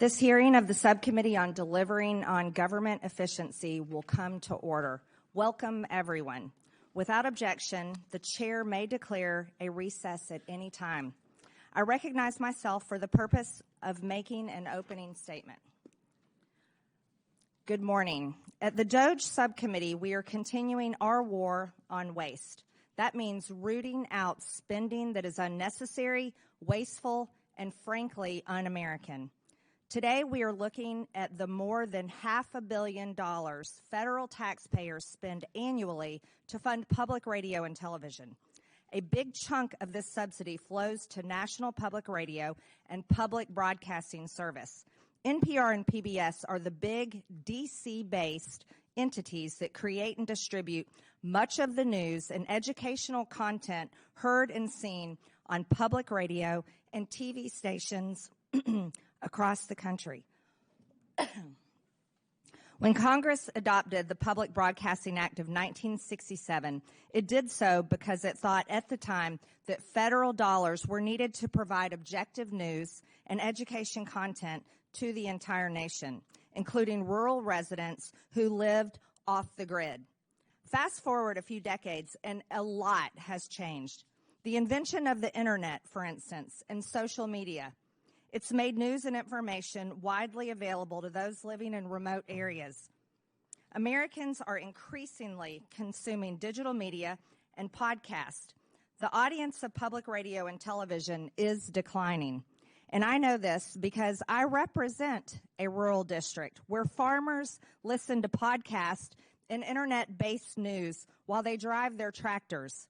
This hearing of the Subcommittee on Delivering on Government Efficiency will come to order. Welcome, everyone. Without objection, the chair may declare a recess at any time. I recognize myself for the purpose of making an opening statement. Good morning. At the DOGE Subcommittee, we are continuing our war on waste. That means rooting out spending that is unnecessary, wasteful, and frankly, un-American. Today, we are looking at the more than $500 million federal taxpayers spend annually to fund public radio and television. A big chunk of this subsidy flows to National Public Radio and Public Broadcasting Service. NPR and PBS are the big DC-based entities that create and distribute much of the news and educational content heard and seen on public radio and TV stations across the country. When Congress adopted the Public Broadcasting Act of 1967, it did so because it thought at the time that federal dollars were needed to provide objective news and education content to the entire nation, including rural residents who lived off the grid. Fast forward a few decades, and a lot has changed. The invention of the internet, for instance, and social media. It's made news and information widely available to those living in remote areas. Americans are increasingly consuming digital media and podcasts. The audience of public radio and television is declining. And I know this because I represent a rural district where farmers listen to podcasts and internet-based news while they drive their tractors.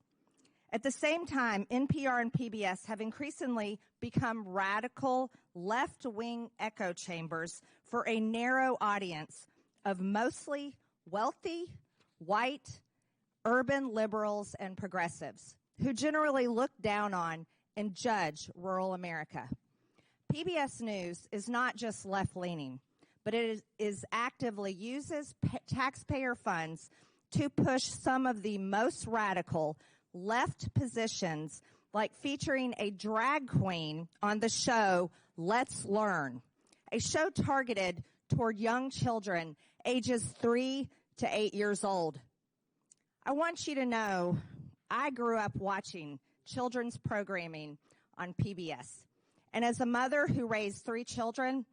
At the same time, NPR and PBS have increasingly become radical left-wing echo chambers for a narrow audience of mostly wealthy, white, urban liberals and progressives who generally look down on and judge rural America. PBS News is not just left-leaning, but it is actively uses taxpayer funds to push some of the most radical left positions, like featuring a drag queen on the show Let's Learn, a show targeted toward young children ages 3 to 8 years old. I want you to know I grew up watching children's programming on PBS. And as a mother who raised 3 children,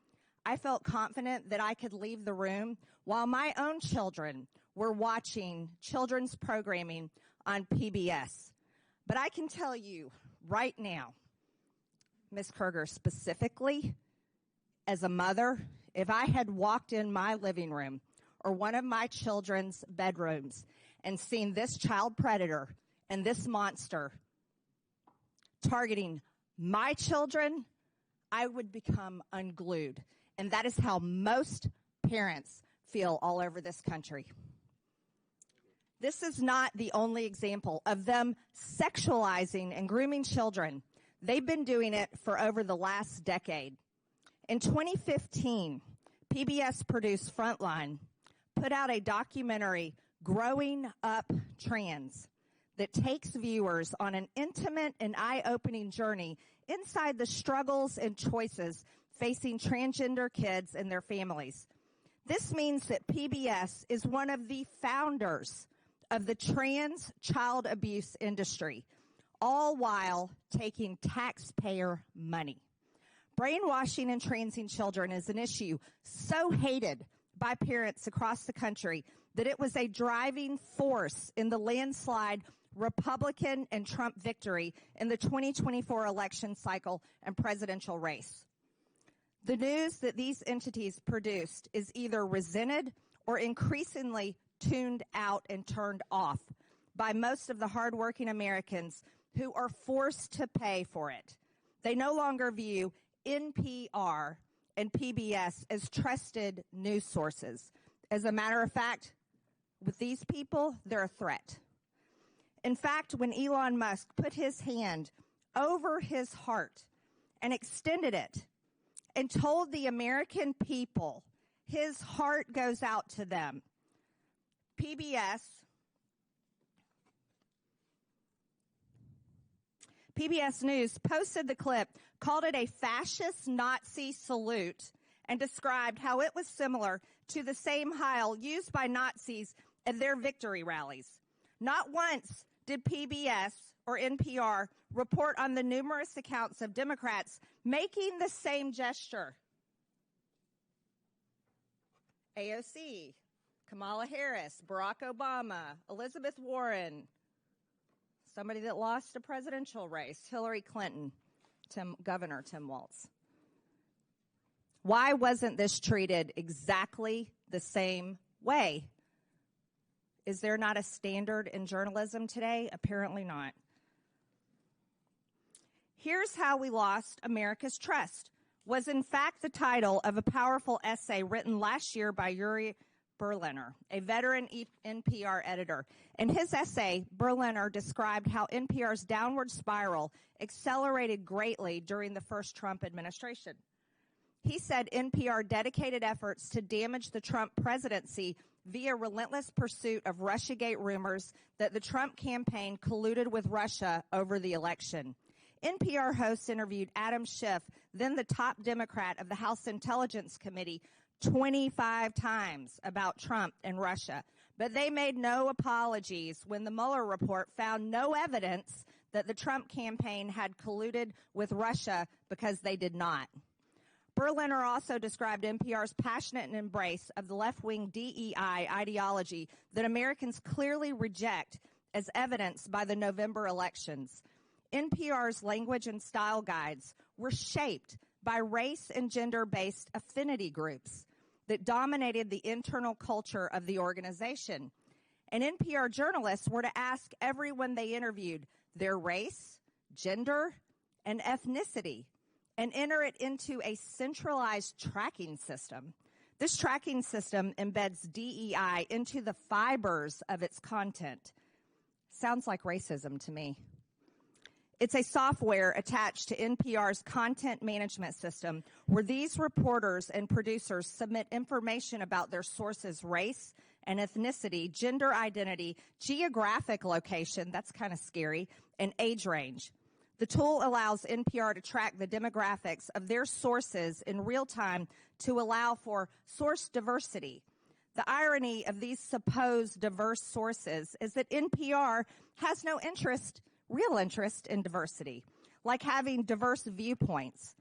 I felt confident that I could leave the room while my own children were watching children's programming on PBS. But I can tell you right now, Ms. Kruger, specifically, as a mother, if I had walked in my living room or one of my children's bedrooms and seen this child predator and this monster targeting my children, I would become unglued. And that is how most parents feel all over this country. This is not the only example of them sexualizing and grooming children. They've been doing it for over the last decade. In 2015, PBS produced Frontline, put out a documentary, Growing Up Trans, that takes viewers on an intimate and eye-opening journey inside the struggles and choices facing transgender kids and their families. This means that PBS is one of the founders of the trans child abuse industry, all while taking taxpayer money. Brainwashing and transing children is an issue so hated by parents across the country that it was a driving force in the landslide Republican and Trump victory in the 2024 election cycle and presidential race. The news that these entities produced is either resented or increasingly tuned out and turned off by most of the hardworking Americans who are forced to pay for it. They no longer view NPR and PBS as trusted news sources. As a matter of fact, with these people, they're a threat. In fact, when Elon Musk put his hand over his heart and extended it and told the American people his heart goes out to them, PBS News posted the clip, called it a fascist Nazi salute, and described how it was similar to the same Heil used by Nazis at their victory rallies. Not once did PBS or NPR report on the numerous accounts of Democrats making the same gesture. AOC, Kamala Harris, Barack Obama, Elizabeth Warren, somebody that lost a presidential race, Hillary Clinton, Governor Tim Walz. Why wasn't this treated exactly the same way? Is there not a standard in journalism today? Apparently not. Here's How We Lost America's Trust was in fact the title of a powerful essay written last year by Yuri Berliner, a veteran NPR editor. In his essay, Berliner described how NPR's downward spiral accelerated greatly during the first Trump administration. He said NPR dedicated efforts to damage the Trump presidency via relentless pursuit of Russiagate rumors that the Trump campaign colluded with Russia over the election. NPR hosts interviewed Adam Schiff, then the top Democrat of the House Intelligence Committee, 25 times about Trump and Russia. But they made no apologies when the Mueller report found no evidence that the Trump campaign had colluded with Russia, because they did not. Berliner also described NPR's passionate embrace of the left-wing DEI ideology that Americans clearly reject, as evidenced by the November elections. NPR's language and style guides were shaped by race and gender-based affinity groups that dominated the internal culture of the organization. And NPR journalists were to ask everyone they interviewed their race, gender, and ethnicity, and enter it into a centralized tracking system. This tracking system embeds DEI into the fibers of its content. Sounds like racism to me. It's a software attached to NPR's content management system where these reporters and producers submit information about their sources' race and ethnicity, gender identity, geographic location, that's kind of scary, and age range. The tool allows NPR to track the demographics of their sources in real time to allow for source diversity. The irony of these supposed diverse sources is that NPR has no real interest in diversity, like having diverse viewpoints.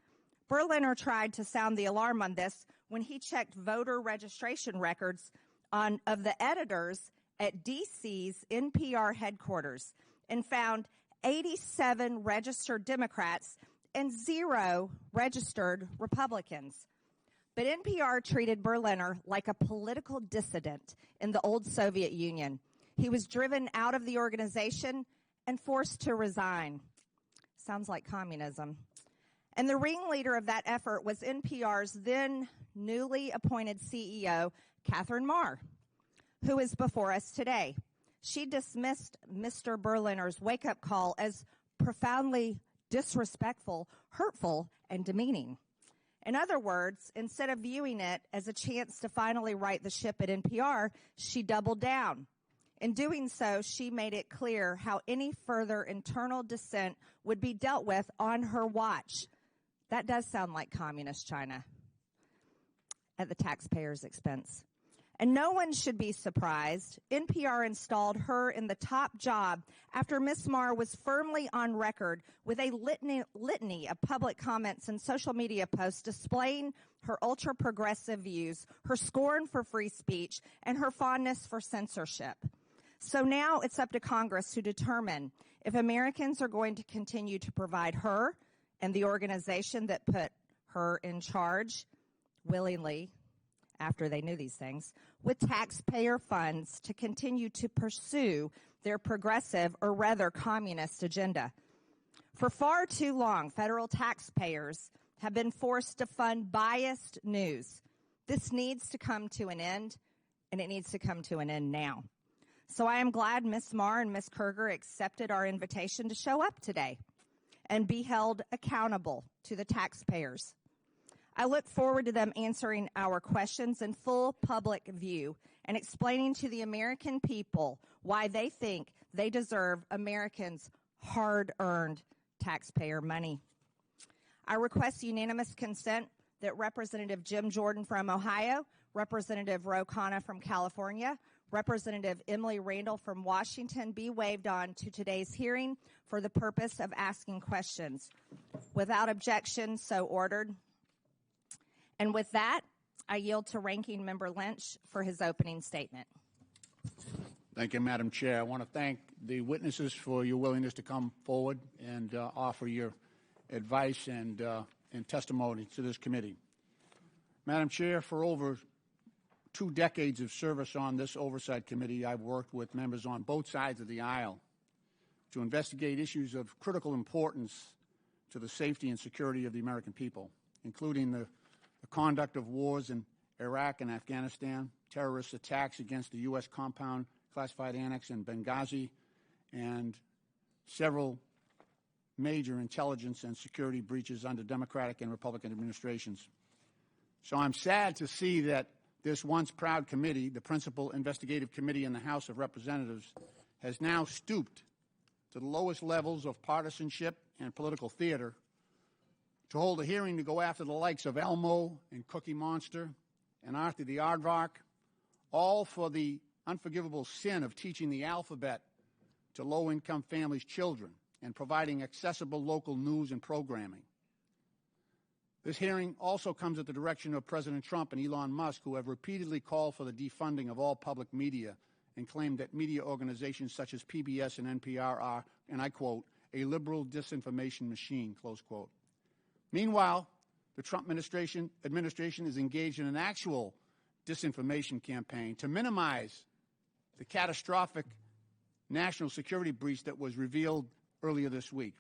Berliner tried to sound the alarm on this when he checked voter registration records of the editors at DC's NPR headquarters and found 87 registered Democrats and 0 registered Republicans. But NPR treated Berliner like a political dissident in the old Soviet Union. He was driven out of the organization and forced to resign. Sounds like communism. And the ringleader of that effort was NPR's then newly appointed CEO, Catherine Marr, who is before us today. She dismissed Mr. Berliner's wake-up call as profoundly disrespectful, hurtful, and demeaning. In other words, instead of viewing it as a chance to finally right the ship at NPR, she doubled down. In doing so, she made it clear how any further internal dissent would be dealt with on her watch. That does sound like communist China at the taxpayer's expense. And no one should be surprised. NPR installed her in the top job after Ms. Marr was firmly on record with a litany of public comments and social media posts displaying her ultra-progressive views, her scorn for free speech, and her fondness for censorship. So now it's up to Congress to determine if Americans are going to continue to provide her and the organization that put her in charge willingly, after they knew these things, with taxpayer funds to continue to pursue their progressive, or rather communist, agenda. For far too long, federal taxpayers have been forced to fund biased news. This needs to come to an end, and it needs to come to an end now. So I am glad Ms. Marr and Ms. Kerger accepted our invitation to show up today and be held accountable to the taxpayers. I look forward to them answering our questions in full public view and explaining to the American people why they think they deserve Americans' hard-earned taxpayer money. I request unanimous consent that Representative Jim Jordan from Ohio, Representative Ro Khanna from California, Representative Emily Randall from Washington be waived on to today's hearing for the purpose of asking questions. Without objection, so ordered. And with that, I yield to Ranking Member Lynch for his opening statement. Thank you, Madam Chair. I want to thank the witnesses for your willingness to come forward and offer your advice and testimony to this committee. Madam Chair, for over 2 decades of service on this oversight committee, I've worked with members on both sides of the aisle to investigate issues of critical importance to the safety and security of the American people, including the conduct of wars in Iraq and Afghanistan, terrorist attacks against the U.S. compound classified annex in Benghazi, and several major intelligence and security breaches under Democratic and Republican administrations. So I'm sad to see that this once proud committee, the principal investigative committee in the House of Representatives, has now stooped to the lowest levels of partisanship and political theater to hold a hearing to go after the likes of Elmo and Cookie Monster and Arthur the Aardvark, all for the unforgivable sin of teaching the alphabet to low-income families' children and providing accessible local news and programming. This hearing also comes at the direction of President Trump and Elon Musk, who have repeatedly called for the defunding of all public media and claimed that media organizations such as PBS and NPR are, and I quote, a liberal disinformation machine, close quote. Meanwhile, the Trump administration is engaged in an actual disinformation campaign to minimize the catastrophic national security breach that was revealed earlier this week.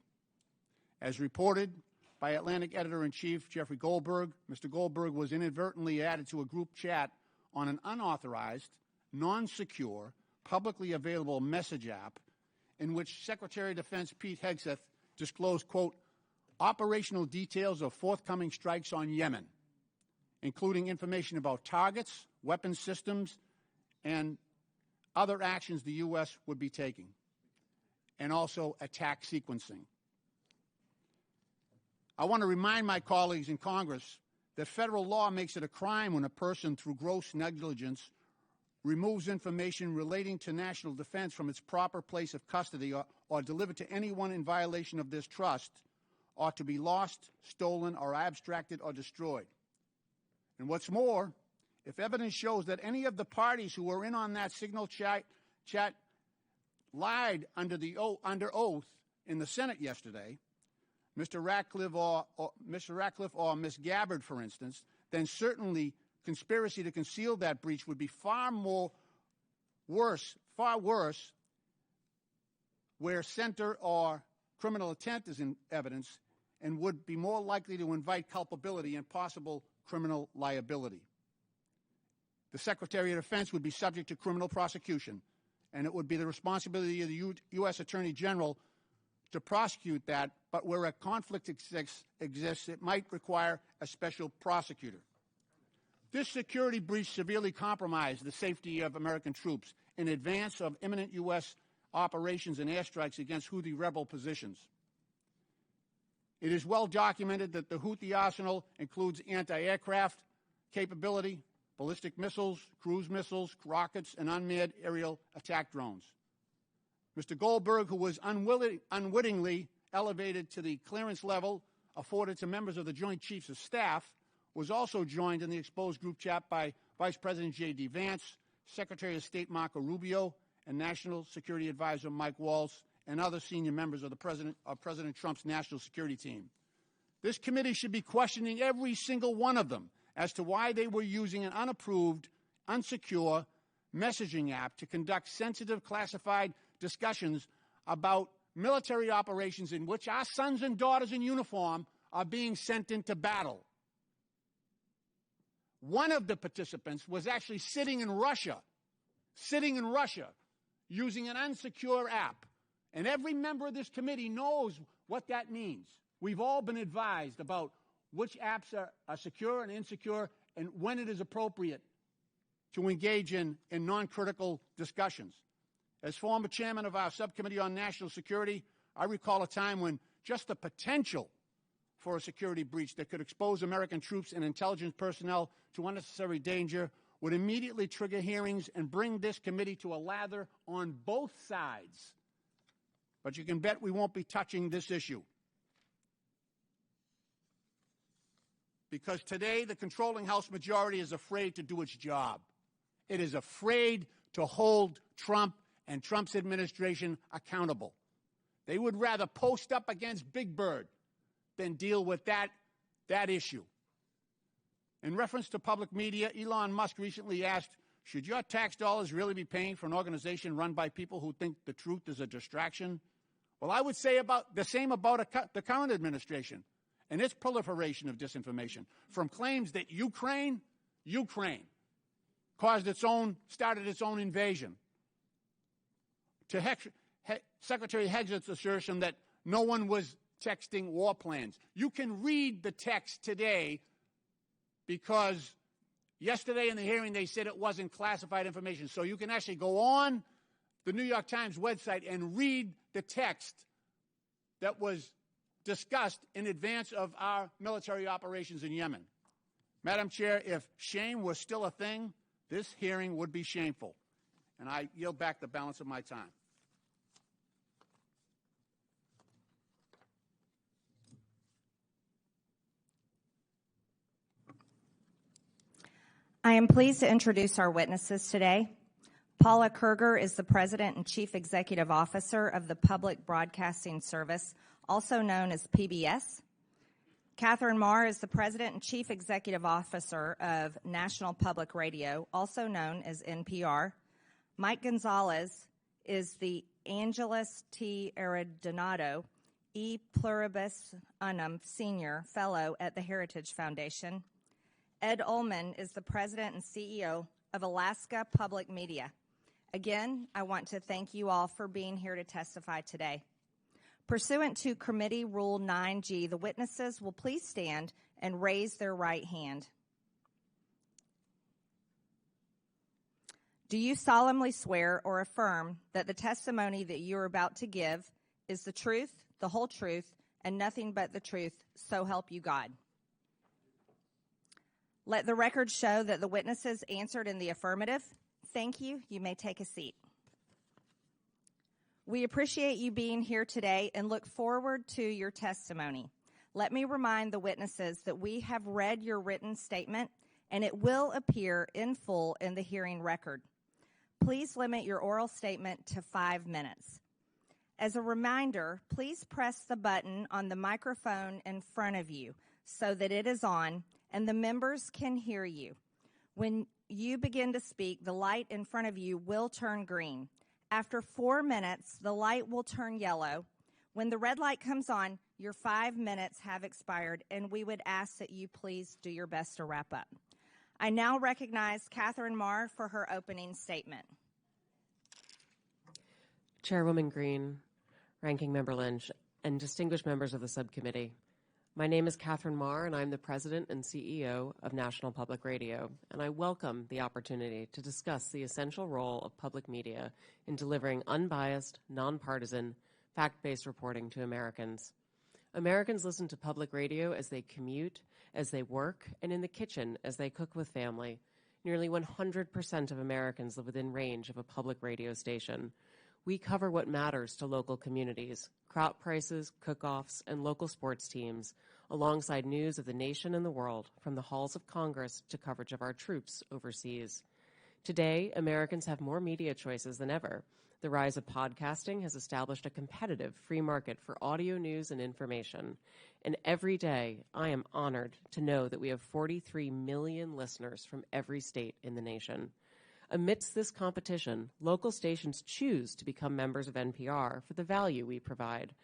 As reported by Atlantic Editor-in-Chief Jeffrey Goldberg, Mr. Goldberg was inadvertently added to a group chat on an unauthorized, non-secure, publicly available message app in which Secretary of Defense Pete Hegseth disclosed, quote, operational details of forthcoming strikes on Yemen, including information about targets, weapons systems, and other actions the U.S. would be taking, and also attack sequencing. I want to remind my colleagues in Congress that federal law makes it a crime when a person, through gross negligence, removes information relating to national defense from its proper place of custody or delivered to anyone in violation of this trust, ought to be lost, stolen, or abstracted or destroyed. And what's more, if evidence shows that any of the parties who were in on that signal chat lied under oath in the Senate yesterday, Mr. Ratcliffe or Ms. Gabbard, for instance, then certainly conspiracy to conceal that breach would be far worse, where center or criminal intent is in evidence, and would be more likely to invite culpability and possible criminal liability. The Secretary of Defense would be subject to criminal prosecution, and it would be the responsibility of the U.S. Attorney General to prosecute that, but where a conflict exists, it might require a special prosecutor. This security breach severely compromised the safety of American troops in advance of imminent U.S. operations and airstrikes against Houthi rebel positions. It is well documented that the Houthi arsenal includes anti-aircraft capability, ballistic missiles, cruise missiles, rockets, and unmanned aerial attack drones. Mr. Goldberg, who was unwittingly elevated to the clearance level afforded to members of the Joint Chiefs of Staff, was also joined in the exposed group chat by Vice President J.D. Vance, Secretary of State Marco Rubio, and National Security Advisor Mike Waltz, and other senior members of President Trump's national security team. This committee should be questioning every single one of them as to why they were using an unapproved, unsecure messaging app to conduct sensitive, classified discussions about military operations in which our sons and daughters in uniform are being sent into battle. One of the participants was actually sitting in Russia, using an unsecure app. And every member of this committee knows what that means. We've all been advised about which apps are secure and insecure and when it is appropriate to engage in non-critical discussions. As former chairman of our subcommittee on national security, I recall a time when just the potential for a security breach that could expose American troops and intelligence personnel to unnecessary danger would immediately trigger hearings and bring this committee to a lather on both sides. But you can bet we won't be touching this issue. Because today the controlling House majority is afraid to do its job. It is afraid to hold Trump and Trump's administration accountable. They would rather post up against Big Bird than deal with that issue. In reference to public media, Elon Musk recently asked, should your tax dollars really be paying for an organization run by people who think the truth is a distraction? Well, I would say about the same about the current administration and its proliferation of disinformation, from claims that Ukraine started its own invasion, to Secretary Heged's assertion that no one was texting war plans. You can read the text today because yesterday in the hearing they said it wasn't classified information. So you can actually go on the New York Times website and read the text that was discussed in advance of our military operations in Yemen. Madam Chair, if shame was still a thing, this hearing would be shameful. And I yield back the balance of my time. I am pleased to introduce our witnesses today. Paula Kerger is the President and Chief Executive Officer of the Public Broadcasting Service, also known as PBS. Catherine Marr is the President and Chief Executive Officer of National Public Radio, also known as NPR. Mike Gonzalez is the Angelus T. Arredondo E. Pluribus Unum Senior Fellow at the Heritage Foundation. Ed Ullman is the President and CEO of Alaska Public Media. Again, I want to thank you all for being here to testify today. Pursuant to Committee Rule 9G, the witnesses will please stand and raise their right hand. Do you solemnly swear or affirm that the testimony that you are about to give is the truth, the whole truth, and nothing but the truth, so help you God? Let the record show that the witnesses answered in the affirmative. Thank you. You may take a seat. We appreciate you being here today and look forward to your testimony. Let me remind the witnesses that we have read your written statement and it will appear in full in the hearing record. Please limit your oral statement to 5 minutes. As a reminder, please press the button on the microphone in front of you so that it is on and the members can hear you. When you begin to speak, the light in front of you will turn green. After 4 minutes, the light will turn yellow. When the red light comes on, your 5 minutes have expired, and we would ask that you please do your best to wrap up. I now recognize Catherine Marr for her opening statement. Chairwoman Greene, Ranking Member Lynch, and distinguished members of the subcommittee. My name is Catherine Marr, and I'm the President and CEO of National Public Radio, and I welcome the opportunity to discuss the essential role of public media in delivering unbiased, nonpartisan, fact-based reporting to Americans. Americans listen to public radio as they commute, as they work, and in the kitchen as they cook with family. Nearly 100% of Americans live within range of a public radio station. We cover what matters to local communities, crop prices, cook-offs, and local sports teams, alongside news of the nation and the world, from the halls of Congress to coverage of our troops overseas. Today, Americans have more media choices than ever. The rise of podcasting has established a competitive free market for audio news and information. And every day, I am honored to know that we have 43 million listeners from every state in the nation. Amidst this competition, local stations choose to become members of NPR for the value we provide.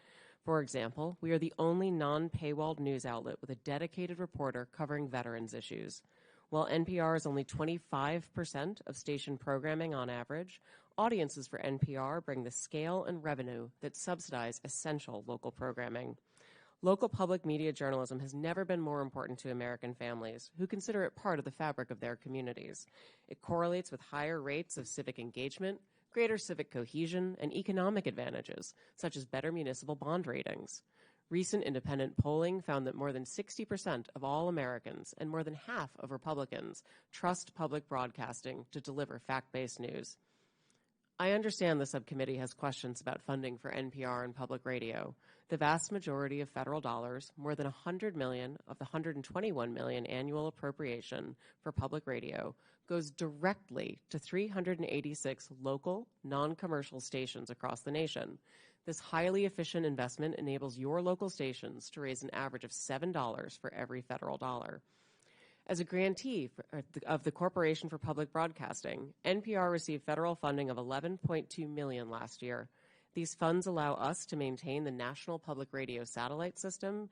For example, we are the only non-paywalled news outlet with a dedicated reporter covering veterans issues. While NPR is only 25% of station programming on average, audiences for NPR bring the scale and revenue that subsidize essential local programming. Local public media journalism has never been more important to American families, who consider it part of the fabric of their communities. It correlates with higher rates of civic engagement, greater civic cohesion, and economic advantages, such as better municipal bond ratings. Recent independent polling found that more than 60% of all Americans and more than half of Republicans trust public broadcasting to deliver fact-based news. I understand the subcommittee has questions about funding for NPR and public radio. The vast majority of federal dollars, more than $100 million of the $121 million annual appropriation for public radio, goes directly to 386 local, non-commercial stations across the nation. This highly efficient investment enables your local stations to raise an average of $7 for every federal dollar. As a grantee of the Corporation for Public Broadcasting, NPR received federal funding of $11.2 million last year. These funds allow us to maintain the National Public Radio satellite system,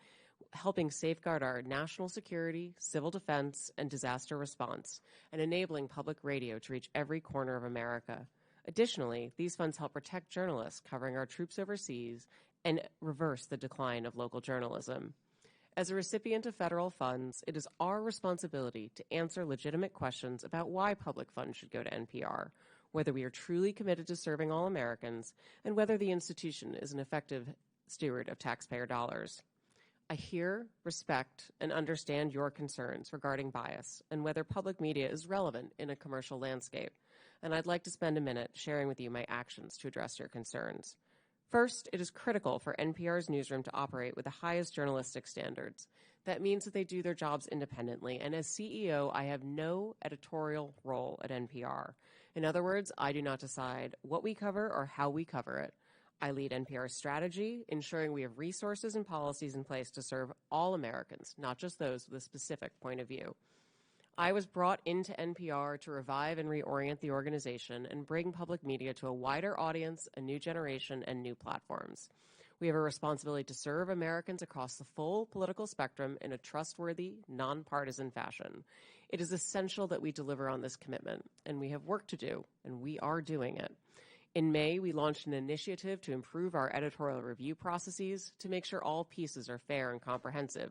helping safeguard our national security, civil defense, and disaster response, and enabling public radio to reach every corner of America. Additionally, these funds help protect journalists covering our troops overseas and reverse the decline of local journalism. As a recipient of federal funds, it is our responsibility to answer legitimate questions about why public funds should go to NPR, whether we are truly committed to serving all Americans, and whether the institution is an effective steward of taxpayer dollars. I hear, respect, and understand your concerns regarding bias and whether public media is relevant in a commercial landscape, and I'd like to spend a minute sharing with you my actions to address your concerns. First, it is critical for NPR's newsroom to operate with the highest journalistic standards. That means that they do their jobs independently, and as CEO, I have no editorial role at NPR. In other words, I do not decide what we cover or how we cover it. I lead NPR's strategy, ensuring we have resources and policies in place to serve all Americans, not just those with a specific point of view. I was brought into NPR to revive and reorient the organization and bring public media to a wider audience, a new generation, and new platforms. We have a responsibility to serve Americans across the full political spectrum in a trustworthy, nonpartisan fashion. It is essential that we deliver on this commitment, and we have work to do, and we are doing it. In May, we launched an initiative to improve our editorial review processes to make sure all pieces are fair and comprehensive.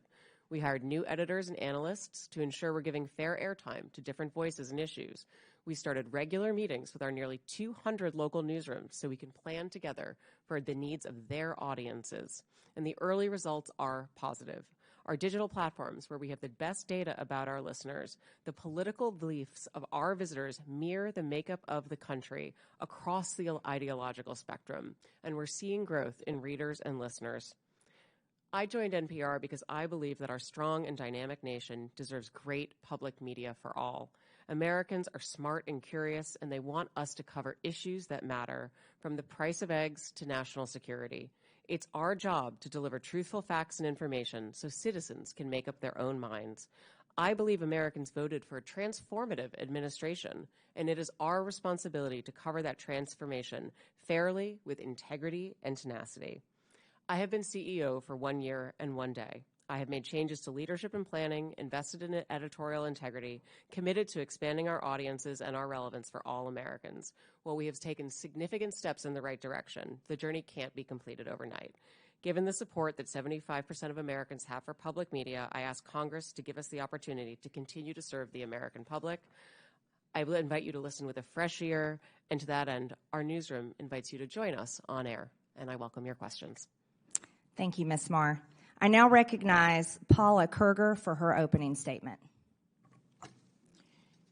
We hired new editors and analysts to ensure we're giving fair airtime to different voices and issues. We started regular meetings with our nearly 200 local newsrooms so we can plan together for the needs of their audiences. And the early results are positive. Our digital platforms, where we have the best data about our listeners, the political beliefs of our visitors mirror the makeup of the country across the ideological spectrum, and we're seeing growth in readers and listeners. I joined NPR because I believe that our strong and dynamic nation deserves great public media for all. Americans are smart and curious, and they want us to cover issues that matter, from the price of eggs to national security. It's our job to deliver truthful facts and information so citizens can make up their own minds. I believe Americans voted for a transformative administration, and it is our responsibility to cover that transformation fairly, with integrity and tenacity. I have been CEO for 1 year and 1 day. I have made changes to leadership and planning, invested in editorial integrity, committed to expanding our audiences and our relevance for all Americans. While we have taken significant steps in the right direction, the journey can't be completed overnight. Given the support that 75% of Americans have for public media, I ask Congress to give us the opportunity to continue to serve the American public. I will invite you to listen with a fresh ear, and to that end, our newsroom invites you to join us on air, and I welcome your questions. Thank you, Ms. Marr. I now recognize Paula Kerger for her opening statement.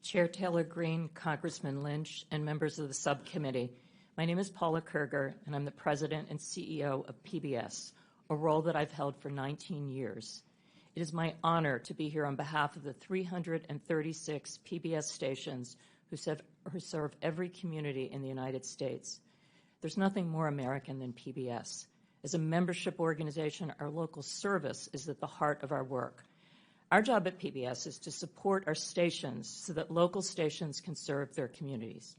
Chair Taylor Greene, Congressman Lynch, and members of the subcommittee, my name is Paula Kerger, and I'm the president and CEO of PBS, a role that I've held for 19 years. It is my honor to be here on behalf of the 336 PBS stations who serve every community in the United States. There's nothing more American than PBS. As a membership organization, our local service is at the heart of our work. Our job at PBS is to support our stations so that local stations can serve their communities.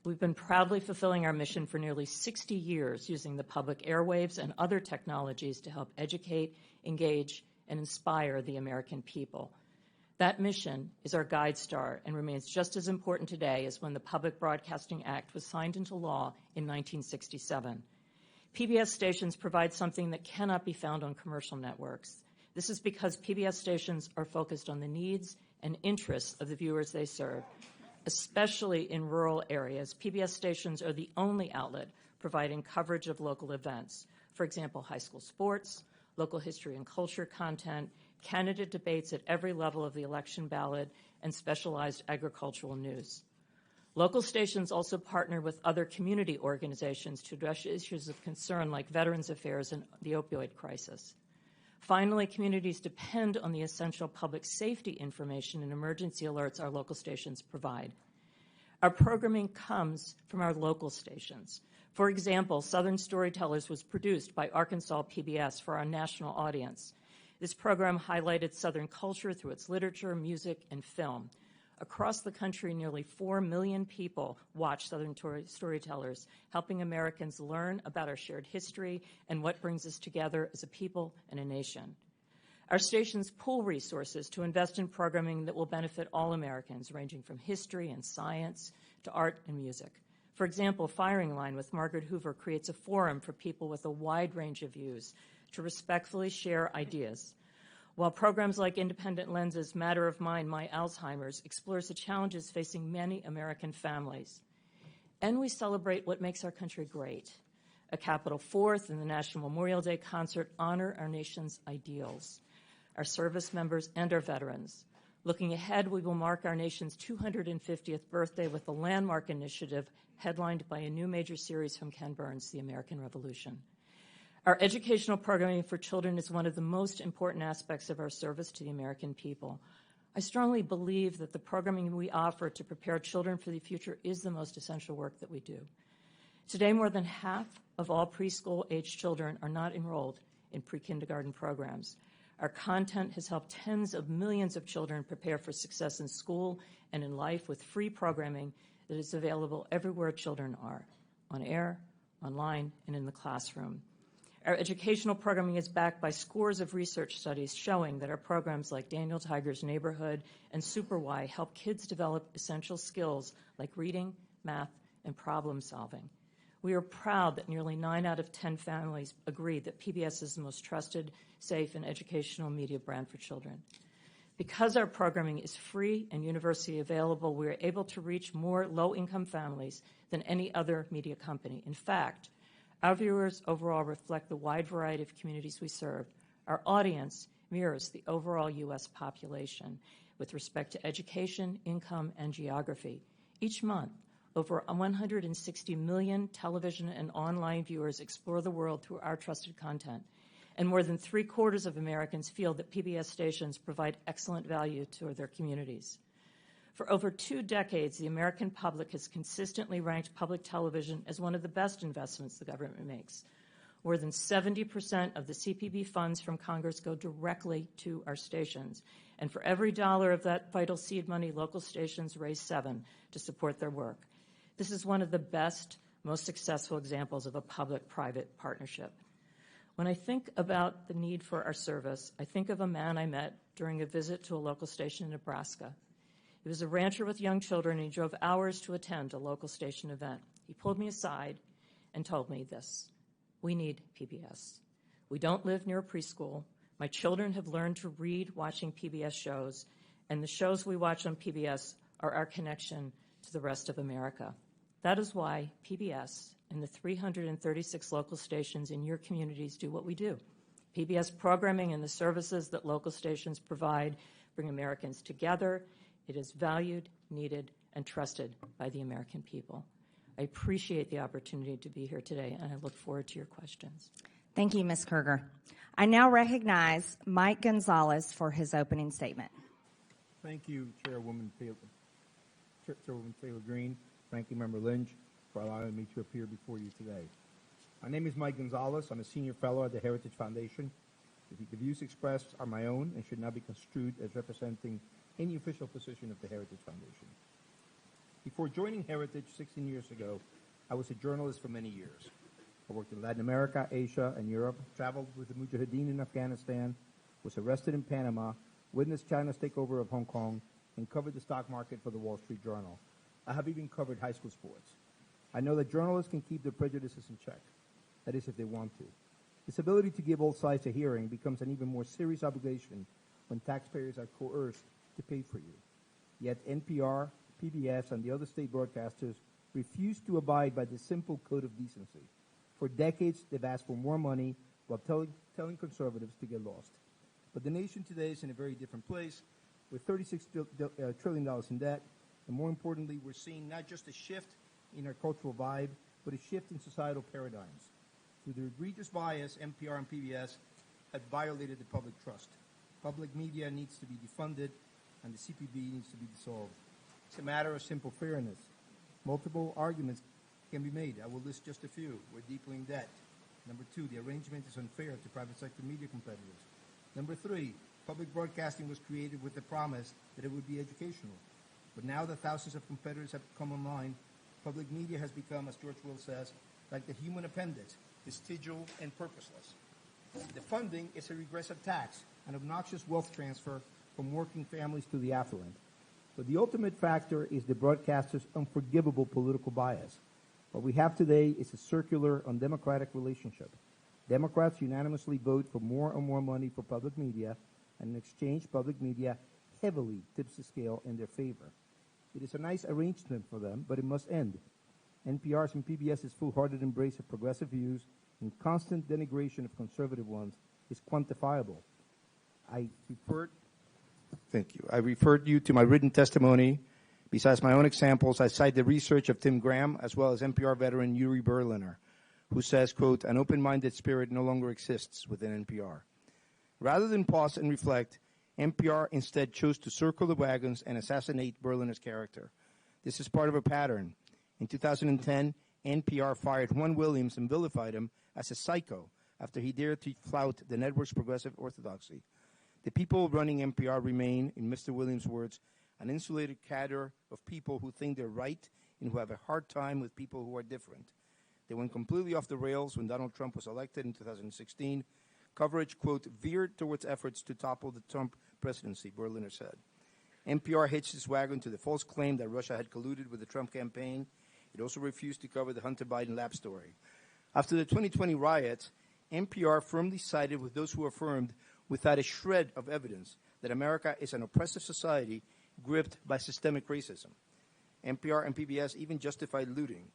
We've been proudly fulfilling our mission for nearly 60 years, using the public airwaves and other technologies to help educate, engage, and inspire the American people. That mission is our guide star and remains just as important today as when the Public Broadcasting Act was signed into law in 1967. PBS stations provide something that cannot be found on commercial networks. This is because PBS stations are focused on the needs and interests of the viewers they serve. Especially in rural areas, PBS stations are the only outlet providing coverage of local events. For example, high school sports, local history and culture content, candidate debates at every level of the election ballot, and specialized agricultural news. Local stations also partner with other community organizations to address issues of concern like Veterans Affairs and the opioid crisis. Finally, communities depend on the essential public safety information and emergency alerts our local stations provide. Our programming comes from our local stations. For example, Southern Storytellers was produced by Arkansas PBS for our national audience. This program highlighted Southern culture through its literature, music, and film. Across the country, nearly 4 million people watch Southern Storytellers, helping Americans learn about our shared history and what brings us together as a people and a nation. Our stations pool resources to invest in programming that will benefit all Americans, ranging from history and science to art and music. For example, Firing Line with Margaret Hoover creates a forum for people with a wide range of views to respectfully share ideas. While programs like Independent Lenses, Matter of Mind, My Alzheimer's explores the challenges facing many American families. And we celebrate what makes our country great. A Capitol Fourth and the National Memorial Day concert honor our nation's ideals, our service members, and our veterans. Looking ahead, we will mark our nation's 250th birthday with a landmark initiative headlined by a new major series from Ken Burns, The American Revolution. Our educational programming for children is one of the most important aspects of our service to the American people. I strongly believe that the programming we offer to prepare children for the future is the most essential work that we do. Today, more than half of all preschool-age children are not enrolled in pre-kindergarten programs. Our content has helped tens of millions of children prepare for success in school and in life with free programming that is available everywhere children are, on air, online, and in the classroom. Our educational programming is backed by scores of research studies showing that our programs like Daniel Tiger's Neighborhood and Super Y help kids develop essential skills like reading, math, and problem solving. We are proud that nearly 9 out of 10 families agree that PBS is the most trusted, safe, and educational media brand for children. Because our programming is free and universally available, we are able to reach more low-income families than any other media company. In fact, our viewers overall reflect the wide variety of communities we serve. Our audience mirrors the overall U.S. population with respect to education, income, and geography. Each month, over 160 million television and online viewers explore the world through our trusted content. And more than 3/4 of Americans feel that PBS stations provide excellent value to their communities. For over 2 decades, the American public has consistently ranked public television as one of the best investments the government makes. More than 70% of the CPB funds from Congress go directly to our stations. And for every dollar of that vital seed money, local stations raise 7 to support their work. This is one of the best, most successful examples of a public-private partnership. When I think about the need for our service, I think of a man I met during a visit to a local station in Nebraska. He was a rancher with young children, and he drove hours to attend a local station event. He pulled me aside and told me this: we need PBS. We don't live near a preschool. My children have learned to read watching PBS shows, and the shows we watch on PBS are our connection to the rest of America. That is why PBS and the 336 local stations in your communities do what we do. PBS programming and the services that local stations provide bring Americans together. It is valued, needed, and trusted by the American people. I appreciate the opportunity to be here today, and I look forward to your questions. Thank you, Ms. Kruger. I now recognize Mike Gonzalez for his opening statement. Thank you, Chairwoman Taylor Greene, Ranking Member Lynch, for allowing me to appear before you today. My name is Mike Gonzalez. I'm a senior fellow at the Heritage Foundation. The views expressed are my own and should not be construed as representing any official position of the Heritage Foundation. Before joining Heritage 16 years ago, I was a journalist for many years. I worked in Latin America, Asia, and Europe, traveled with the Mujahideen in Afghanistan, was arrested in Panama, witnessed China's takeover of Hong Kong, and covered the stock market for the Wall Street Journal. I have even covered high school sports. I know that journalists can keep their prejudices in check. That is, if they want to. This ability to give all sides a hearing becomes an even more serious obligation when taxpayers are coerced to pay for you. Yet NPR, PBS, and the other state broadcasters refuse to abide by this simple code of decency. For decades, they've asked for more money while telling conservatives to get lost. But the nation today is in a very different place, with $36 trillion in debt, and more importantly, we're seeing not just a shift in our cultural vibe, but a shift in societal paradigms. Through their egregious bias, NPR and PBS have violated the public trust. Public media needs to be defunded, and the CPB needs to be dissolved. It's a matter of simple fairness. Multiple arguments can be made. I will list just a few. We're deeply in debt. Number two, the arrangement is unfair to private sector media competitors. Number three, public broadcasting was created with the promise that it would be educational. But now that thousands of competitors have come online, public media has become, as George Will says, like the human appendix, vestigial and purposeless. The funding is a regressive tax, an obnoxious wealth transfer from working families to the affluent. But the ultimate factor is the broadcaster's unforgivable political bias. What we have today is a circular, undemocratic relationship. Democrats unanimously vote for more and more money for public media, and in exchange, public media heavily tips the scale in their favor. It is a nice arrangement for them, but it must end. NPR's and PBS's full-hearted embrace of progressive views and constant denigration of conservative ones is quantifiable. Thank you. I referred you to my written testimony. Besides my own examples, I cite the research of Tim Graham, as well as NPR veteran Yuri Berliner, who says, quote, an open-minded spirit no longer exists within NPR. Rather than pause and reflect, NPR instead chose to circle the wagons and assassinate Berliner's character. This is part of a pattern. In 2010, NPR fired Juan Williams and vilified him as a psycho after he dared to flout the network's progressive orthodoxy. The people running NPR remain, in Mr. Williams' words, an insulated cadre of people who think they're right and who have a hard time with people who are different. They went completely off the rails when Donald Trump was elected in 2016. Coverage, quote, veered towards efforts to topple the Trump presidency, Berliner said. NPR hitched its wagon to the false claim that Russia had colluded with the Trump campaign. It also refused to cover the Hunter Biden lab story. After the 2020 riots, NPR firmly sided with those who affirmed, without a shred of evidence, that America is an oppressive society gripped by systemic racism. NPR and PBS even justified looting.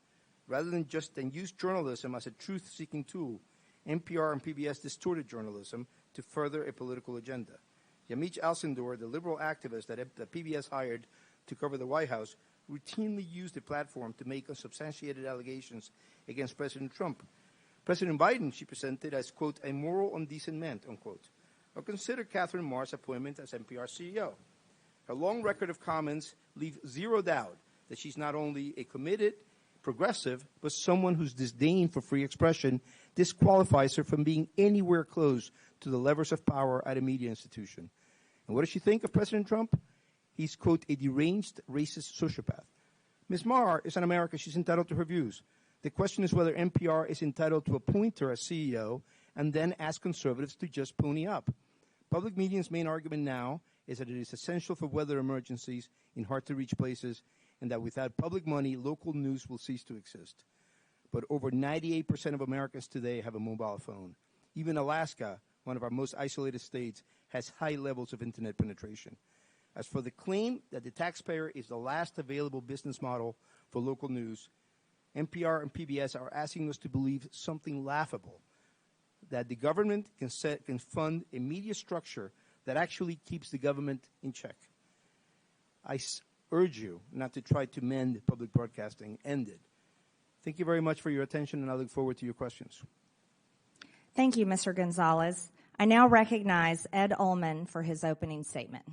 Rather than use journalism as a truth-seeking tool, NPR and PBS distorted journalism to further a political agenda. Yamiche Alcindor, the liberal activist that PBS hired to cover the White House, routinely used the platform to make unsubstantiated allegations against President Trump. President Biden, she presented as, quote, a moral and decent man, unquote. Or consider Catherine Marr's appointment as NPR CEO. Her long record of comments leave zero doubt that she's not only a committed progressive, but someone whose disdain for free expression disqualifies her from being anywhere close to the levers of power at a media institution. And what does she think of President Trump? He's, quote, a deranged racist sociopath. Ms. Marr is an American. She's entitled to her views. The question is whether NPR is entitled to appoint her as CEO and then ask conservatives to just pony up. Public media's main argument now is that it is essential for weather emergencies in hard-to-reach places and that without public money, local news will cease to exist. But over 98% of Americans today have a mobile phone. Even Alaska, one of our most isolated states, has high levels of internet penetration. As for the claim that the taxpayer is the last available business model for local news, NPR and PBS are asking us to believe something laughable, that the government can fund a media structure that actually keeps the government in check. I urge you not to try to mend public broadcasting. End it. Thank you very much for your attention, and I look forward to your questions. Thank you, Mr. Gonzalez. I now recognize Ed Ullman for his opening statement.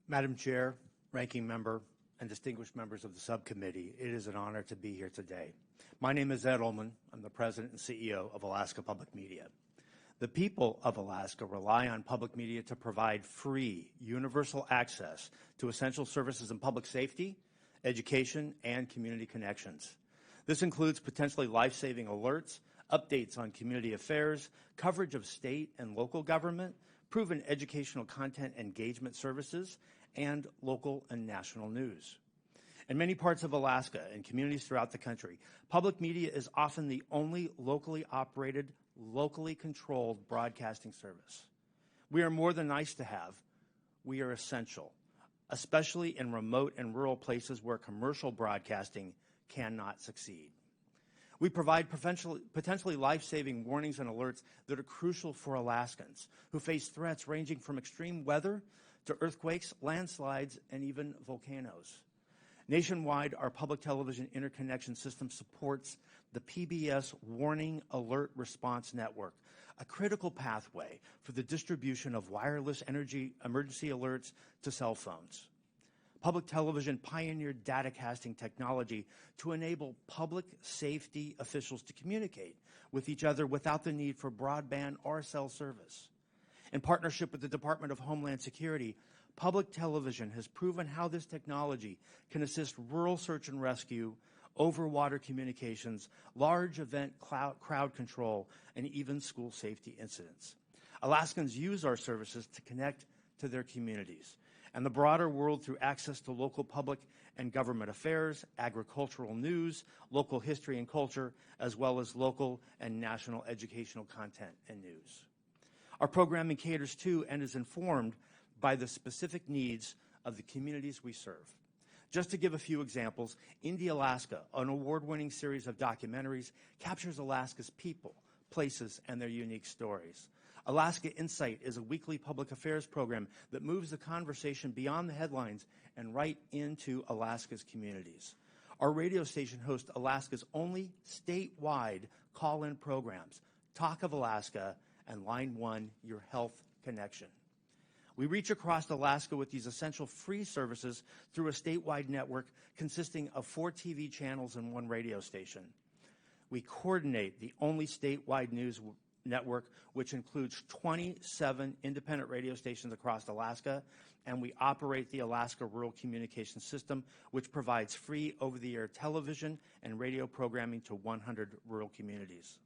Madam Chair, Ranking Member, and distinguished members of the subcommittee, it is an honor to be here today. My name is Ed Ullman. I'm the President and CEO of Alaska Public Media. The people of Alaska rely on public media to provide free, universal access to essential services in public safety, education, and community connections. This includes potentially life-saving alerts, updates on community affairs, coverage of state and local government, proven educational content engagement services, and local and national news. In many parts of Alaska and communities throughout the country, public media is often the only locally operated, locally controlled broadcasting service. We are more than nice to have. We are essential, especially in remote and rural places where commercial broadcasting cannot succeed. We provide potentially life-saving warnings and alerts that are crucial for Alaskans who face threats ranging from extreme weather to earthquakes, landslides, and even volcanoes. Nationwide, our public television interconnection system supports the PBS Warning Alert Response Network, a critical pathway for the distribution of wireless emergency alerts to cell phones. Public television pioneered datacasting technology to enable public safety officials to communicate with each other without the need for broadband or cell service. In partnership with the Department of Homeland Security, public television has proven how this technology can assist rural search and rescue, over-water communications, large event crowd control, and even school safety incidents. Alaskans use our services to connect to their communities and the broader world through access to local public and government affairs, agricultural news, local history and culture, as well as local and national educational content and news. Our programming caters to and is informed by the specific needs of the communities we serve. Just to give a few examples, Indie Alaska, an award-winning series of documentaries, captures Alaska's people, places, and their unique stories. Alaska Insight is a weekly public affairs program that moves the conversation beyond the headlines and right into Alaska's communities. Our radio station hosts Alaska's only statewide call-in programs, Talk of Alaska and Line 1, Your Health Connection. We reach across Alaska with these essential free services through a statewide network consisting of 4 TV channels and 1 radio station. We coordinate the only statewide news network, which includes 27 independent radio stations across Alaska, and we operate the Alaska Rural Communications System, which provides free over-the-air television and radio programming to 100 rural communities.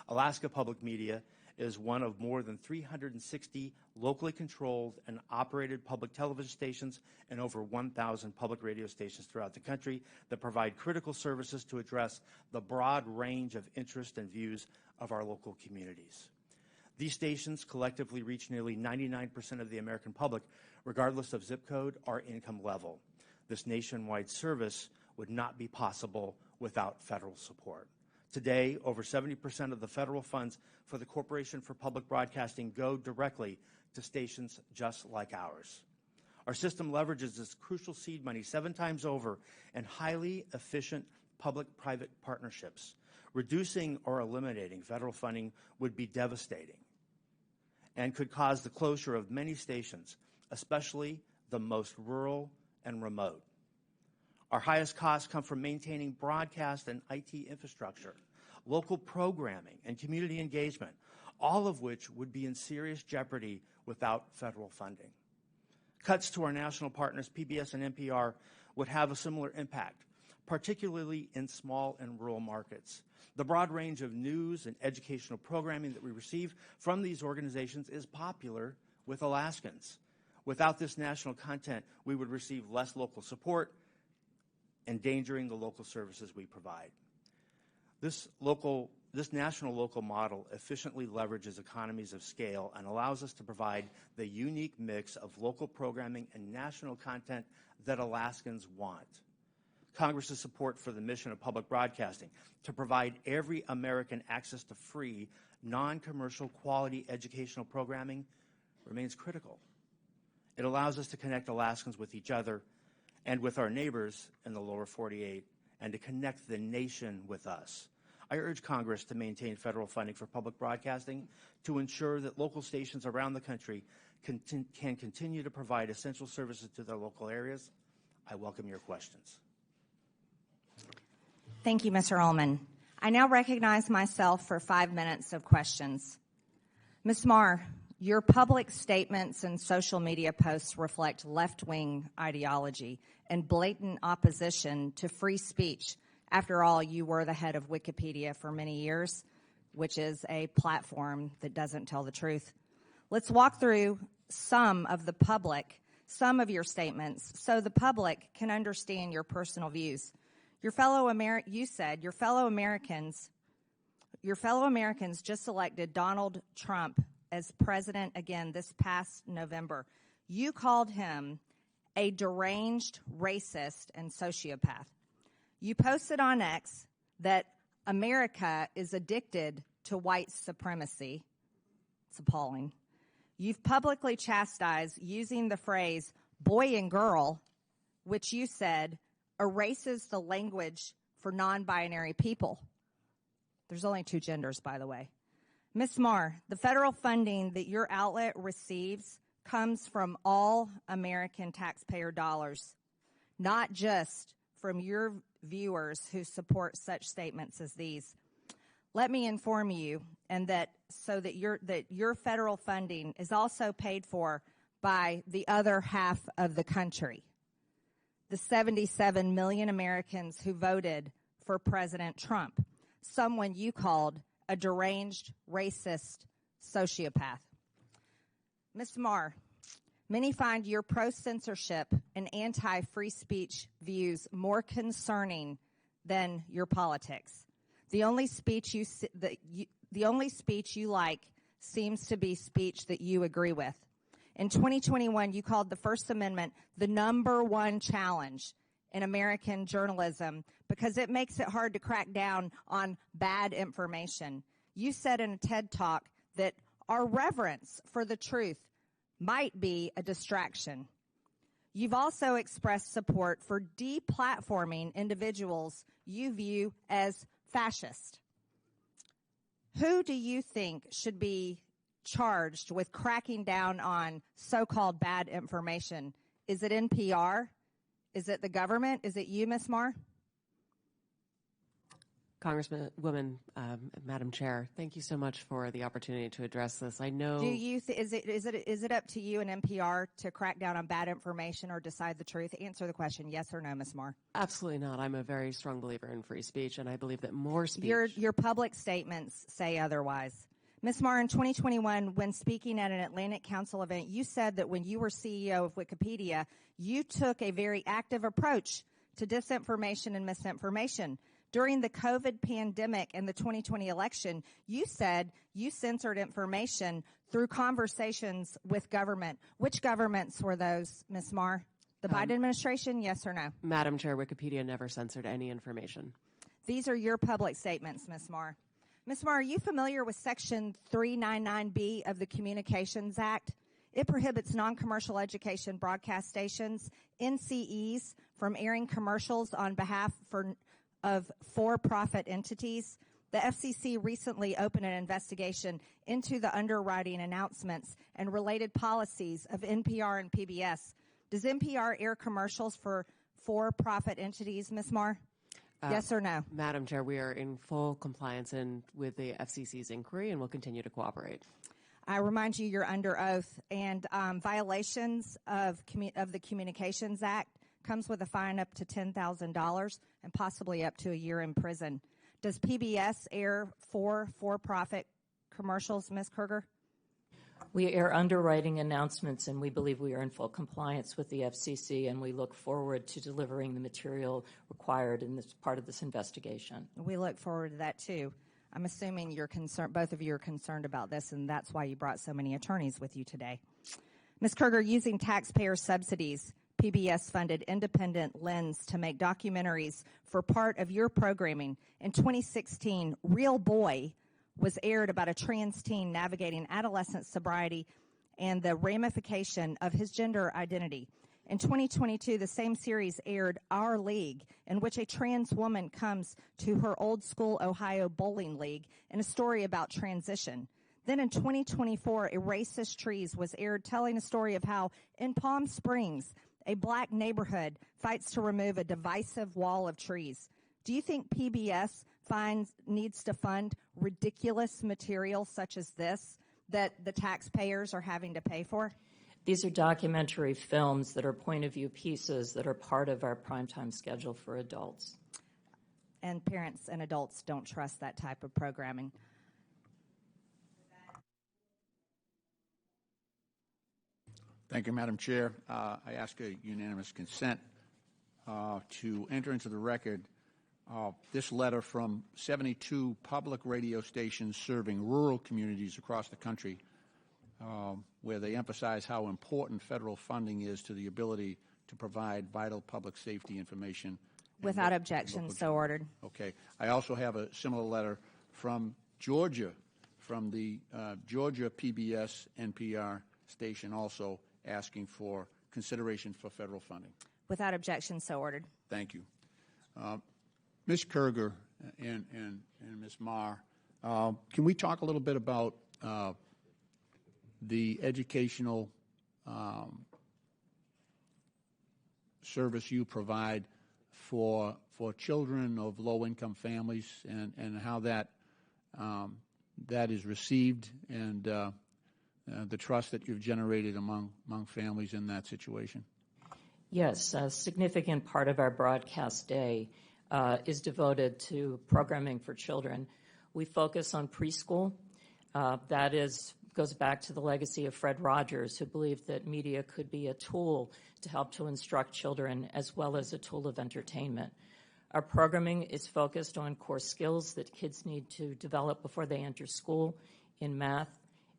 Alaska Public Media is one of more than 360 locally controlled and operated public television stations and over 1,000 public radio stations throughout the country that provide critical services to address the broad range of interests and views of our local communities. These stations collectively reach nearly 99% of the American public, regardless of zip code or income level. This nationwide service would not be possible without federal support. Today, over 70% of the federal funds for the Corporation for Public Broadcasting go directly to stations just like ours. Our system leverages this crucial seed money 7 times over in highly efficient public-private partnerships. Reducing or eliminating federal funding would be devastating and could cause the closure of many stations, especially the most rural and remote. Our highest costs come from maintaining broadcast and IT infrastructure, local programming, and community engagement, all of which would be in serious jeopardy without federal funding. Cuts to our national partners, PBS and NPR, would have a similar impact, particularly in small and rural markets. The broad range of news and educational programming that we receive from these organizations is popular with Alaskans. Without this national content, we would receive less local support, endangering the local services we provide. This national local model efficiently leverages economies of scale and allows us to provide the unique mix of local programming and national content that Alaskans want. Congress's support for the mission of public broadcasting to provide every American access to free, non-commercial quality educational programming remains critical. It allows us to connect Alaskans with each other and with our neighbors in the lower 48, and to connect the nation with us. I urge Congress to maintain federal funding for public broadcasting to ensure that local stations around the country can continue to provide essential services to their local areas. I welcome your questions. Thank you, Mr. Ullman. I now recognize myself for 5 minutes of questions. Ms. Marr, your public statements and social media posts reflect left-wing ideology and blatant opposition to free speech. After all, you were the head of Wikipedia for many years, which is a platform that doesn't tell the truth. Let's walk through some of your statements so the public can understand your personal views. You said your fellow Americans just elected Donald Trump as president again this past November. You called him a deranged racist and sociopath. You posted on X that America is addicted to white supremacy. It's appalling. You've publicly chastised using the phrase boy and girl, which you said erases the language for non-binary people. There's only two genders, by the way. Ms. Marr, the federal funding that your outlet receives comes from all American taxpayer dollars, not just from your viewers who support such statements as these. Let me inform you, and that your federal funding is also paid for by the other half of the country, the 77 million Americans who voted for President Trump, someone you called a deranged, racist sociopath. Ms. Marr, many find your pro-censorship and anti-free speech views more concerning than your politics. The only speech you like seems to be speech that you agree with. In 2021, you called the First Amendment the #1 challenge in American journalism because it makes it hard to crack down on bad information. You said in a TED Talk that our reverence for the truth might be a distraction. You've also expressed support for deplatforming individuals you view as fascist. Who do you think should be charged with cracking down on so-called bad information? Is it NPR? Is it the government? Is it you, Ms. Marr? Congresswoman, Madam Chair, thank you so much for the opportunity to address this. I know. Is it up to you and NPR to crack down on bad information or decide the truth? Answer the question, yes or no, Ms. Marr. Absolutely not. I'm a very strong believer in free speech, and I believe that more speech. Your public statements say otherwise. Ms. Marr, in 2021, when speaking at an Atlantic Council event, you said that when you were CEO of Wikipedia, you took a very active approach to disinformation and misinformation. During the COVID pandemic and the 2020 election, you said you censored information through conversations with government. Which governments were those, Ms. Marr? The Biden administration, yes or no? Madam Chair, Wikipedia never censored any information. These are your public statements, Ms. Marr. Ms. Marr, are you familiar with Section 399B of the Communications Act? It prohibits non-commercial education broadcast stations, NCEs, from airing commercials on behalf of for-profit entities. The FCC recently opened an investigation into the underwriting announcements and related policies of NPR and PBS. Does NPR air commercials for for-profit entities, Ms. Marr? Yes or no? Madam Chair, we are in full compliance with the FCC's inquiry and will continue to cooperate. I remind you you're under oath, and violations of the Communications Act comes with a fine up to $10,000 and possibly up to a year in prison. Does PBS air for-profit commercials, Ms. Kruger? We air underwriting announcements, and we believe we are in full compliance with the FCC, and we look forward to delivering the material required in this part of this investigation. We look forward to that, too. I'm assuming both of you are concerned about this, and that's why you brought so many attorneys with you today. Ms. Kruger, using taxpayer subsidies, PBS funded Independent Lens to make documentaries for part of your programming. In 2016, Real Boy was aired about a trans teen navigating adolescent sobriety and the ramification of his gender identity. In 2022, the same series aired Our League, in which a trans woman comes to her old school Ohio bowling league in a story about transition. Then in 2024, A Racist Trees was aired, telling a story of how in Palm Springs, a black neighborhood fights to remove a divisive wall of trees. Do you think PBS needs to fund ridiculous material such as this that the taxpayers are having to pay for? These are documentary films that are point-of-view pieces that are part of our primetime schedule for adults. And parents and adults don't trust that type of programming. Thank you, Madam Chair. I ask a unanimous consent to enter into the record this letter from 72 public radio stations serving rural communities across the country, where they emphasize how important federal funding is to the ability to provide vital public safety information Without objection, so ordered. Okay. I also have a similar letter from Georgia, from the Georgia PBS NPR station, also asking for consideration for federal funding. Without objection, so ordered. Thank you. Ms. Kerger and Ms. Marr, can we talk a little bit about the educational service you provide for children of low-income families and how that is received and the trust that you've generated among families in that situation? Yes, a significant part of our broadcast day is devoted to programming for children. We focus on preschool. That goes back to the legacy of Fred Rogers, who believed that media could be a tool to help to instruct children as well as a tool of entertainment. Our programming is focused on core skills that kids need to develop before they enter school in math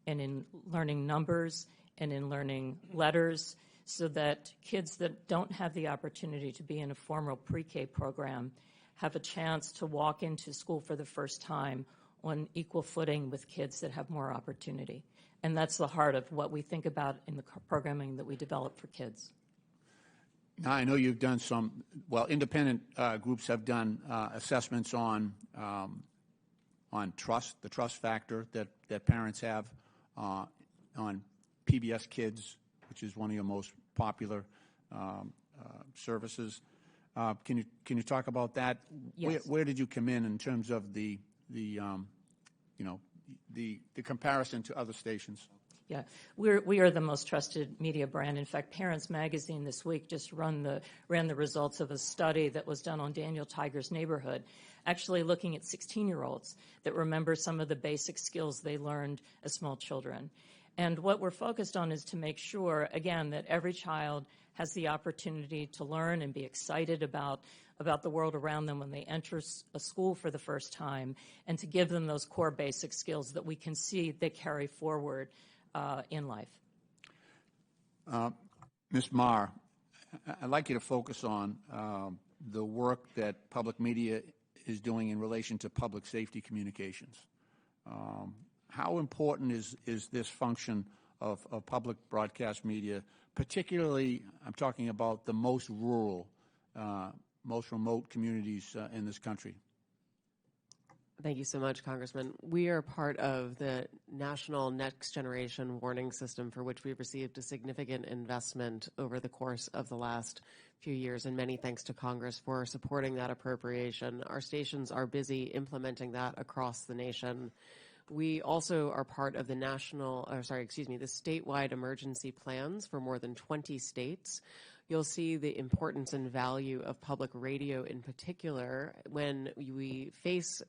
and in learning numbers and in learning letters, so that kids that don't have the opportunity to be in a formal pre-K program have a chance to walk into school for the first time on equal footing with kids that have more opportunity. And that's the heart of what we think about in the programming that we develop for kids. Now, I know you've done some, independent groups have done assessments on trust, the trust factor that parents have on PBS Kids, which is one of your most popular services. Can you talk about that? Yes. Where did you come in terms of the comparison to other stations? Yeah, we are the most trusted media brand. In fact, Parents Magazine this week just ran the results of a study that was done on Daniel Tiger's neighborhood, actually looking at 16-year-olds that remember some of the basic skills they learned as small children. And what we're focused on is to make sure, again, that every child has the opportunity to learn and be excited about the world around them when they enter a school for the first time, and to give them those core basic skills that we can see they carry forward in life. Ms. Marr, I'd like you to focus on the work that public media is doing in relation to public safety communications. How important is this function of public broadcast media, particularly, I'm talking about the most rural, most remote communities in this country? Thank you so much, Congressman. We are part of the National Next Generation Warning System, for which we've received a significant investment over the course of the last few years, and many thanks to Congress for supporting that appropriation. Our stations are busy implementing that across the nation. We also are part of the the statewide emergency plans for more than 20 states. You'll see the importance and value of public radio in particular when we face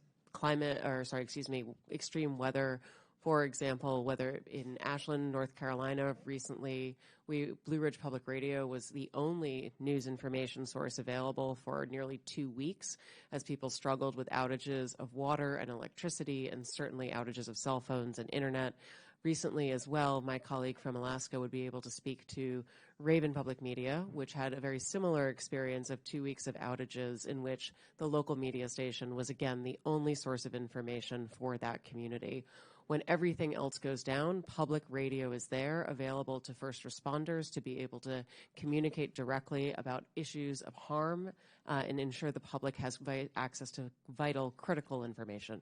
extreme weather. For example, whether in Ashland, North Carolina recently, Blue Ridge Public Radio was the only news information source available for nearly 2 weeks as people struggled with outages of water and electricity, and certainly outages of cell phones and internet. Recently as well, my colleague from Alaska would be able to speak to Raven Public Media, which had a very similar experience of 2 weeks of outages in which the local media station was, again, the only source of information for that community. When everything else goes down, public radio is there, available to first responders to be able to communicate directly about issues of harm and ensure the public has access to vital, critical information.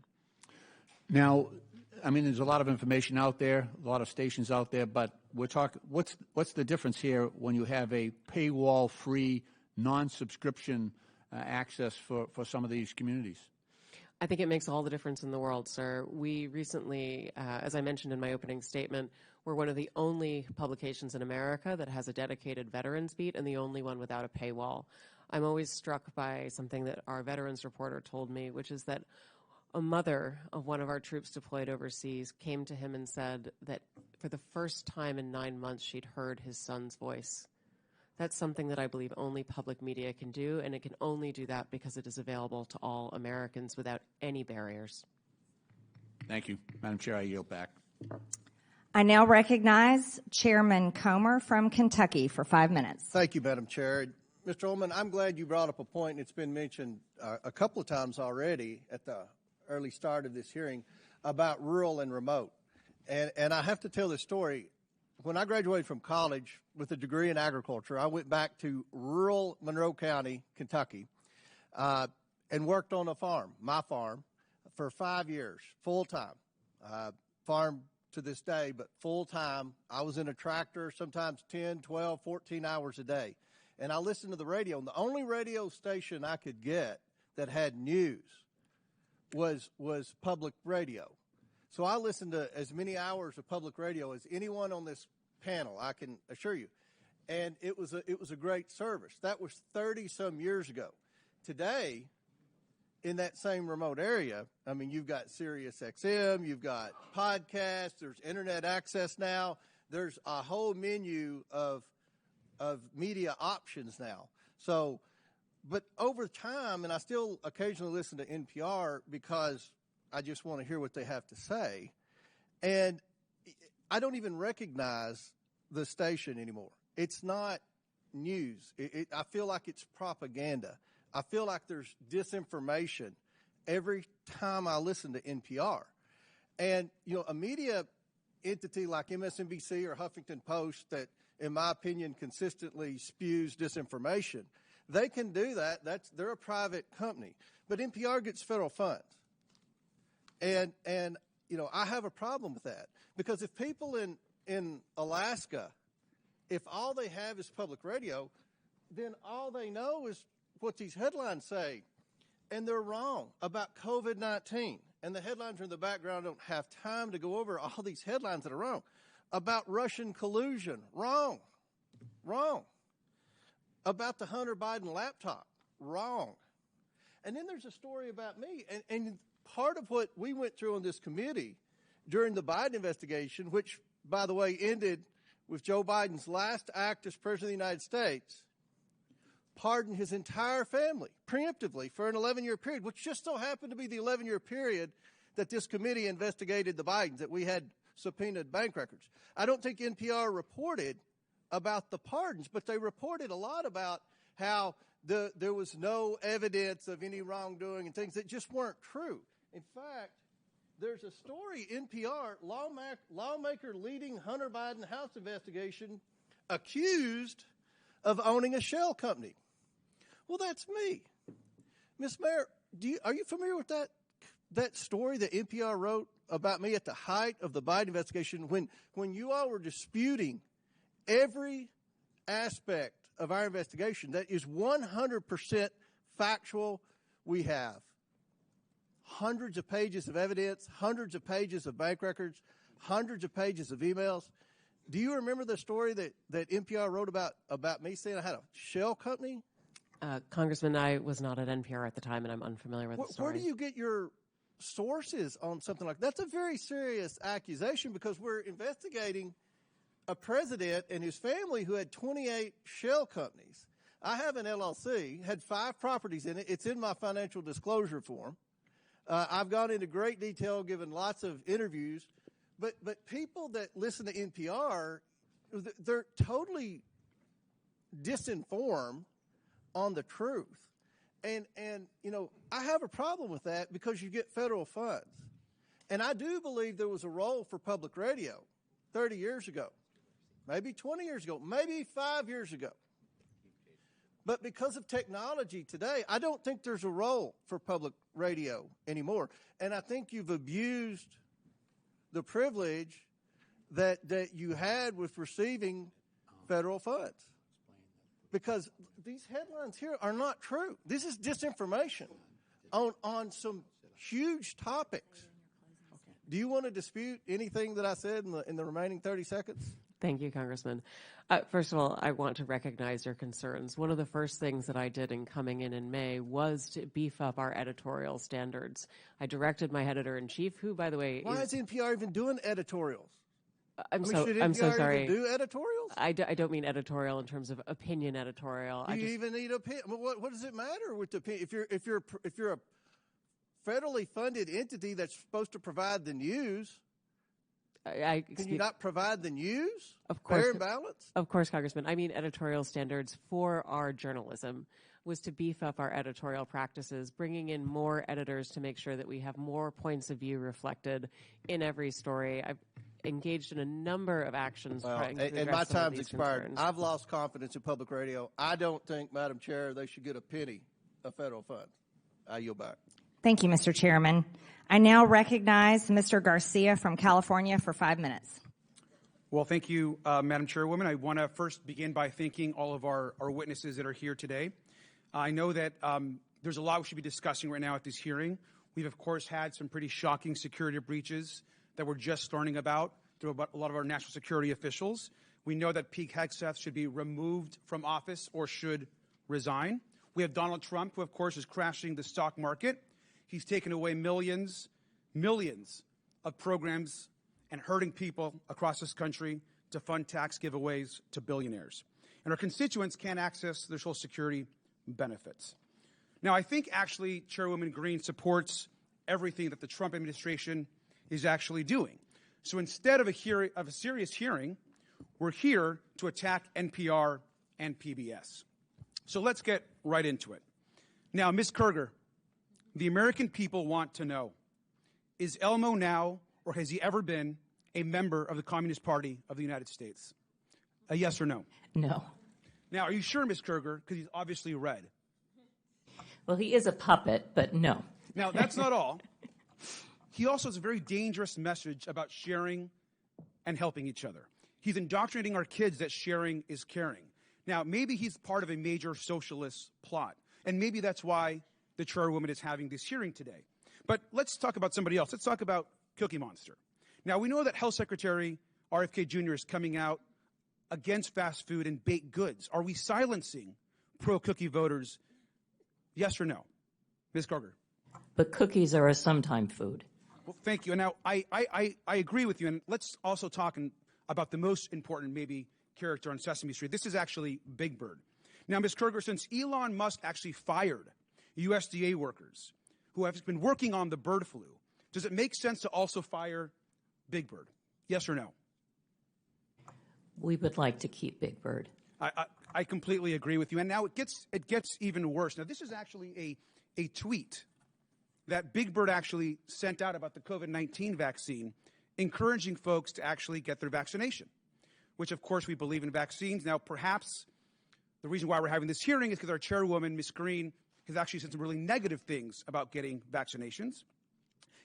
Now, I mean, there's a lot of information out there, a lot of stations out there, but we're talking, what's the difference here when you have a paywall-free, non-subscription access for some of these communities? I think it makes all the difference in the world, sir. We recently, as I mentioned in my opening statement, we're one of the only publications in America that has a dedicated veterans beat and the only one without a paywall. I'm always struck by something that our veterans reporter told me, which is that a mother of one of our troops deployed overseas came to him and said that for the first time in 9 months she'd heard his son's voice. That's something that I believe only public media can do, and it can only do that because it is available to all Americans without any barriers. Thank you. Madam Chair, I yield back. I now recognize Chairman Comer from Kentucky for 5 minutes. Thank you, Madam Chair. Mr. Ullman, I'm glad you brought up a point, and it's been mentioned a couple of times already at the early start of this hearing about rural and remote. And I have to tell this story. When I graduated from college with a degree in agriculture, I went back to rural Monroe County, Kentucky, and worked on a farm, my farm, for 5 years, full-time. Farm to this day, but full-time. I was in a tractor, sometimes 10, 12, 14 hours a day. And I listened to the radio, and the only radio station I could get that had news was public radio. So I listened to as many hours of public radio as anyone on this panel, I can assure you. And it was a great service. That was 30-some years ago. Today, in that same remote area, I mean, you've got Sirius XM, you've got podcasts, there's internet access now. There's a whole menu of media options now. So, but over time, and I still occasionally listen to NPR because I just want to hear what they have to say, and I don't even recognize the station anymore. It's not news. I feel like it's propaganda. I feel like there's disinformation every time I listen to NPR. And, you know, a media entity like MSNBC or Huffington Post that, in my opinion, consistently spews disinformation, they can do that. They're a private company. But NPR gets federal funds. And you know, I have a problem with that. Because if people in Alaska, if all they have is public radio, then all they know is what these headlines say. And they're wrong about COVID-19. And the headlines are in the background. I don't have time to go over all these headlines that are wrong. About Russian collusion, wrong. About the Hunter Biden laptop, wrong. And then there's a story about me. And part of what we went through on this committee during the Biden investigation, which, by the way, ended with Joe Biden's last act as President of the United States, pardoned his entire family preemptively for an 11-year period, which just so happened to be the 11-year period that this committee investigated the Bidens, that we had subpoenaed bank records. I don't think NPR reported about the pardons, but they reported a lot about how there was no evidence of any wrongdoing and things that just weren't true. In fact, there's a story, NPR, lawmaker leading Hunter Biden House investigation accused of owning a shell company. Well, that's me. Ms. Mayor, are you familiar with that story that NPR wrote about me at the height of the Biden investigation when you all were disputing every aspect of our investigation that is 100% factual? We have hundreds of pages of evidence, hundreds of pages of bank records, hundreds of pages of emails. Do you remember the story that NPR wrote about me saying I had a shell company? Congressman, I was not at NPR at the time, and I'm unfamiliar with the story. Where do you get your sources on something like that? That's a very serious accusation because we're investigating a president and his family who had 28 shell companies. I have an LLC, had 5 properties in it. It's in my financial disclosure form. I've gone into great detail, given lots of interviews. But people that listen to NPR, they're totally disinformed on the truth. And you know, I have a problem with that because you get federal funds. And I do believe there was a role for public radio 30 years ago, maybe 20 years ago, maybe 5 years ago. But because of technology today, I don't think there's a role for public radio anymore. And I think you've abused the privilege that you had with receiving federal funds. Because these headlines here are not true. This is disinformation on some huge topics. Do you want to dispute anything that I said in the remaining 30 seconds? Thank you, Congressman. First of all, I want to recognize your concerns. One of the first things that I did in coming in May was to beef up our editorial standards. I directed my editor-in-chief, who, by the way, why is NPR even doing editorials? I'm should so NPR sorry. even do editorials? I don't mean editorial in terms of opinion editorial. Do you even need opinion? What does it matter with the opinion? If you're a federally funded entity that's supposed to provide the news, Can you not provide the news? Of course. Fair and balanced? Of course, Congressman. I mean editorial standards for our journalism was to beef up our editorial practices, bringing in more editors to make sure that we have more points of view reflected in every story. I've engaged in a number of actions trying to address and my some of time's these expired. concerns. I've lost confidence in public radio. I don't think, Madam Chair, they should get a penny of federal funds. I yield back. Thank you, Mr. Chairman. I now recognize Mr. Garcia from California for 5 minutes. Well, thank you, Madam Chairwoman. I want to first begin by thanking all of our witnesses that are here today. I know that there's a lot we should be discussing right now at this hearing. We've, of course, had some pretty shocking security breaches that we're just learning about through a lot of our national security officials. We know that Pete Hegseth should be removed from office or should resign. We have Donald Trump, who, of course, is crashing the stock market. He's taken away millions of programs and hurting people across this country to fund tax giveaways to billionaires. And our constituents can't access their Social Security benefits. Now, I think actually Chairwoman Greene supports everything that the Trump administration is actually doing. So instead of a serious hearing, we're here to attack NPR and PBS. So let's get right into it. Now, Ms. Kerger, the American people want to know, is Elmo now, or has he ever been, a member of the Communist Party of the United States? A yes or no? No. Now, are you sure, Ms. Kerger? Because he's obviously red. Well, he is a puppet, but no. Now, that's not all. He also has a very dangerous message about sharing and helping each other. He's indoctrinating our kids that sharing is caring. Now, maybe he's part of a major socialist plot, and maybe that's why the Chairwoman is having this hearing today. But let's talk about somebody else. Let's talk about Cookie Monster. Now, we know that Health Secretary RFK Jr. is coming out against fast food and baked goods. Are we silencing pro-cookie voters? Yes or no? Ms. Kroger. But cookies are a sometime food. Well, thank you. And now, I agree with you. And let's also talk about the most important, maybe, character on Sesame Street. This is actually Big Bird. Now, Ms. Kroger, since Elon Musk actually fired USDA workers who have been working on the bird flu, does it make sense to also fire Big Bird? Yes or no? We would like to keep Big Bird. I completely agree with you. And now it gets even worse. Now, this is actually a tweet that Big Bird actually sent out about the COVID-19 vaccine, encouraging folks to actually get their vaccination, which, of course, we believe in vaccines. Now, perhaps the reason why we're having this hearing is because our chairwoman, Ms. Greene, has actually said some really negative things about getting vaccinations.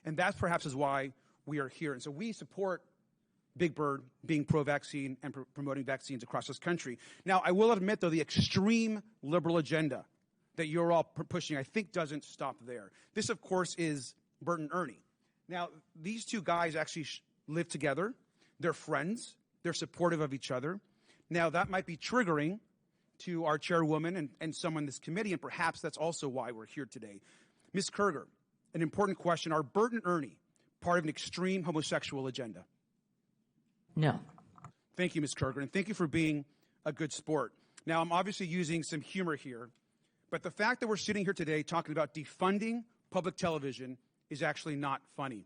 And that perhaps is why we are here. And so we support Big Bird being pro-vaccine and promoting vaccines across this country. Now, I will admit, though, the extreme liberal agenda that you're all pushing, I think, doesn't stop there. This, of course, is Bert and Ernie. Now, these two guys actually live together. They're friends. They're supportive of each other. Now, that might be triggering to our chairwoman and some on this committee, and perhaps that's also why we're here today. Ms. Kerger, an important question. Are Bert and Ernie part of an extreme homosexual agenda? No. Thank you, Ms. Kerger, and thank you for being a good sport. Now, I'm obviously using some humor here, but the fact that we're sitting here today talking about defunding public television is actually not funny.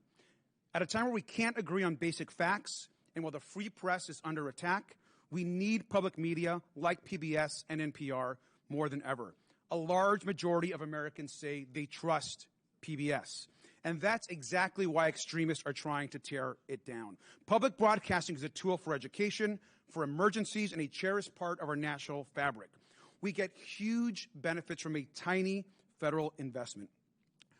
At a time where we can't agree on basic facts, and while the free press is under attack, we need public media like PBS and NPR more than ever. A large majority of Americans say they trust PBS. And that's exactly why extremists are trying to tear it down. Public broadcasting is a tool for education, for emergencies, and a cherished part of our national fabric. We get huge benefits from a tiny federal investment.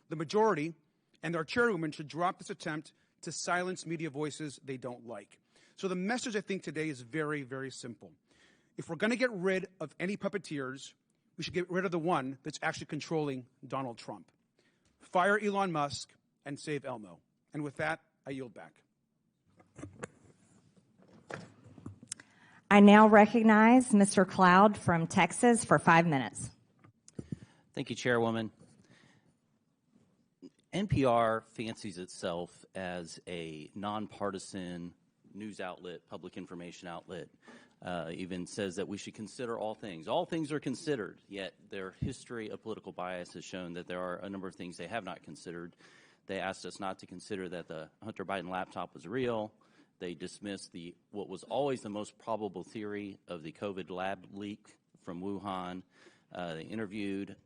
The majority and our chairwoman should drop this attempt to silence media voices they don't like. So the message, I think, today is very, very simple. If we're going to get rid of any puppeteers, we should get rid of the one that's actually controlling Donald Trump. Fire Elon Musk and save Elmo. And with that, I yield back. I now recognize Mr. Cloud from Texas for 5 minutes. Thank you, Chairwoman. NPR fancies itself as a nonpartisan news outlet, public information outlet. Even says that we should consider all things. All things are considered, yet their history of political bias has shown that there are a number of things they have not considered. They asked us not to consider that the Hunter Biden laptop was real. They dismissed what was always the most probable theory of the COVID lab leak from Wuhan. They interviewed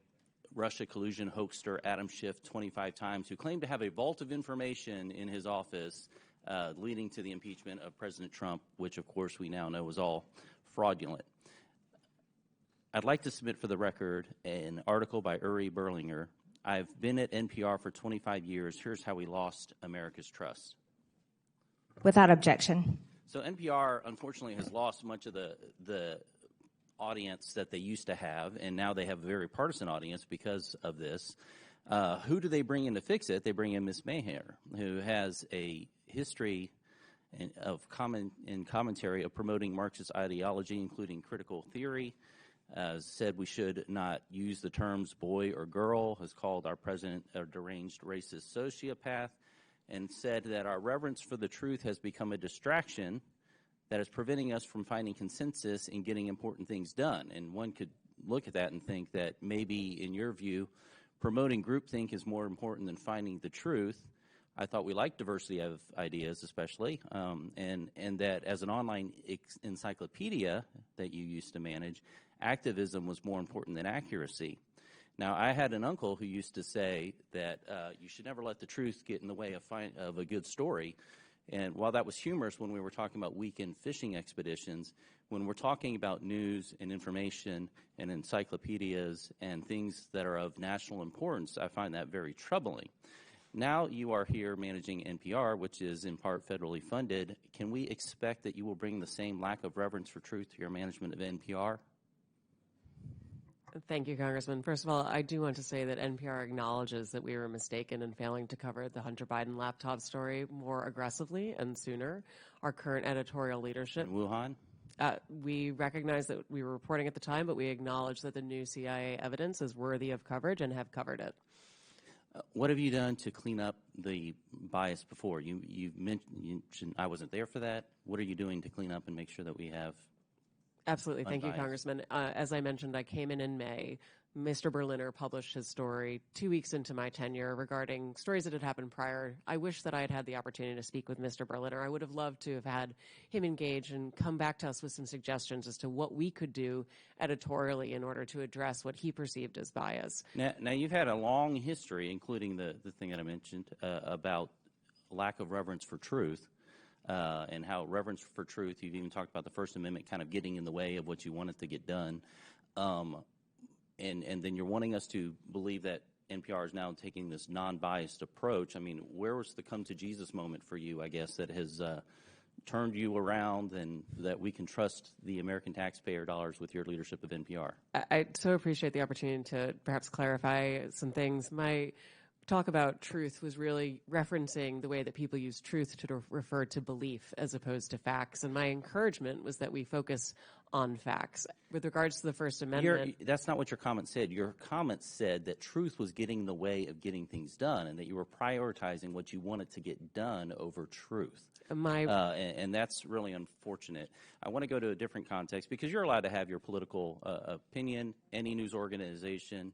Russia collusion hoaxer Adam Schiff 25 times, who claimed to have a vault of information in his office leading to the impeachment of President Trump, which, of course, we now know was all fraudulent. I'd like to submit for the record an article by Uri Berlinger. I've been at NPR for 25 years. Here's how we lost America's trust. Without objection. So NPR, unfortunately, has lost much of the audience that they used to have, and now they have a very partisan audience because of this. Who do they bring in to fix it? They bring in Ms. Maher, who has a history of commentary of promoting Marxist ideology, including critical theory. Said we should not use the terms boy or girl, has called our president a deranged racist sociopath, and said that our reverence for the truth has become a distraction that is preventing us from finding consensus and getting important things done. And one could look at that and think that maybe, in your view, promoting groupthink is more important than finding the truth. I thought we liked diversity of ideas, especially, and that as an online encyclopedia that you used to manage, activism was more important than accuracy. Now, I had an uncle who used to say that you should never let the truth get in the way of a good story. And while that was humorous when we were talking about weekend fishing expeditions, when we're talking about news and information and encyclopedias and things that are of national importance, I find that very troubling. Now you are here managing NPR, which is in part federally funded. Can we expect that you will bring the same lack of reverence for truth to your management of NPR? Thank you, Congressman. First of all, I do want to say that NPR acknowledges that we were mistaken in failing to cover the Hunter Biden laptop story more aggressively and sooner. Our current editorial leadership. In Wuhan? We recognize that we were reporting at the time, but we acknowledge that the new CIA evidence is worthy of coverage and have covered it. What have you done to clean up the bias before? You mentioned I wasn't there for that. What are you doing to clean up and make sure that we have Absolutely. Thank unbiased? You, Congressman. As I mentioned, I came in May. Mr. Berliner published his story 2 weeks into my tenure regarding stories that had happened prior. I wish that I had had the opportunity to speak with Mr. Berliner. I would have loved to have had him engage and come back to us with some suggestions as to what we could do editorially in order to address what he perceived as bias. Now you've had a long history, including the thing that I mentioned about lack of reverence for truth. And how reverence for truth, you've even talked about the First Amendment kind of getting in the way of what you wanted to get done. And then you're wanting us to believe that NPR is now taking this non-biased approach. I mean, where was the come to Jesus moment for you, I guess, that has turned you around and that we can trust the American taxpayer dollars with your leadership of NPR? I so appreciate the opportunity to perhaps clarify some things. My talk about truth was really referencing the way that people use truth to refer to belief as opposed to facts. And my encouragement was that we focus on facts. With regards to the First Amendment... That's not what your comment said. Your comment said that truth was getting in the way of getting things done and that you were prioritizing what you wanted to get done over truth. And that's really unfortunate. I want to go to a different context because you're allowed to have your political opinion. Any news organization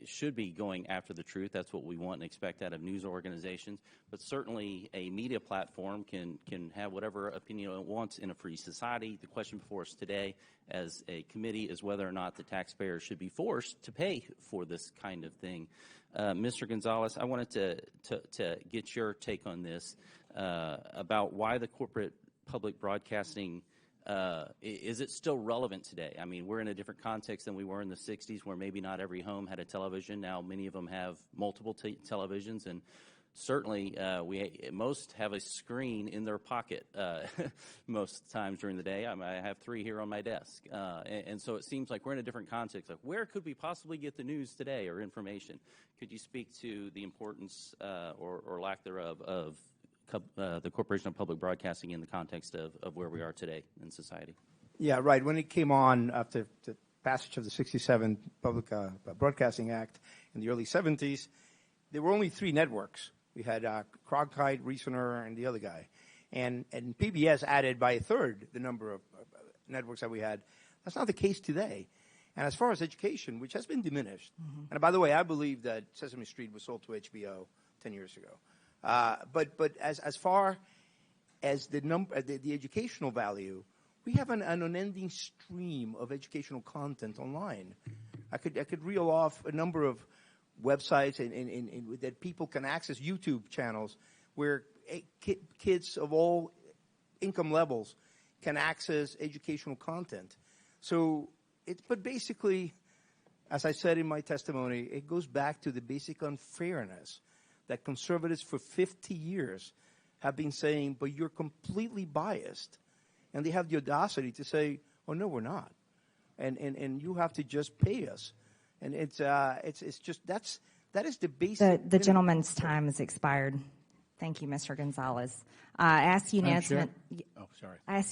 should be going after the truth. That's what we want and expect out of news organizations. But certainly a media platform can have whatever opinion it wants in a free society. The question before us today as a committee is whether or not the taxpayers should be forced to pay for this kind of thing. Mr. Gonzalez, I wanted to get your take on this about why the corporate public broadcasting is it still relevant today? I mean, we're in a different context than we were in the 60s where maybe not every home had a television. Now many of them have multiple televisions, and certainly most have a screen in their pocket most times during the day. I have 3 here on my desk. And so it seems like we're in a different context. Like, where could we possibly get the news today or information? Could you speak to the importance or lack thereof of the Corporation of Public Broadcasting in the context of where we are today in society? Yeah, right. When it came on after the passage of the 67 Public Broadcasting Act in the early 70s, there were only 3 networks. We had Cronkite, Reasoner, and the other guy. And PBS added by a third the number of networks that we had. That's not the case today. And as far as education, which has been diminished, and by the way, I believe that Sesame Street was sold to HBO 10 years ago. But as far as the educational value, we have an unending stream of educational content online. I could reel off a number of websites and that people can access, YouTube channels where kids of all income levels can access educational content. So but basically, as I said in my testimony, it goes back to the basic unfairness that conservatives for 50 years have been saying, but you're completely biased. And they have the audacity to say, oh, no, we're not. And you have to just pay us. And it's just, that is the basic. The gentleman's time has expired. Thank you, Mr. Gonzalez. I ask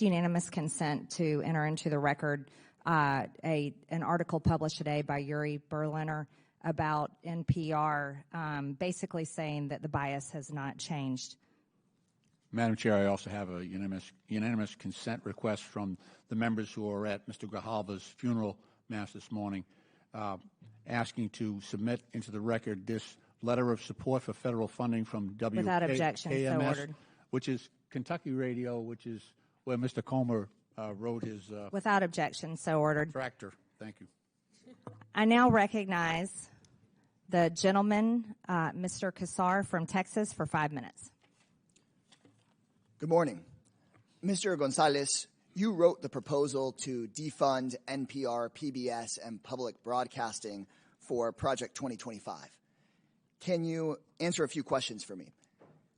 unanimous consent to enter into the record an article published today by Yuri Berliner about NPR, basically saying that the bias has not changed. Madam Chair, I also have a unanimous consent request from the members who are at Mr. Grijalva's funeral mass this morning, asking to submit into the record this letter of support for federal funding from WKMS, Without objection, so ordered. Which is Kentucky Radio, which is where Mr. Comer wrote his Without objection, so ordered. tractor. Thank you. I now recognize the gentleman, Mr. Kassar from Texas, for 5 minutes. Good morning. Mr. Gonzalez, you wrote the proposal to defund NPR, PBS, and public broadcasting for Project 2025. Can you answer a few questions for me?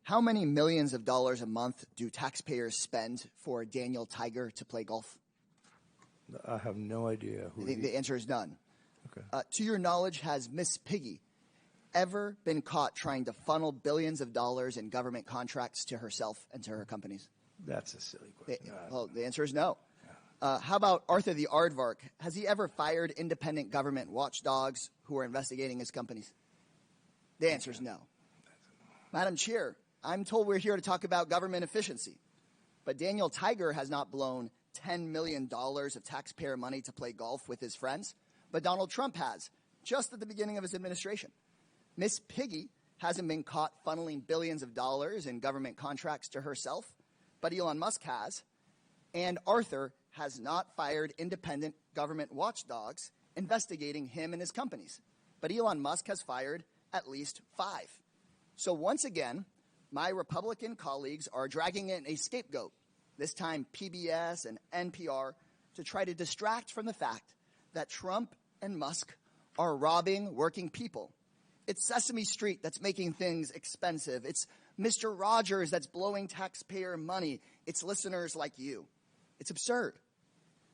How many millions of dollars a month do taxpayers spend for Daniel Tiger to play golf? I have no idea. The answer is none. Okay. To your knowledge, has Miss Piggy ever been caught trying to funnel billions of dollars in government contracts to herself and to her companies? That's a silly question. Well, the answer is no. How about Arthur the Aardvark? Has he ever fired independent government watchdogs who are investigating his companies? The answer is no. Madam Chair, I'm told we're here to talk about government efficiency, but Daniel Tiger has not blown $10 million of taxpayer money to play golf with his friends, but Donald Trump has, just at the beginning of his administration. Miss Piggy hasn't been caught funneling billions of dollars in government contracts to herself, but Elon Musk has. And Arthur has not fired independent government watchdogs investigating him and his companies. But Elon Musk has fired at least 5. So once again, my Republican colleagues are dragging in a scapegoat, this time PBS and NPR, to try to distract from the fact that Trump and Musk are robbing working people. It's Sesame Street that's making things expensive. It's Mr. Rogers that's blowing taxpayer money. It's listeners like you. It's absurd.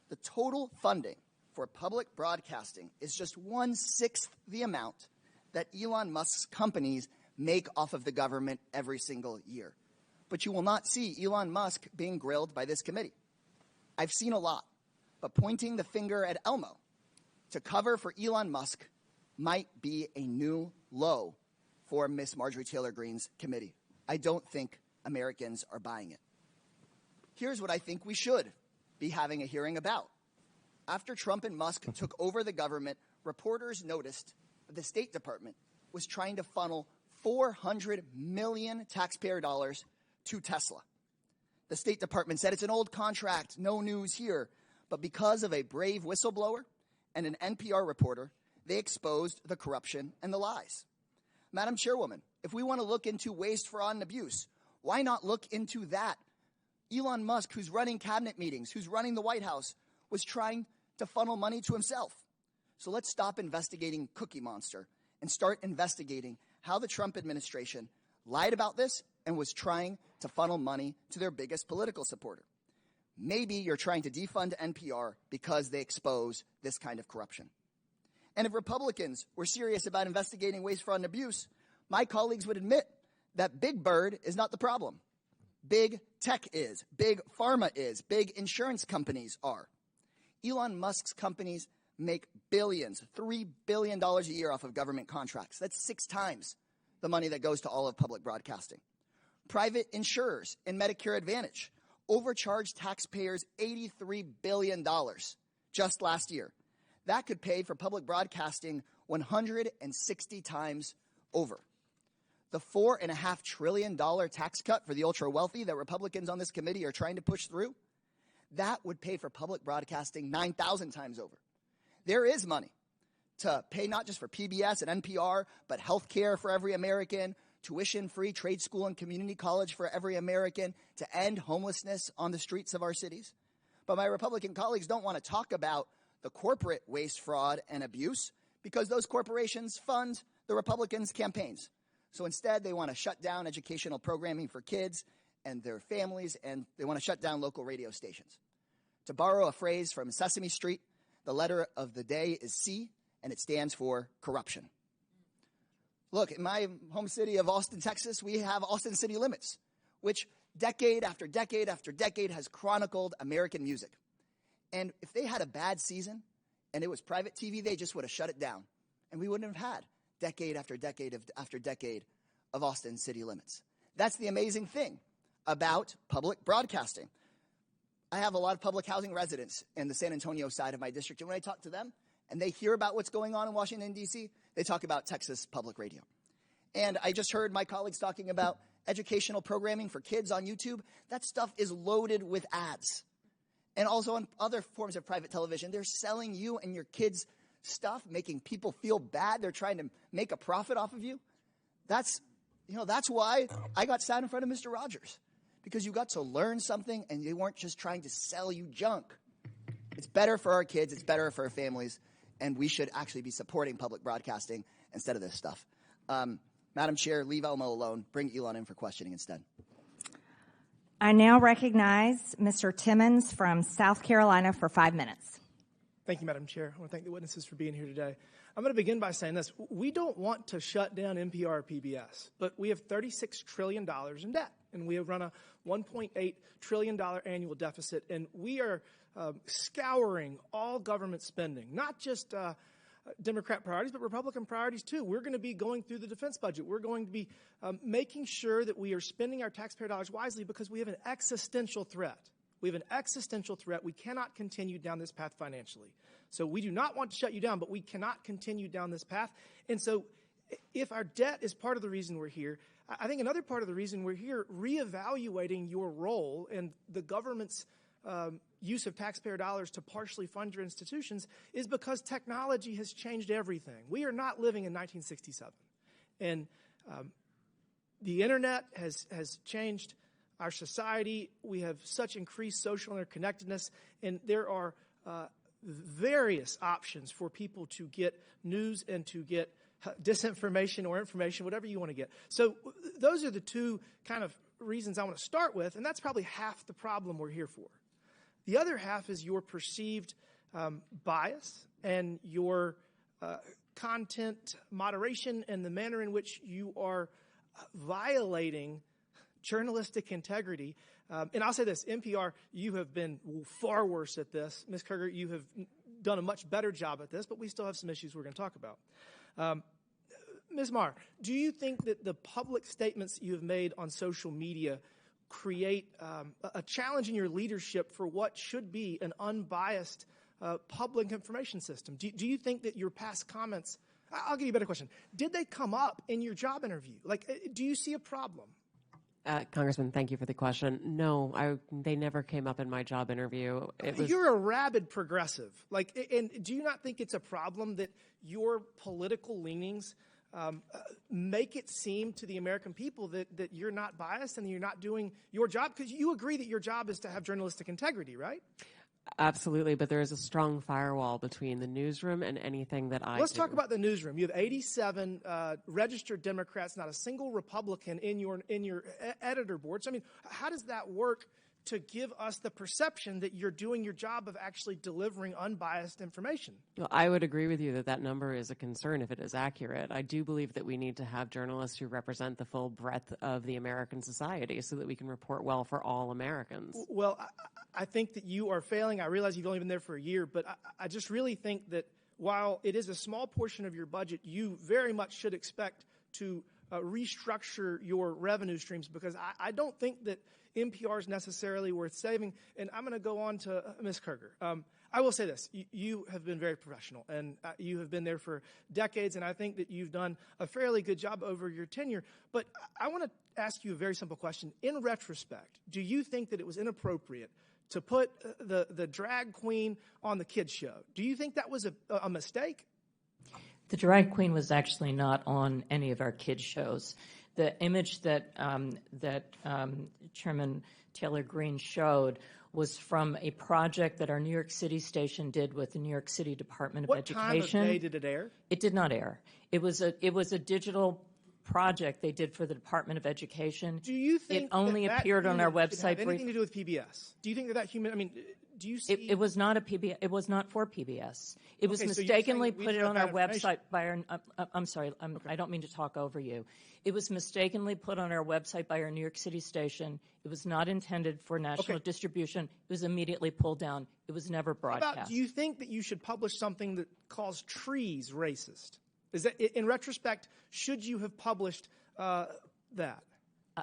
The total funding for public broadcasting is just 1/6 the amount that Elon Musk's companies make off of the government every single year. But you will not see Elon Musk being grilled by this committee. I've seen a lot, but pointing the finger at Elmo to cover for Elon Musk might be a new low for Miss Marjorie Taylor Greene's committee. I don't think Americans are buying it. Here's what I think we should be having a hearing about. After Trump and Musk took over the government, reporters noticed that the State Department was trying to funnel $400 million taxpayer dollars to Tesla. The State Department said it's an old contract, no news here. But because of a brave whistleblower and an NPR reporter, they exposed the corruption and the lies. Madam Chairwoman, if we want to look into waste, fraud, and abuse, why not look into that? Elon Musk, who's running cabinet meetings, who's running the White House, was trying to funnel money to himself. So let's stop investigating Cookie Monster and start investigating how the Trump administration lied about this and was trying to funnel money to their biggest political supporter. Maybe you're trying to defund NPR because they expose this kind of corruption. And if Republicans were serious about investigating waste, fraud, and abuse, my colleagues would admit that Big Bird is not the problem. Big tech is, big pharma is, big insurance companies are. Elon Musk's companies make billions, $3 billion a year off of government contracts. That's 6 times the money that goes to all of public broadcasting. Private insurers in Medicare Advantage overcharged taxpayers $83 billion just last year. That could pay for public broadcasting 160 times over. The $4.5 trillion tax cut for the ultra-wealthy that Republicans on this committee are trying to push through, that would pay for public broadcasting 9,000 times over. There is money to pay not just for PBS and NPR, but health care for every American, tuition-free trade school and community college for every American, to end homelessness on the streets of our cities. But my Republican colleagues don't want to talk about the corporate waste, fraud, and abuse because those corporations fund the Republicans' campaigns. So instead, they want to shut down educational programming for kids and their families, and they want to shut down local radio stations. To borrow a phrase from Sesame Street, the letter of the day is C, and it stands for corruption. Look, in my home city of Austin, Texas, we have Austin City Limits, which decade after decade after decade has chronicled American music. And if they had a bad season and it was private TV, they just would have shut it down. And we wouldn't have had decade after decade after decade of Austin City Limits. That's the amazing thing about public broadcasting. I have a lot of public housing residents in the San Antonio side of my district, and when I talk to them and they hear about what's going on in Washington, D.C., they talk about Texas public radio. And I just heard my colleagues talking about educational programming for kids on YouTube. That stuff is loaded with ads. And also on other forms of private television, they're selling you and your kids stuff, making people feel bad. They're trying to make a profit off of you. That's why I got sat in front of Mr. Rogers, because you got to learn something and they weren't just trying to sell you junk. It's better for our kids. It's better for our families. And we should actually be supporting public broadcasting instead of this stuff. Madam Chair, leave Elmo alone. Bring Elon in for questioning instead. I now recognize Mr. Timmons from South Carolina for 5 minutes. Thank you, Madam Chair. I want to thank the witnesses for being here today. I'm going to begin by saying this. We don't want to shut down NPR or PBS, but we have $36 trillion in debt, and we have run a $1.8 trillion annual deficit, and we are scouring all government spending, not just Democrat priorities, but Republican priorities too. We're going to be going through the defense budget. We're going to be making sure that we are spending our taxpayer dollars wisely because we have an existential threat. We have an existential threat. We cannot continue down this path financially. So we do not want to shut you down, but we cannot continue down this path. And so if our debt is part of the reason we're here, I think another part of the reason we're here, reevaluating your role in the government's use of taxpayer dollars to partially fund your institutions, is because technology has changed everything. We are not living in 1967. And the internet has changed our society. We have such increased social interconnectedness, and there are various options for people to get news and to get disinformation or information, whatever you want to get. So those are the two kind of reasons I want to start with, and that's probably half the problem we're here for. The other half is your perceived bias and your content moderation and the manner in which you are violating journalistic integrity. And I'll say this, NPR, you have been far worse at this. Ms. Kruger, you have done a much better job at this, but we still have some issues we're going to talk about. Ms. Marr, do you think that the public statements you have made on social media create a challenge in your leadership for what should be an unbiased public information system? Do you think that your past comments, I'll give you a better question, did they come up in your job interview? Like, do you see a problem? Congressman, thank you for the question. No, they never came up in my job interview. You're a rabid progressive. And do you not think it's a problem that your political leanings make it seem to the American people that you're not biased and that you're not doing your job? Because you agree that your job is to have journalistic integrity, right? Absolutely, but there is a strong firewall between the newsroom and anything that I Let's do. talk about the newsroom. You have 87 registered Democrats, not a single Republican in your editor board. So, I mean, how does that work to give us the perception that you're doing your job of actually delivering unbiased information? Well, I would agree with you that that number is a concern if it is accurate. I do believe that we need to have journalists who represent the full breadth of the American society so that we can report well for all Americans. Well, I think that you are failing. I realize you've only been there for a year, but I just really think that while it is a small portion of your budget, you very much should expect to restructure your revenue streams, because I don't think that NPR is necessarily worth saving. And I'm going to go on to Ms. Kruger. I will say this. You have been very professional, and you have been there for decades, and I think that you've done a fairly good job over your tenure. But I want to ask you a very simple question. In retrospect, do you think that it was inappropriate to put the drag queen on the kids' show? Do you think that was a mistake? The drag queen was actually not on any of our kids' shows. The image that Chairman Taylor Greene showed was from a project that our New York City station did with the New York City Department of Education. What time of day did it air? It did not air. It was a digital project they did for the Department of Education. Do you think it only appeared on our website? Have anything to do with PBS? Do you think that human? I mean, do you see? It was not a PBS. It was not for PBS. It was mistakenly put it on our website by our. I'm sorry. I don't mean to talk over you. It was mistakenly put on our website by our New York City station. It was not intended for national distribution. It was immediately pulled down. It was never broadcast. Do you think that you should publish something that calls trees racist? Is that, in retrospect, should you have published that?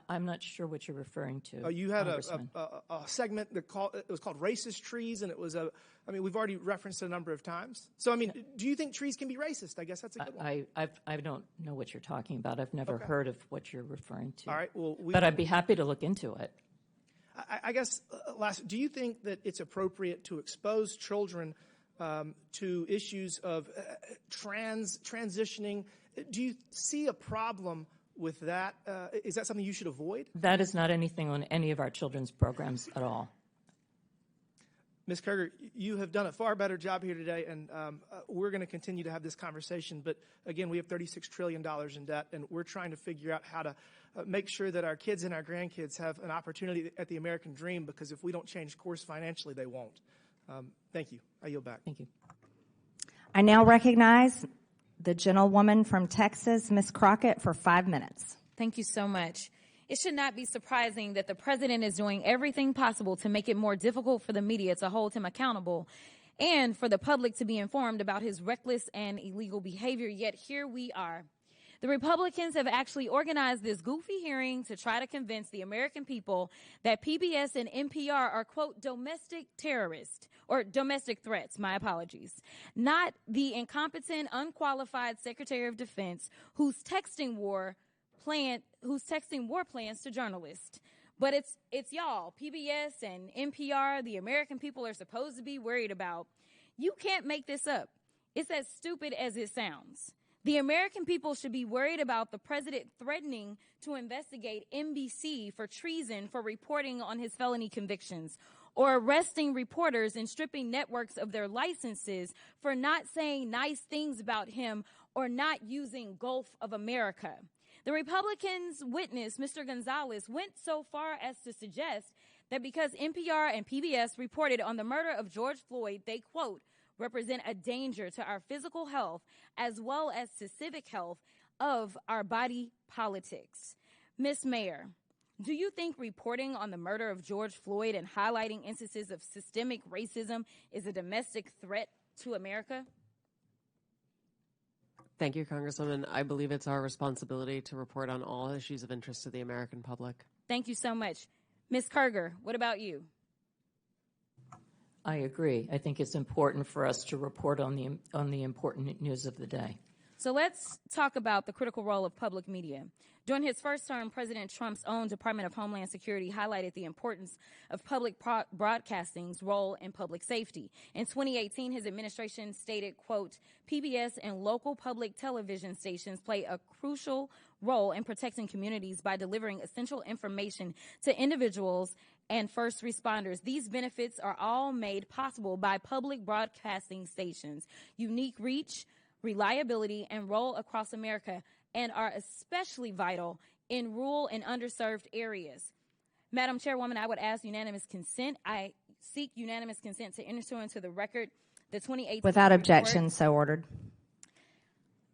I'm not sure what you're referring to. You had a segment that was called Racist Trees, and it was we've already referenced it a number of times. So, do you think trees can be racist? I guess that's a good one. I don't know what you're talking about. I've never heard of what you're referring to. All right. Well, but I'd be happy to look into it. I guess, last, do you think that it's appropriate to expose children to issues of transitioning? Do you see a problem with that? Is that something you should avoid? That is not anything on any of our children's programs at all. Ms. Kerger, you have done a far better job here today, and we're going to continue to have this conversation. But again, we have $36 trillion in debt, and we're trying to figure out how to make sure that our kids and our grandkids have an opportunity at the American dream, because if we don't change course financially, they won't. Thank you. I yield back. Thank you. I now recognize the gentlewoman from Texas, Ms. Crockett, for 5 minutes. Thank you so much. It should not be surprising that the president is doing everything possible to make it more difficult for the media to hold him accountable and for the public to be informed about his reckless and illegal behavior. Yet here we are. The Republicans have actually organized this goofy hearing to try to convince the American people that PBS and NPR are, quote, domestic terrorists or domestic threats. My apologies. Not the incompetent, unqualified Secretary of Defense who's texting war plans to journalists. But it's y'all, PBS and NPR, the American people are supposed to be worried about. You can't make this up. It's as stupid as it sounds. The American people should be worried about the president threatening to investigate NBC for treason for reporting on his felony convictions, or arresting reporters and stripping networks of their licenses for not saying nice things about him or not using Gulf of America. The Republicans' witness, Mr. Gonzalez, went so far as to suggest that because NPR and PBS reported on the murder of George Floyd, they, quote, represent a danger to our physical health as well as to civic health of our body politics. Ms. Mayor, do you think reporting on the murder of George Floyd and highlighting instances of systemic racism is a domestic threat to America? Thank you, Congresswoman. I believe it's our responsibility to report on all issues of interest to the American public. Thank you so much. Ms. Kerger, what about you? I agree. I think it's important for us to report on the important news of the day. So let's talk about the critical role of public media. During his first term, President Trump's own Department of Homeland Security highlighted the importance of public broadcasting's role in public safety. In 2018, his administration stated, quote, PBS and local public television stations play a crucial role in protecting communities by delivering essential information to individuals and first responders. These benefits are all made possible by public broadcasting stations' unique reach, reliability, and role across America, and are especially vital in rural and underserved areas. Madam Chairwoman, I would ask unanimous consent. I seek unanimous consent to enter into the record the 2018 Without report. objection, so ordered.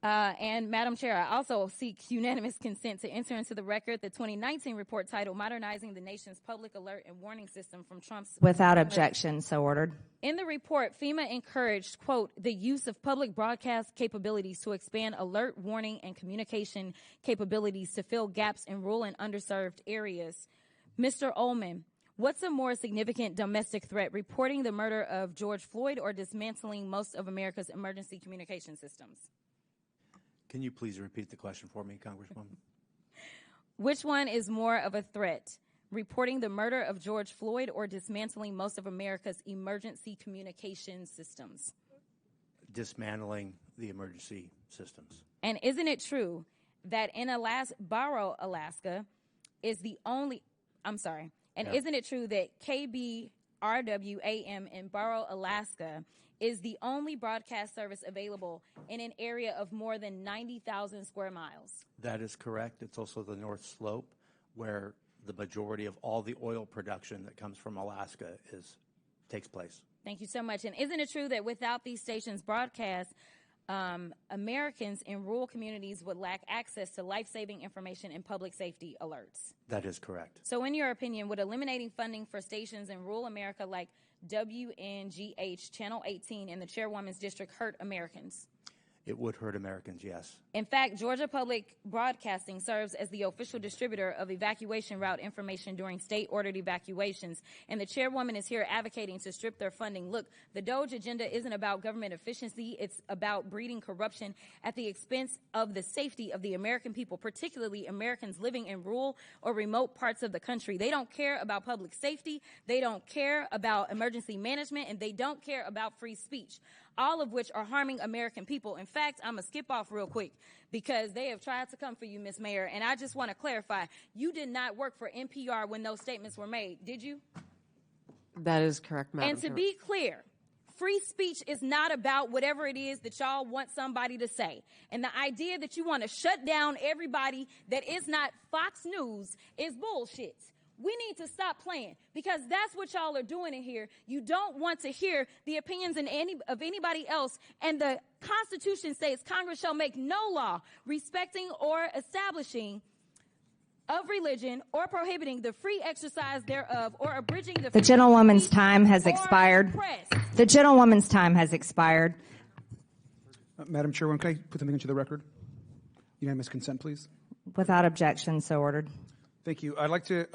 And Madam Chair, I also seek unanimous consent to enter into the record the 2019 report titled Modernizing the Nation's Public Alert and Warning System from Trump's... Without objection, so ordered. In the report, FEMA encouraged, quote, the use of public broadcast capabilities to expand alert, warning, and communication capabilities to fill gaps in rural and underserved areas. Mr. Ullman, What's a more significant domestic threat, reporting the murder of George Floyd or dismantling most of America's emergency communication systems? Can you please repeat the question for me, Congresswoman? Which one is more of a threat, reporting the murder of George Floyd or dismantling most of America's emergency communication systems? Dismantling the emergency systems. And isn't it true that in Barrow, Alaska is the only, isn't it true that KBRW-AM in Barrow, Alaska is the only broadcast service available in an area of more than 90,000 square miles? That is correct. It's also the North Slope, where the majority of all the oil production that comes from Alaska takes place. Thank you so much. And isn't it true that without these stations' broadcast, Americans in rural communities would lack access to life-saving information and public safety alerts? That is correct. So in your opinion, would eliminating funding for stations in rural America like WNGH, Channel 18, and the Chairwoman's District hurt Americans? It would hurt Americans, yes. In fact, Georgia Public Broadcasting serves as the official distributor of evacuation route information during state-ordered evacuations, and the chairwoman is here advocating to strip their funding. Look, the DOGE agenda isn't about government efficiency. It's about breeding corruption at the expense of the safety of the American people, particularly Americans living in rural or remote parts of the country. They don't care about public safety. They don't care about emergency management, and they don't care about free speech, all of which are harming American people. In fact, I'm going to skip off real quick because they have tried to come for you, Ms. Mayor, and I just want to clarify, you did not work for NPR when those statements were made, did you? That is correct, Madam And to Chair. be clear, free speech is not about whatever it is that y'all want somebody to say. And the idea that you want to shut down everybody that is not Fox News is bullshit. We need to stop playing because that's what y'all are doing in here. You don't want to hear the opinions of anybody else. And the Constitution states Congress shall make no law respecting or establishing of religion or prohibiting the free exercise thereof or abridging the gentlewoman's time has expired. The gentlewoman's time has expired. Madam Chairwoman, can I put something into the record? Unanimous consent, please. Without objection, so ordered. Thank you. I'd like to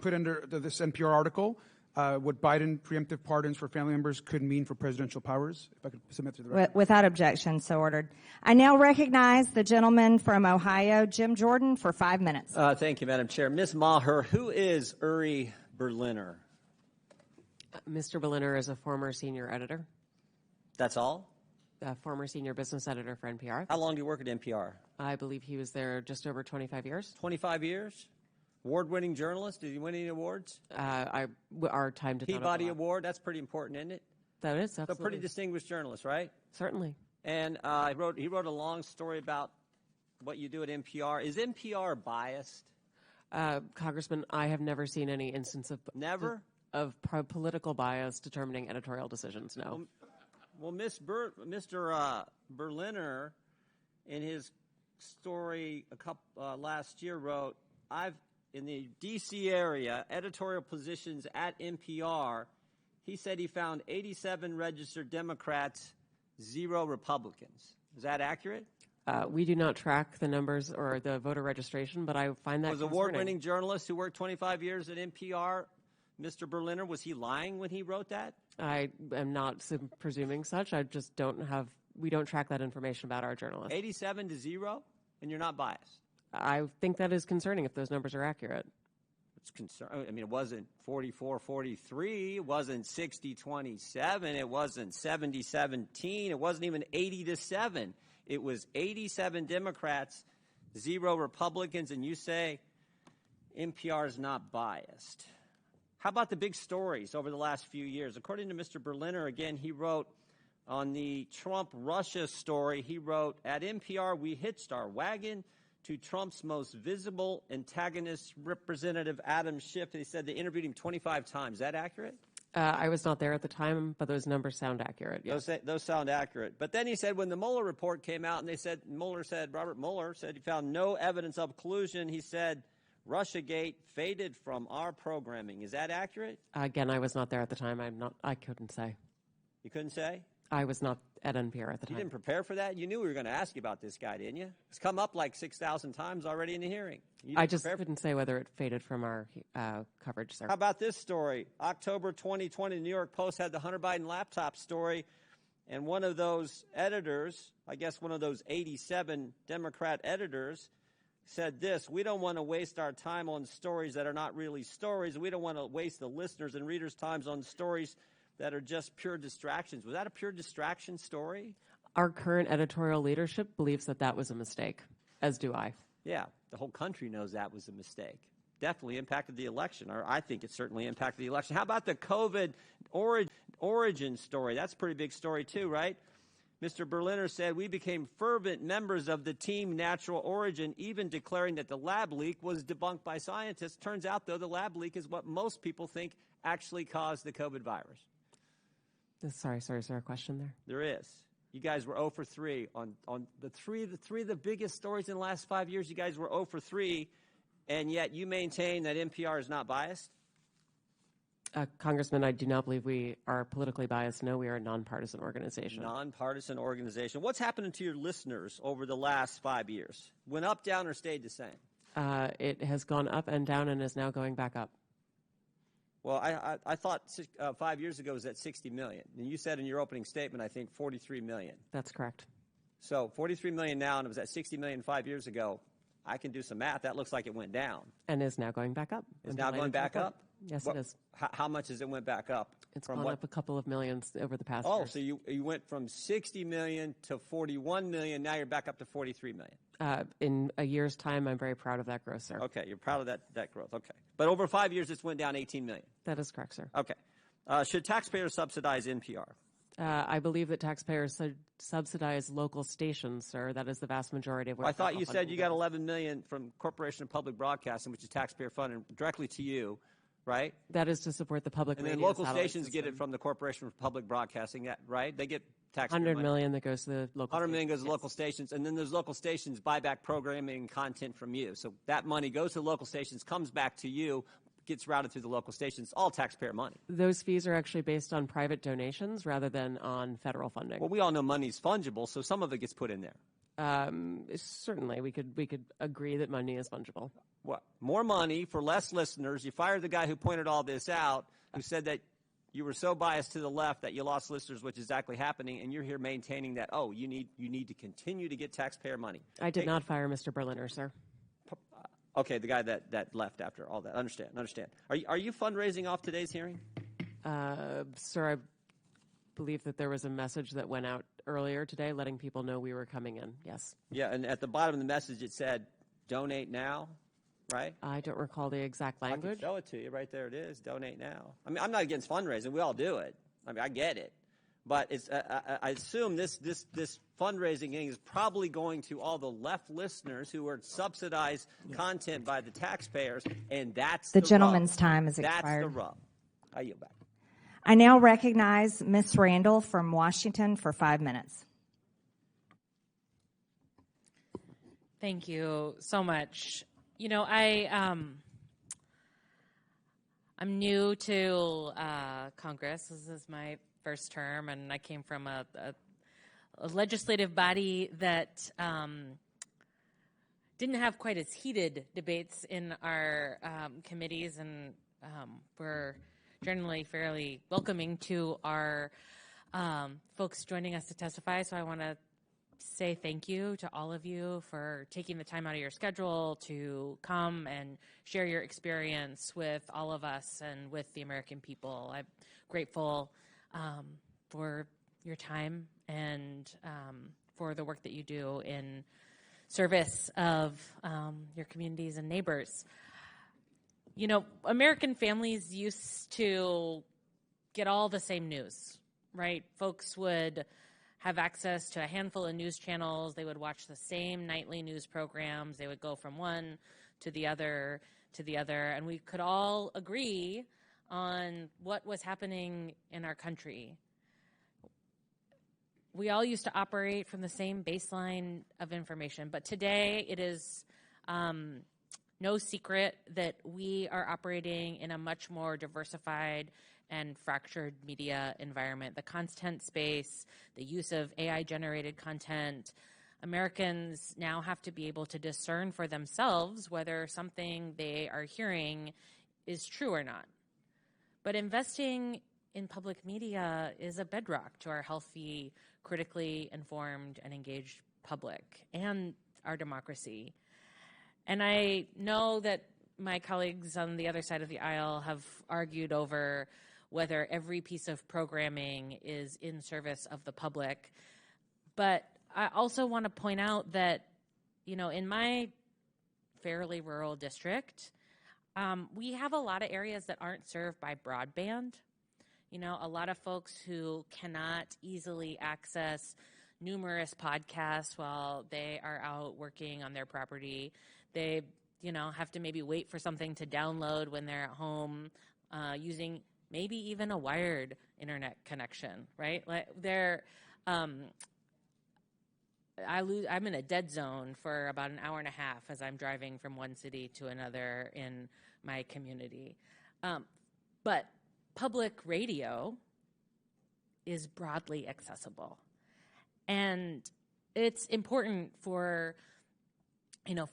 put under this NPR article what Biden preemptive pardons for family members could mean for presidential powers. If I could submit to the record. Without objection, so ordered. I now recognize the gentleman from Ohio, Jim Jordan, for 5 minutes. Thank you, Madam Chair. Ms. Maher, who is Uri Berliner? Mr. Berliner is a former senior editor, That's all? a former senior business editor for NPR. How long do you work at NPR? I believe he was there just over 25 years. 25 years? Award-winning journalist? Did he win any awards? Our time did not Peabody overlap. Award? That's pretty important, isn't it? That is, So absolutely. pretty distinguished journalist, right? Certainly. And he wrote a long story about what you do at NPR. Is NPR biased? Congressman, I have never seen any instance of political bias determining editorial decisions, no. Well, Mr. Berliner, in his story last year, wrote, in the D.C. area, editorial positions at NPR, he said he found 87 registered Democrats, 0 Republicans. Is that accurate? We do not track the numbers or the voter registration, but I find that Was concerning. award-winning journalist who worked 25 years at NPR, Mr. Berliner, was he lying when he wrote that? I am not presuming such. I just we don't track that information about our journalists. 87 to 0, and you're not biased. I think that is concerning if those numbers are accurate. It's concerning. I mean, it wasn't 44-43. It wasn't 60-27. It wasn't 70-17. It wasn't even 80-7. It was 87 Democrats, 0 Republicans, and you say NPR is not biased. How about the big stories over the last few years? According to Mr. Berliner, again, he wrote on the Trump-Russia story, he wrote, at NPR, we hitched our wagon to Trump's most visible antagonist, Representative Adam Schiff. He said they interviewed him 25 times. Is that accurate? I was not there at the time, but those numbers sound accurate. Yes. Those sound accurate. But then he said when the Mueller report came out and Robert Mueller said he found no evidence of collusion, he said Russiagate faded from our programming. Is that accurate? Again, I was not there at the time. I couldn't say. You couldn't say? I was not at NPR at the time. You didn't prepare for that? You knew we were going to ask you about this guy, didn't you? It's come up like 6,000 times already in the hearing. I just couldn't say whether it faded from our coverage, sir. How about this story? October 2020, the New York Post had the Hunter Biden laptop story, and one of those editors, I guess one of those 87 Democrat editors, said this: we don't want to waste our time on stories that are not really stories. We don't want to waste the listeners' and readers' times on stories that are just pure distractions. Was that a pure distraction story? Our current editorial leadership believes that that was a mistake, as do I. Yeah, the whole country knows that was a mistake. Definitely impacted the election, or I think it certainly impacted the election. How about the COVID origin story? That's a pretty big story too, right? Mr. Berliner said, we became fervent members of the team natural origin, even declaring that the lab leak was debunked by scientists. Turns out, though, the lab leak is what most people think actually caused the COVID virus. Sorry, is there a question there? There is. You guys were 0 for 3 on the three of the biggest stories in the last 5 years. You guys were 0 for 3, and yet you maintain that NPR is not biased? Congressman, I do not believe we are politically biased. No, we are a nonpartisan organization. Nonpartisan organization. What's happening to your listeners over the last 5 years? Went up, down, or stayed the same? It has gone up and down and is now going back up. Well, I thought 5 years ago it was at 60 million. And you said in your opening statement, I think, 43 million. That's correct. So 43 million now, and it was at 60 million 5 years ago. I can do some math. That looks like it went down. And is now going back up. It's now going back up? Yes, it is. How much has it went back up? It's gone up a couple of millions over the past years. Oh, so you went from 60 million to 41 million. Now you're back up to 43 million. In a year's time, I'm very proud of that growth, sir. Okay, you're proud of that growth. Okay. But over 5 years, it's went down 18 million. That is correct, sir. Okay. Should taxpayers subsidize NPR? I believe that taxpayers subsidize local stations, sir. That is the vast majority of what I thought you said you got 11 million from Corporation of Public Broadcasting, which is taxpayer funded directly to you, right? That is to support the public radio. And then local stations get it from the Corporation for Public Broadcasting, right? They get taxpayer money. 100 million that goes to the local 100 million goes to local stations, and then those local stations buy back programming and content from you. So that money goes to the local stations, comes back to you, gets routed through the local stations, all taxpayer money. Those fees are actually based on private donations rather than on federal funding. Well, we all know money's fungible, so some of it gets put in there. Certainly, we could agree that money is fungible. What? More money for less listeners. You fired the guy who pointed all this out, who said that you were so biased to the left that you lost listeners, which is exactly happening, and you're here maintaining that, you need to continue to get taxpayer money. I did not fire Mr. Berliner, sir. Okay, the guy that left after all that. Understand. Are you fundraising off today's hearing? Sir, I believe that there was a message that went out earlier today letting people know we were coming in. Yes. Yeah, and at the bottom of the message it said, donate now, right? I don't recall the exact language. I can show it to you. Right there it is, donate now. I mean, I'm not against fundraising. We all do it. I mean, I get it. But it's, I assume this fundraising thing is probably going to all the left listeners who are subsidized content by the taxpayers, and that's the gentleman's rub. time is expired. That's the rub. I yield back. I now recognize Ms. Randall from Washington for 5 minutes. Thank you so much. You know, I'm new to Congress. This is my first term, and I came from a legislative body that didn't have quite as heated debates in our committees, and we're generally fairly welcoming to our folks joining us to testify. So I want to say thank you to all of you for taking the time out of your schedule to come and share your experience with all of us and with the American people. I'm grateful for your time and for the work that you do in service of your communities and neighbors. You know, American families used to get all the same news, right? Folks would have access to a handful of news channels. They would watch the same nightly news programs. They would go from one to the other, and we could all agree on what was happening in our country. We all used to operate from the same baseline of information, but today it is no secret that we are operating in a much more diversified and fractured media environment. The content space, the use of AI-generated content, Americans now have to be able to discern for themselves whether something they are hearing is true or not. But investing in public media is a bedrock to our healthy, critically informed, and engaged public and our democracy. And I know that my colleagues on the other side of the aisle have argued over whether every piece of programming is in service of the public. But I also want to point out that, in my fairly rural district, we have a lot of areas that aren't served by broadband. A lot of folks who cannot easily access numerous podcasts while they are out working on their property. They, have to maybe wait for something to download when they're at home, using maybe even a wired internet connection, right? I'm in a dead zone for about an hour and a half as I'm driving from one city to another in my community. But public radio is broadly accessible. And it's important for,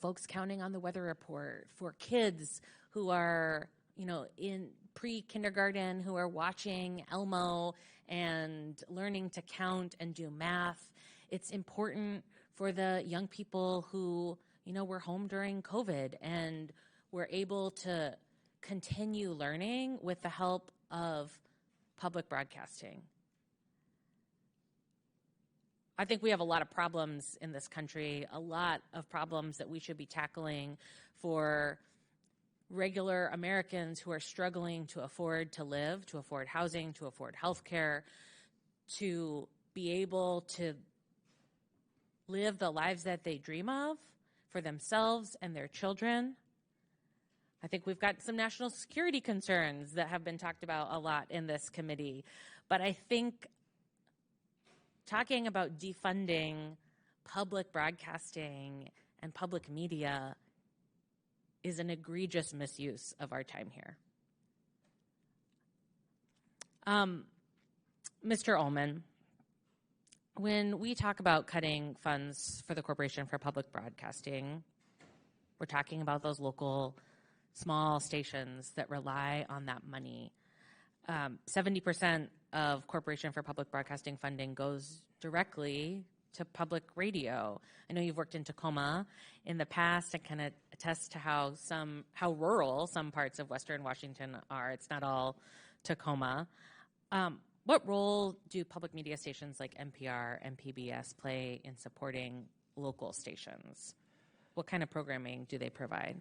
folks counting on the weather report, for kids who are, in pre-kindergarten who are watching Elmo and learning to count and do math. It's important for the young people who, were home during COVID and were able to continue learning with the help of public broadcasting. I think we have a lot of problems in this country, a lot of problems that we should be tackling for regular Americans who are struggling to afford to live, to afford housing, to afford health care, to be able to live the lives that they dream of for themselves and their children. I think we've got some national security concerns that have been talked about a lot in this committee. But I think talking about defunding public broadcasting and public media is an egregious misuse of our time here. Mr. Ullman, when we talk about cutting funds for the Corporation for Public Broadcasting, we're talking about those local small stations that rely on that money. 70% of Corporation for Public Broadcasting funding goes directly to public radio. I know you've worked in Tacoma in the past. I kind of attest to how rural some parts of Western Washington are. It's not all Tacoma. What role do public media stations like NPR and PBS play in supporting local stations? What kind of programming do they provide?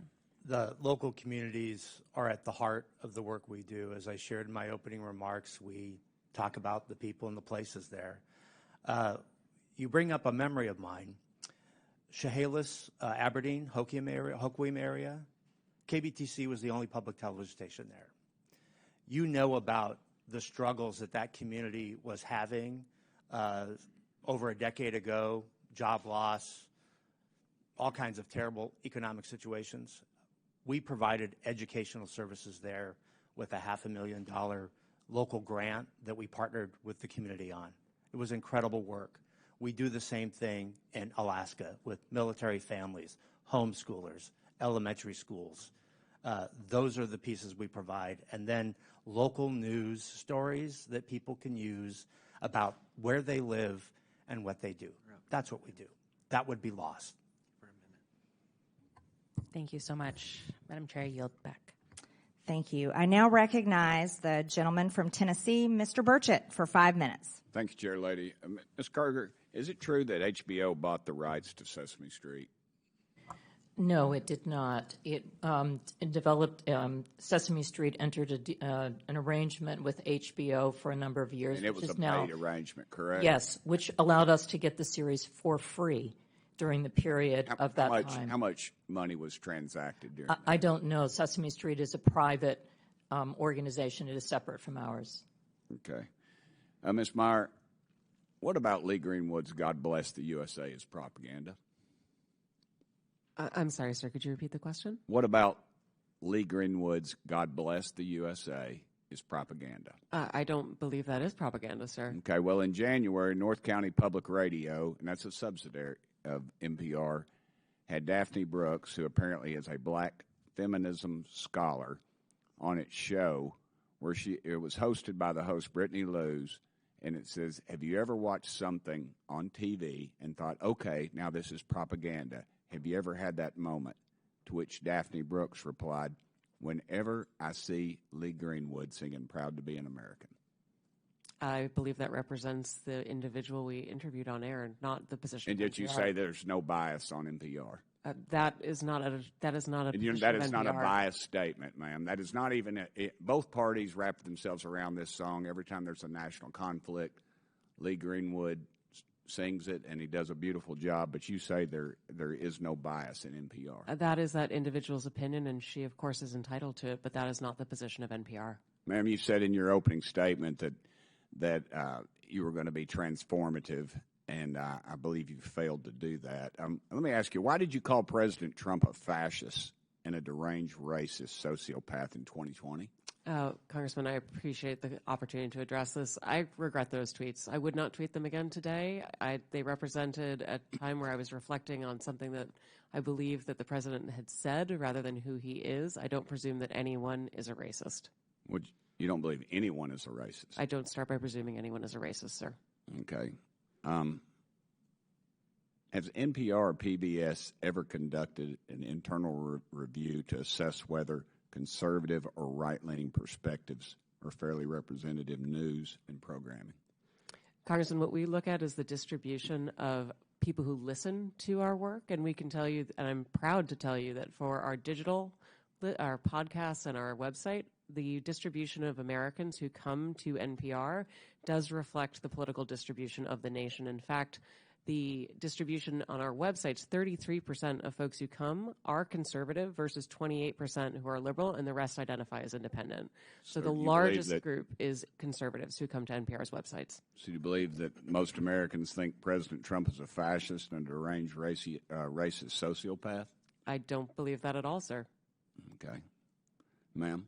The local communities are at the heart of the work we do. As I shared in my opening remarks, we talk about the people and the places there. You bring up a memory of mine. Chehalis, Aberdeen, Hoquiam area, KBTC was the only public television station there. You know about the struggles that community was having over a decade ago, job loss, all kinds of terrible economic situations. We provided educational services there with a $500,000 local grant that we partnered with the community on. It was incredible work. We do the same thing in Alaska with military families, homeschoolers, elementary schools. Those are the pieces we provide. And then local news stories that people can use about where they live and what they do. That's what we do. That would be lost. Thank you so much. Madam Chair, I yield back. Thank you. I now recognize the gentleman from Tennessee, Mr. Burchett, for 5 minutes. Thank you, Chair Lady. Ms. Carter, is it true that HBO bought the rights to Sesame Street? No, it did not. It developed Sesame Street entered an arrangement with HBO for a number of years. And it was a paid arrangement, correct? Yes, which allowed us to get the series for free during the period of that time. How much money was transacted during that? I don't know. Sesame Street is a private organization. It is separate from ours. Okay. Ms. Meyer, what about Lee Greenwood's God Bless the USA as propaganda? I'm sorry, sir. Could you repeat the question? What about Lee Greenwood's "God Bless the USA" is propaganda? I don't believe that is propaganda, sir. Okay, well, in January, North County Public Radio, and that's a subsidiary of NPR, had Daphne Brooks, who apparently is a black feminism scholar, on its show where it was hosted by the host Brittany Lewis, and it says, have you ever watched something on TV and thought, okay, now this is propaganda? Have you ever had that moment? To which Daphne Brooks replied, whenever I see Lee Greenwood singing Proud to be an American. I believe that represents the individual we interviewed on air, not the position. And yet you say there's no bias on NPR. That is not a that is not a biased statement, ma'am. That is not even both parties wrap themselves around this song every time there's a national conflict. Lee Greenwood sings it, and he does a beautiful job. But you say there is no bias in NPR. That is that individual's opinion, and she, of course, is entitled to it. But that is not the position of NPR. Ma'am, you said in your opening statement that you were going to be transformative, and I believe you failed to do that. Let me ask you, why did you call President Trump a fascist and a deranged racist sociopath in 2020? Congressman, I appreciate the opportunity to address this. I regret those tweets. I would not tweet them again today. They represented a time where I was reflecting on something that I believe that the president had said rather than who he is. I don't presume that anyone is a racist. You don't believe anyone is a racist? I don't start by presuming anyone is a racist, sir. Okay. Has NPR or PBS ever conducted an internal review to assess whether conservative or right-leaning perspectives are fairly representative news and programming? Congressman, what we look at is the distribution of people who listen to our work, and we can tell you, and I'm proud to tell you, that for our digital, our podcasts and our website, the distribution of Americans who come to NPR does reflect the political distribution of the nation. In fact, the distribution on our websites, 33% of folks who come are conservative versus 28% who are liberal, and the rest identify as independent. So the largest group is conservatives who come to NPR's websites. So you believe that most Americans think President Trump is a fascist and a deranged racist sociopath? I don't believe that at all, sir. Okay. Ma'am?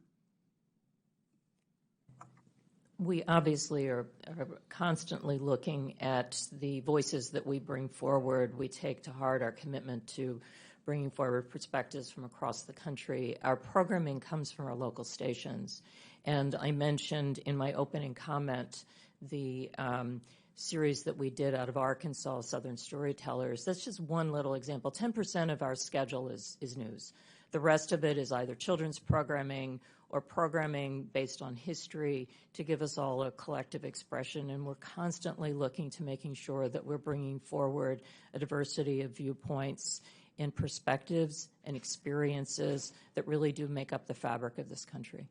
We obviously are constantly looking at the voices that we bring forward. We take to heart our commitment to bringing forward perspectives from across the country. Our programming comes from our local stations. And I mentioned in my opening comment the series that we did out of Arkansas, Southern Storytellers. That's just one little example. 10% of our schedule is news. The rest of it is either children's programming or programming based on history to give us all a collective expression. And we're constantly looking to making sure that we're bringing forward a diversity of viewpoints and perspectives and experiences that really do make up the fabric of this country.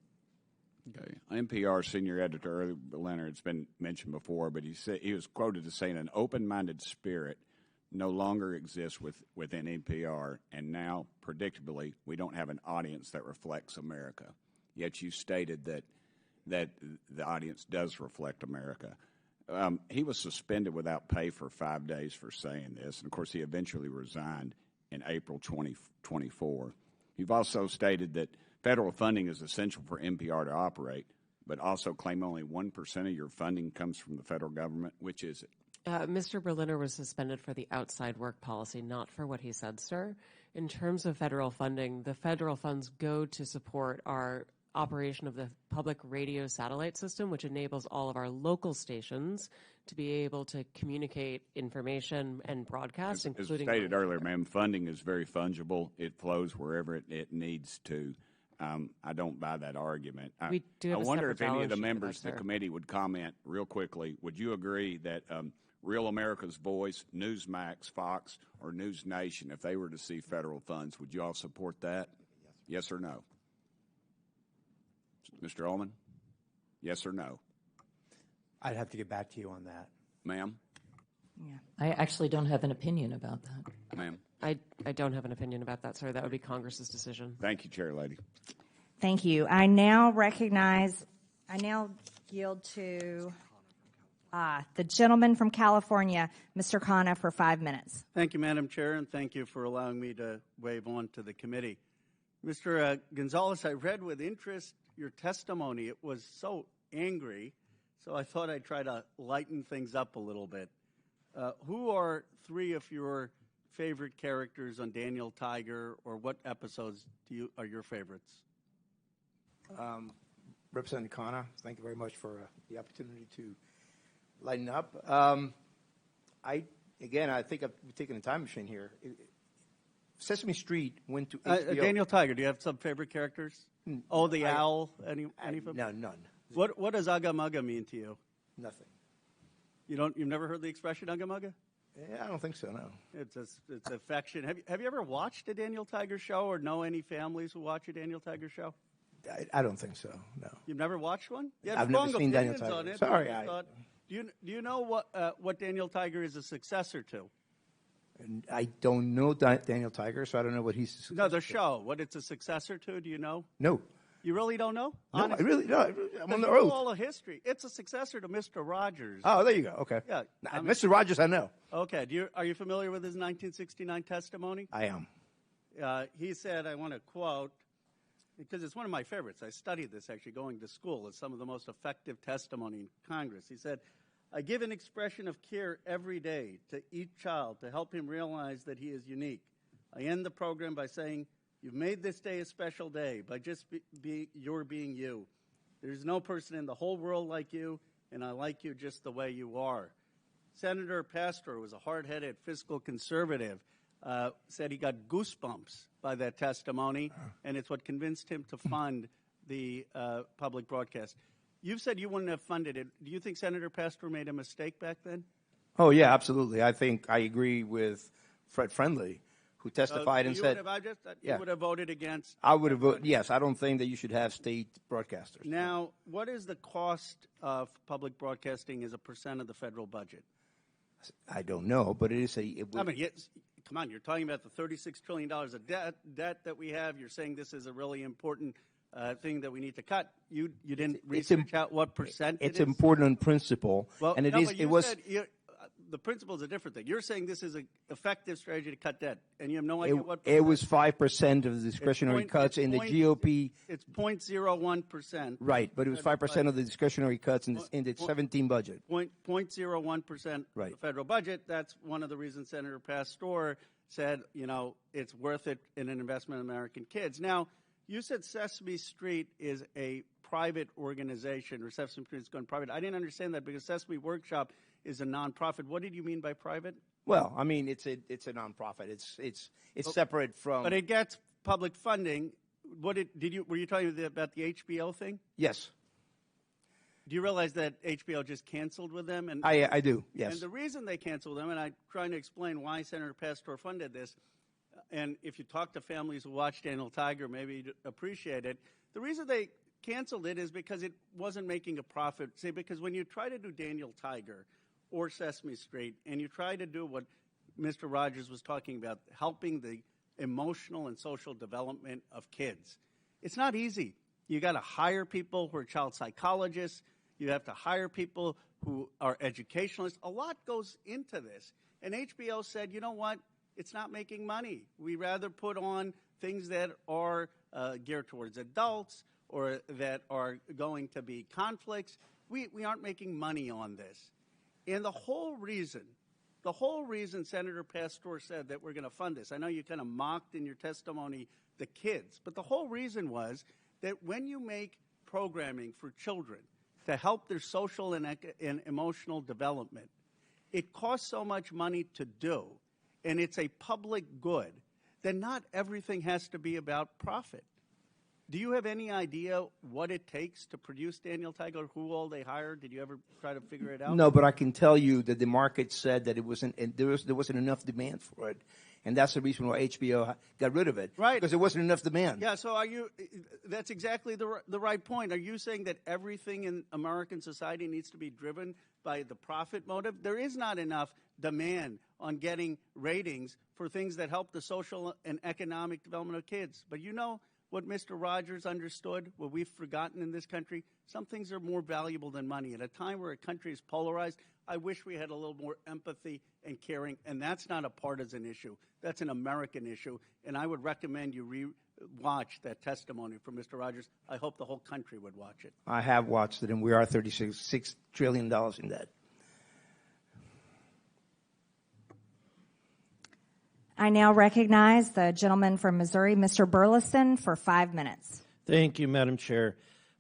Okay. NPR senior editor Early Leonard, it's been mentioned before, but he was quoted as saying an open-minded spirit no longer exists within NPR, and now, predictably, we don't have an audience that reflects America. Yet you stated that the audience does reflect America. He was suspended without pay for 5 days for saying this, and of course he eventually resigned in April 2024. You've also stated that federal funding is essential for NPR to operate, but also claim only 1% of your funding comes from the federal government. Which is it? Mr. Berliner was suspended for the outside work policy, not for what he said, sir. In terms of federal funding, the federal funds go to support our operation of the public radio satellite system, which enables all of our local stations to be able to communicate information and broadcast, including... As stated earlier, ma'am, funding is very fungible. It flows wherever it needs to. I don't buy that argument. We do have I wonder if any of the members of the committee would comment real quickly. Would you agree that Real America's Voice, Newsmax, Fox, or News Nation, if they were to see federal funds, would you all support that? Yes or no? Mr. Ullman? Yes or no? I'd have to get back to you on that. Ma'am? Yeah. I actually don't have an opinion about that. Ma'am? I don't have an opinion about that, sir. That would be Congress's decision. Thank you, Chair Lady. Thank you. I now yield to The gentleman from California, Mr. Khanna, for 5 minutes. Thank you, Madam Chair, and thank you for allowing me to wave on to the committee. Mr. Gonzalez, I read with interest your testimony. It was so angry, so I thought I'd try to lighten things up a little bit. Who are 3 of your favorite characters on Daniel Tiger, or what episodes are your favorites? Representative Khanna, thank you very much for the opportunity to lighten up. I think I've taken a time machine here. Sesame Street went to HBO. Daniel Tiger, do you have some favorite characters? Oh, the owl? Any of them? No, none. What does Ugga Mugga mean to you? Nothing. You've never heard the expression Ugga Mugga? I don't think so, no. It's affection. Have you ever watched a Daniel Tiger show or know any families who watch a Daniel Tiger show? I don't think so, no. You've never watched one? I've never seen Daniel Tiger. On it. Sorry. Do you know what Daniel Tiger is a successor to? And I don't know Daniel Tiger, so I don't know what he's. No, the show. What it's a successor to? Do you know? No. You really don't know? No, Honestly? I really don't. I'm on the road. road. All of history. It's a successor to Mr. Rogers. Oh, there you go. Okay. Yeah, Mr. Rogers, I know. Okay. Are you familiar with his 1969 testimony? I am. He said, I want to quote, because it's one of my favorites. I studied this actually going to school. It's some of the most effective testimony in Congress. He said, I give an expression of care every day to each child to help him realize that he is unique. I end the program by saying, you've made this day a special day by just your being you. There's no person in the whole world like you, and I like you just the way you are. Senator Pastor was a hard-headed fiscal conservative, said he got goosebumps by that testimony, and it's what convinced him to fund the public broadcast. You've said you wouldn't have funded it. Do you think Senator Pastor made a mistake back then? Oh, yeah, absolutely. I think I agree with Fred Friendly, who testified and said, you would have voted against? I would have voted, yes. I don't think that you should have state broadcasters. Now, what is the cost of public broadcasting as a percent of the federal budget? I don't know, but it is come on, you're talking about the $36 trillion of debt that we have. You're saying this is a really important thing that we need to cut. You didn't research out what percent it's it is? important on principle, well, and the principle is a different thing. You're saying this is an effective strategy to cut debt, and you have no idea what percent. It was 5% of the discretionary cuts in the GOP. It's 0.01%. Right, but it was 5% of the discretionary cuts in the 17 budget. 0.01% of the federal budget. That's one of the reasons Senator Pastor said, it's worth it in an investment in American kids. Now, you said Sesame Street is a private organization, or Sesame Street is going private. I didn't understand that because Sesame Workshop is a nonprofit. What did you mean by private? Well, I mean it's a nonprofit. It's separate from. But it gets public funding. Were you talking about the HBO thing? Yes. Do you realize that HBO just canceled with them? And I do. Yes. And the reason they canceled them, and I'm trying to explain why Senator Pastor funded this. And if you talk to families who watch Daniel Tiger, maybe you'd appreciate it. The reason they canceled it is because it wasn't making a profit. See, because when you try to do Daniel Tiger or Sesame Street, and you try to do what Mr. Rogers was talking about, helping the emotional and social development of kids, it's not easy. You got to hire people who are child psychologists. You have to hire people who are educationalists. A lot goes into this. And HBO said, you know what? It's not making money. We rather put on things that are geared towards adults or that are going to be conflicts. We aren't making money on this. And the whole reason Senator Pastor said that we're going to fund this, I know you kind of mocked in your testimony the kids, but the whole reason was that when you make programming for children to help their social and emotional development, it costs so much money to do, and it's a public good, then not everything has to be about profit. Do you have any idea what it takes to produce Daniel Tiger, who all they hired? Did you ever try to figure it out? No, but I can tell you that the market said that there wasn't enough demand for it. And that's the reason why HBO got rid of it. Right. Because there wasn't enough demand. Yeah, so that's exactly the right point. Are you saying that everything in American society needs to be driven by the profit motive? There is not enough demand on getting ratings for things that help the social and economic development of kids. But you know what Mr. Rogers understood, what we've forgotten in this country, some things are more valuable than money. At a time where a country is polarized, I wish we had a little more empathy and caring, and that's not a partisan issue. That's an American issue, and I would recommend you watch that testimony from Mr. Rogers. I hope the whole country would watch it. I have watched it, and we are $36 trillion in debt. I now recognize the gentleman from Missouri, Mr. Burleson, for 5 minutes. Thank you, Madam Chair.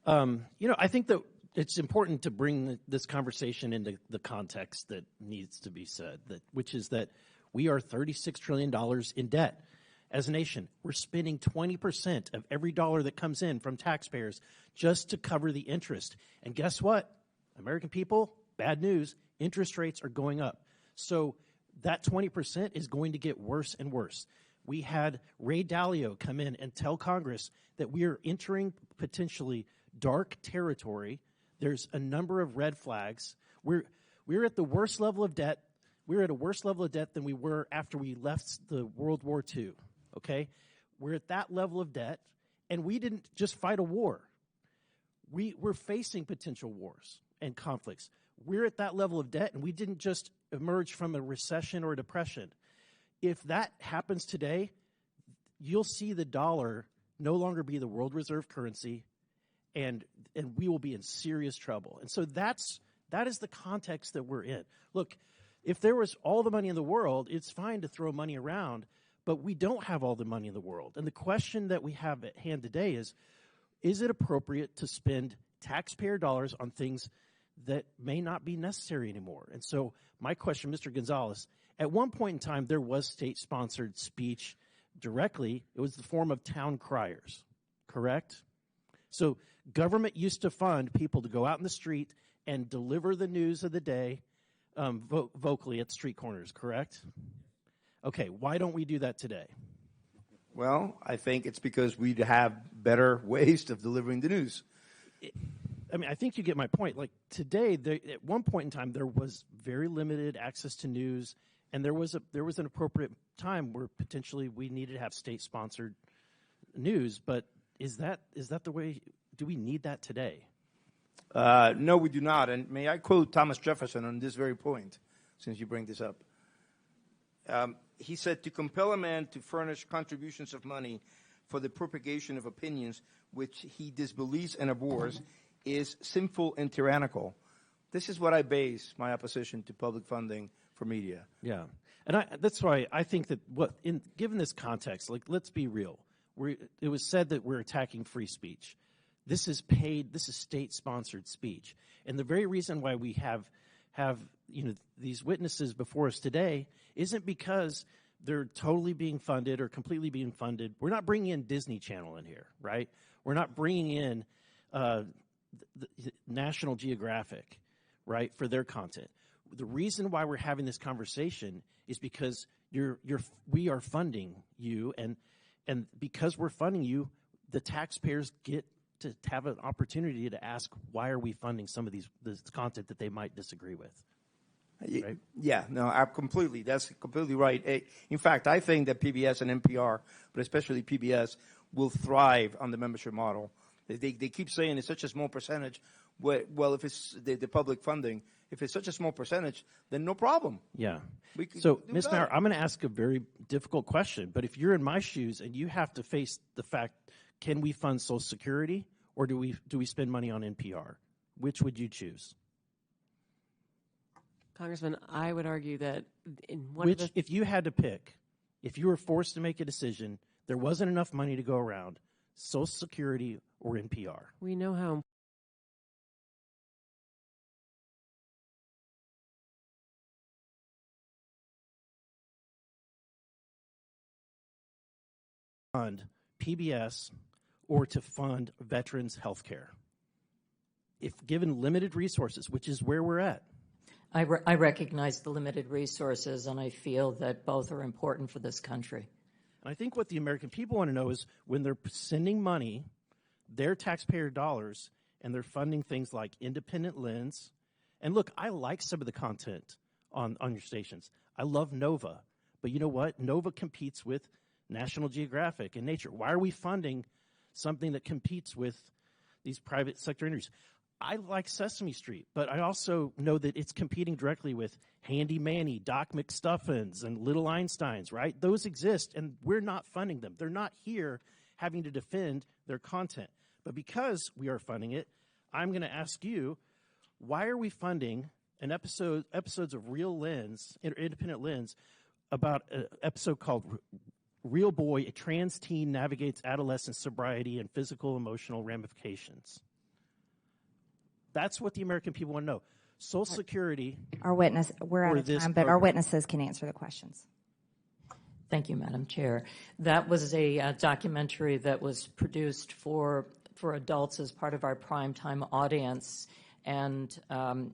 I think that it's important to bring this conversation into the context that needs to be said, which is that we are $36 trillion in debt. As a nation, we're spending 20% of every dollar that comes in from taxpayers just to cover the interest. And guess what? American people, bad news, interest rates are going up. So that 20% is going to get worse and worse. We had Ray Dalio come in and tell Congress that we are entering potentially dark territory. There's a number of red flags. We're at the worst level of debt. We're at a worse level of debt than we were after we left the World War II. Okay? We're at that level of debt, and we didn't just fight a war. We're facing potential wars and conflicts. We're at that level of debt, and we didn't just emerge from a recession or a depression. If that happens today, you'll see the dollar no longer be the world reserve currency, and we will be in serious trouble. And so that is the context that we're in. Look, if there was all the money in the world, it's fine to throw money around, but we don't have all the money in the world. And the question that we have at hand today is it appropriate to spend taxpayer dollars on things that may not be necessary anymore? And so my question, Mr. Gonzalez, at one point in time, there was state-sponsored speech directly. It was the form of town criers, correct? So government used to fund people to go out in the street and deliver the news of the day vocally at street corners, correct? Okay, why don't we do that today? Well, I think it's because we have better ways of delivering the news. I think you get my point. Like today, at one point in time, there was very limited access to news, and there was an appropriate time where potentially we needed to have state-sponsored news. But is that the way? Do we need that today? No, we do not. And may I quote Thomas Jefferson on this very point, since you bring this up? He said, "To compel a man to furnish contributions of money for the propagation of opinions which he disbelieves and abhors is sinful and tyrannical." This is what I base my opposition to public funding for media. Yeah, and that's why I think that given this context, like, let's be real. It was said that we're attacking free speech. This is state-sponsored speech, and the very reason why we have these witnesses before us today isn't because they're totally being funded or completely being funded. We're not bringing in Disney Channel in here, right? We're not bringing in the National Geographic, right, for their content. The reason why we're having this conversation is because we are funding you, and because we're funding you, the taxpayers get to have an opportunity to ask, why are we funding some of this content that they might disagree with? Right? Yeah, no, that's completely right. In fact, I think that PBS and NPR, but especially PBS, will thrive on the membership model. They keep saying it's such a small percentage. Well, if it's the public funding, if it's such a small percentage, then no problem. Yeah. So, Ms. Maurer, I'm going to ask a very difficult question, but if you're in my shoes and you have to face the fact, can we fund Social Security or do we spend money on NPR? Which would you choose? Congressman, I would argue that if you had to pick, if you were forced to make a decision, there wasn't enough money to go around, Social Security or NPR. We know how fund PBS or to fund veterans' health care. If given limited resources, which is where we're at. I recognize the limited resources, and I feel that both are important for this country. And I think what the American people want to know is when they're sending money, their taxpayer dollars, and they're funding things like Independent Lens. And look, I like some of the content on your stations. I love Nova. But you know what? Nova competes with National Geographic and Nature. Why are we funding something that competes with these private sector interviews. I like Sesame Street, but I also know that it's competing directly with Handy Manny, Doc McStuffins, and Little Einsteins, right? Those exist, and we're not funding them. They're not here having to defend their content. But because we are funding it, I'm going to ask you, why are we funding an episodes of Real Lens, Independent Lens, about an episode called Real Boy, a trans teen navigates adolescent sobriety and physical emotional ramifications? That's what the American people want to know. Social Security. We're out of time, but our witnesses can answer the questions. Thank you, Madam Chair. That was a documentary that was produced for adults as part of our primetime audience. And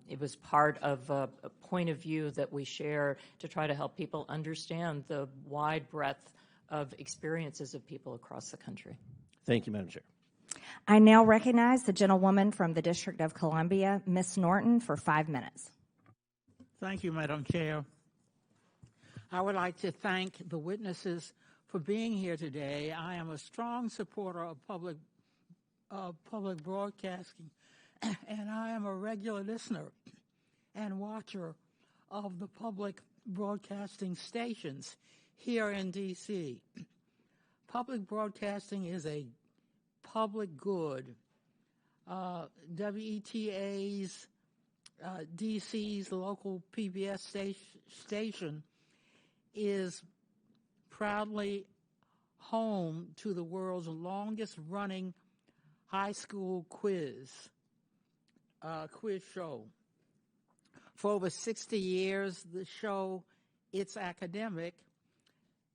it was part of a point of view that we share to try to help people understand the wide breadth of experiences of people across the country. Thank you, Madam Chair. I now recognize the gentlewoman from the District of Columbia, Ms. Norton, for 5 minutes. Thank you, Madam Chair. I would like to thank the witnesses for being here today. I am a strong supporter of public broadcasting, and I am a regular listener and watcher of the public broadcasting stations here in D.C. Public broadcasting is a public good. WETA's DC's local PBS station is proudly home to the world's longest running high school quiz show. For over 60 years, the show, It's Academic,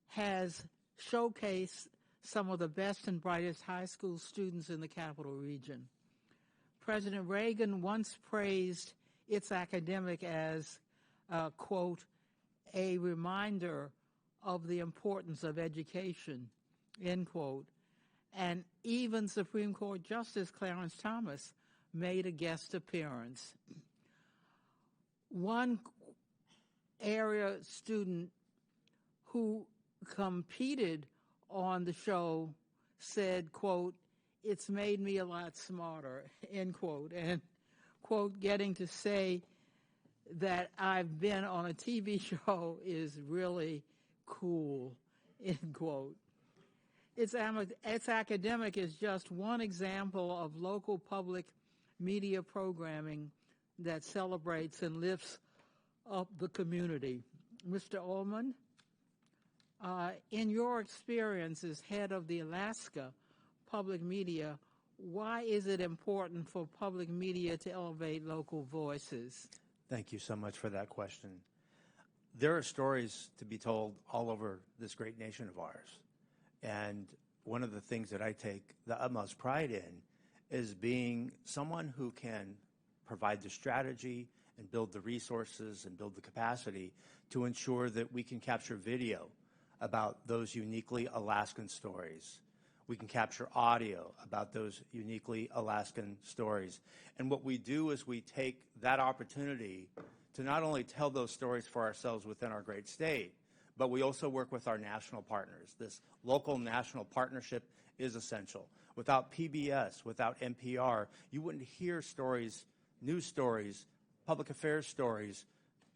has showcased some of the best and brightest high school students in the capital region. President Reagan once praised It's Academic as, quote, a reminder of the importance of education, end quote. And even Supreme Court Justice Clarence Thomas made a guest appearance. One area student who competed on the show said, quote, it's made me a lot smarter, end quote. And, quote, getting to say that I've been on a TV show is really cool, end quote. It's Academic is just one example of local public media programming that celebrates and lifts up the community. Mr. Ullman, in your experience as head of the Alaska Public Media, why is it important for public media to elevate local voices? Thank you so much for that question. There are stories to be told all over this great nation of ours. And one of the things that I take the utmost pride in is being someone who can provide the strategy and build the resources and build the capacity to ensure that we can capture video about those uniquely Alaskan stories. We can capture audio about those uniquely Alaskan stories. And what we do is we take that opportunity to not only tell those stories for ourselves within our great state, but we also work with our national partners. This local national partnership is essential. Without PBS, without NPR, you wouldn't hear stories, news stories, public affairs stories,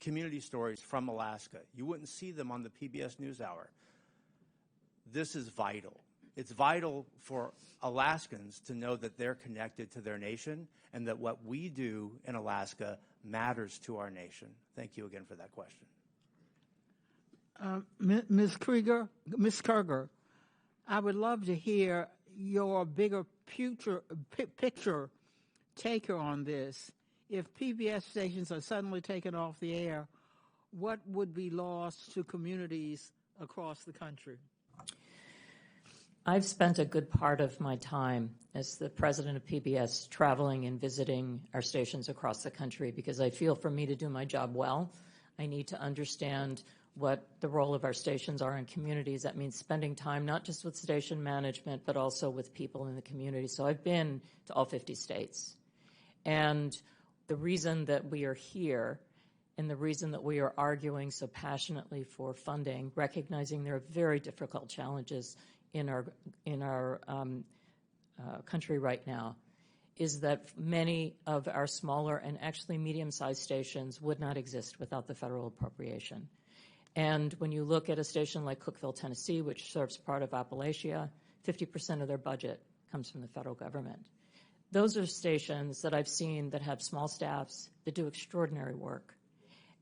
community stories from Alaska. You wouldn't see them on the PBS NewsHour. This is vital. It's vital for Alaskans to know that they're connected to their nation and that what we do in Alaska matters to our nation. Thank you again for that question. Ms. Kruger, I would love to hear your bigger picture take on this. If PBS stations are suddenly taken off the air, what would be lost to communities across the country? I've spent a good part of my time as the president of PBS traveling and visiting our stations across the country because I feel for me to do my job well, I need to understand what the role of our stations are in communities. That means spending time not just with station management, but also with people in the community. So I've been to all 50 states. And the reason that we are here and the reason that we are arguing so passionately for funding, recognizing there are very difficult challenges in our country right now is that many of our smaller and actually medium-sized stations would not exist without the federal appropriation. And when you look at a station like Cookeville, Tennessee, which serves part of Appalachia, 50% of their budget comes from the federal government. Those are stations that I've seen that have small staffs that do extraordinary work.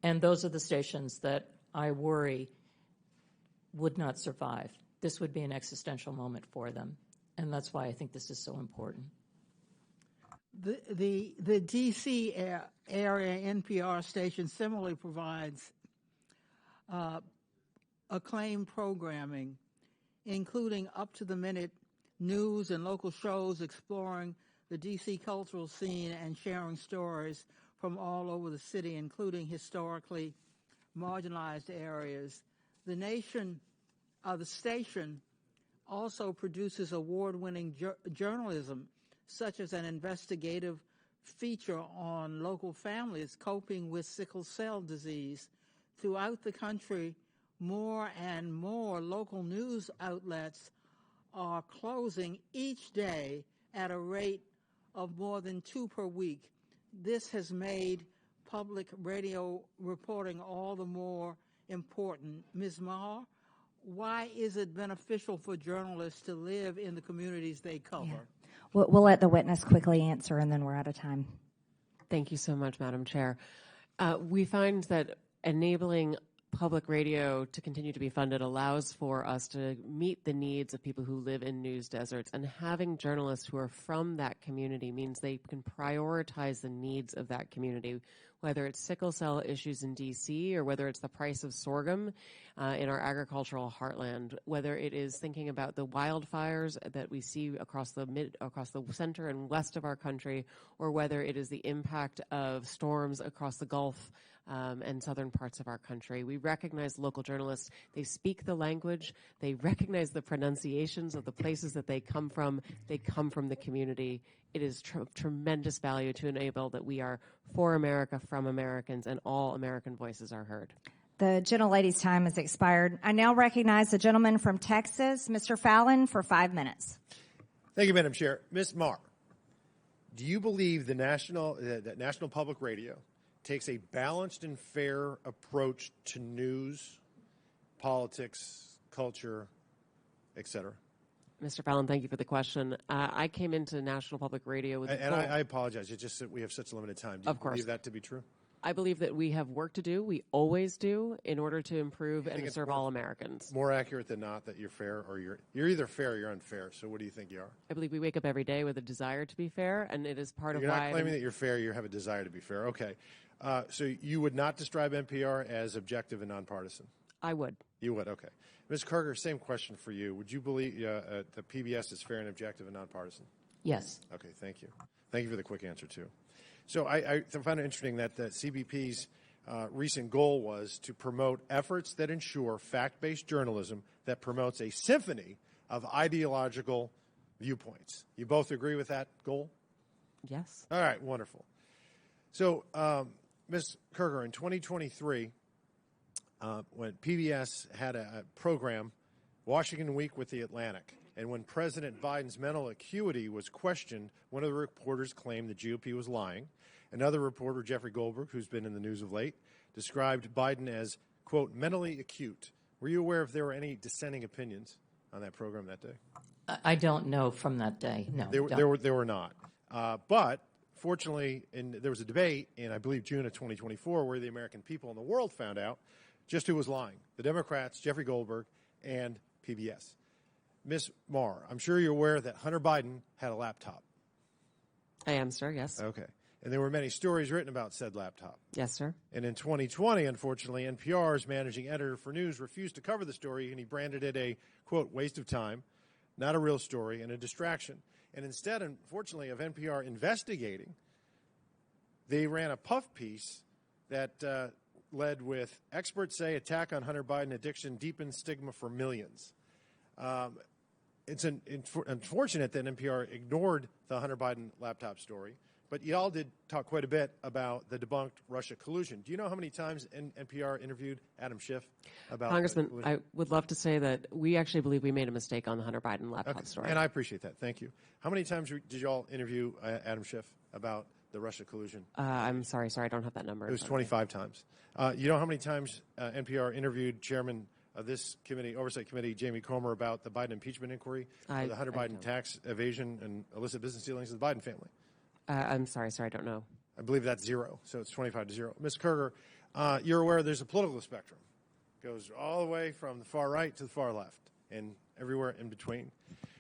And those are the stations that I worry would not survive. This would be an existential moment for them. And that's why I think this is so important. The D.C. area NPR station similarly provides acclaimed programming, including up-to-the-minute news and local shows exploring the D.C. cultural scene and sharing stories from all over the city, including historically marginalized areas. The station also produces award-winning journalism, such as an investigative feature on local families coping with sickle cell disease. Throughout the country, more and more local news outlets are closing each day at a rate of more than 2 per week. This has made public radio reporting all the more important. Ms. Maher, why is it beneficial for journalists to live in the communities they cover? Yeah. We'll let the witness quickly answer, and then we're out of time. Thank you so much, Madam Chair. We find that enabling public radio to continue to be funded allows for us to meet the needs of people who live in news deserts, and having journalists who are from that community means they can prioritize the needs of that community, whether it's sickle cell issues in D.C. or whether it's the price of sorghum in our agricultural heartland, whether it is thinking about the wildfires that we see across the center and west of our country, or whether it is the impact of storms across the Gulf and southern parts of our country. We recognize local journalists. They speak the language. They recognize the pronunciations of the places that they come from. They come from the community. It is tremendous value to enable that we are for America, from Americans, and all American voices are heard. The gentlelady's time has expired. I now recognize the gentleman from Texas, Mr. Fallon, for 5 minutes. Thank you, Madam Chair. Ms. Maher, do you believe that National Public Radio takes a balanced and fair approach to news, politics, culture, etc.? Mr. Fallon, thank you for the question. I came into National Public Radio with I apologize. It's just that we have such limited time. Do you believe that to be true? I believe that we have work to do. We always do, in order to improve and to serve all Americans. More accurate than not that you're fair, or you're either fair or you're unfair. So what do you think you are? I believe we wake up every day with a desire to be fair, and it is part of why. You're not claiming that you're fair. You have a desire to be fair. Okay. So you would not describe NPR as objective and nonpartisan? I would. You would, okay. Ms. Kerger, same question for you. Would you believe that PBS is fair and objective and nonpartisan? Yes. Okay, thank you. Thank you for the quick answer, too. So I found it interesting that the CBP's recent goal was to promote efforts that ensure fact-based journalism that promotes a symphony of ideological viewpoints. You both agree with that goal? Yes. All right, wonderful. So, Ms. Kerger, in 2023, when PBS had a program, Washington Week with the Atlantic, and when President Biden's mental acuity was questioned, one of the reporters claimed the GOP was lying. Another reporter, Jeffrey Goldberg, who's been in the news of late, described Biden as, quote, mentally acute. Were you aware if there were any dissenting opinions on that program that day? I don't know from that day. No. There were not. But fortunately, there was a debate in, I believe, June of 2024 where the American people and the world found out just who was lying. The Democrats, Jeffrey Goldberg, and PBS. Ms. Maher, I'm sure you're aware that Hunter Biden had a laptop. I am, sir, yes. Okay. And there were many stories written about said laptop. Yes, sir. And in 2020, unfortunately, NPR's managing editor for news refused to cover the story, and he branded it a, quote, waste of time, not a real story, and a distraction. And instead, unfortunately, of NPR investigating, they ran a puff piece that led with, experts say attack on Hunter Biden addiction deepens stigma for millions. It's unfortunate that NPR ignored the Hunter Biden laptop story, But you all did talk quite a bit about the debunked Russia collusion. Do you know how many times NPR interviewed Adam Schiff about Congressman, I would love to say that we actually believe we made a mistake on the Hunter Biden laptop story. And I appreciate that. Thank you. How many times did you all interview Adam Schiff about the Russia collusion? I'm sorry, I don't have that number. It was 25 times. You know how many times NPR interviewed Chairman of this committee, Oversight Committee, Jamie Comer, about the Biden impeachment inquiry, the Hunter Biden tax evasion and illicit business dealings of the Biden family? I'm sorry, I don't know. I believe that's 0, so it's 25-0. Ms. Kerger, you're aware there's a political spectrum. It goes all the way from the far right to the far left and everywhere in between.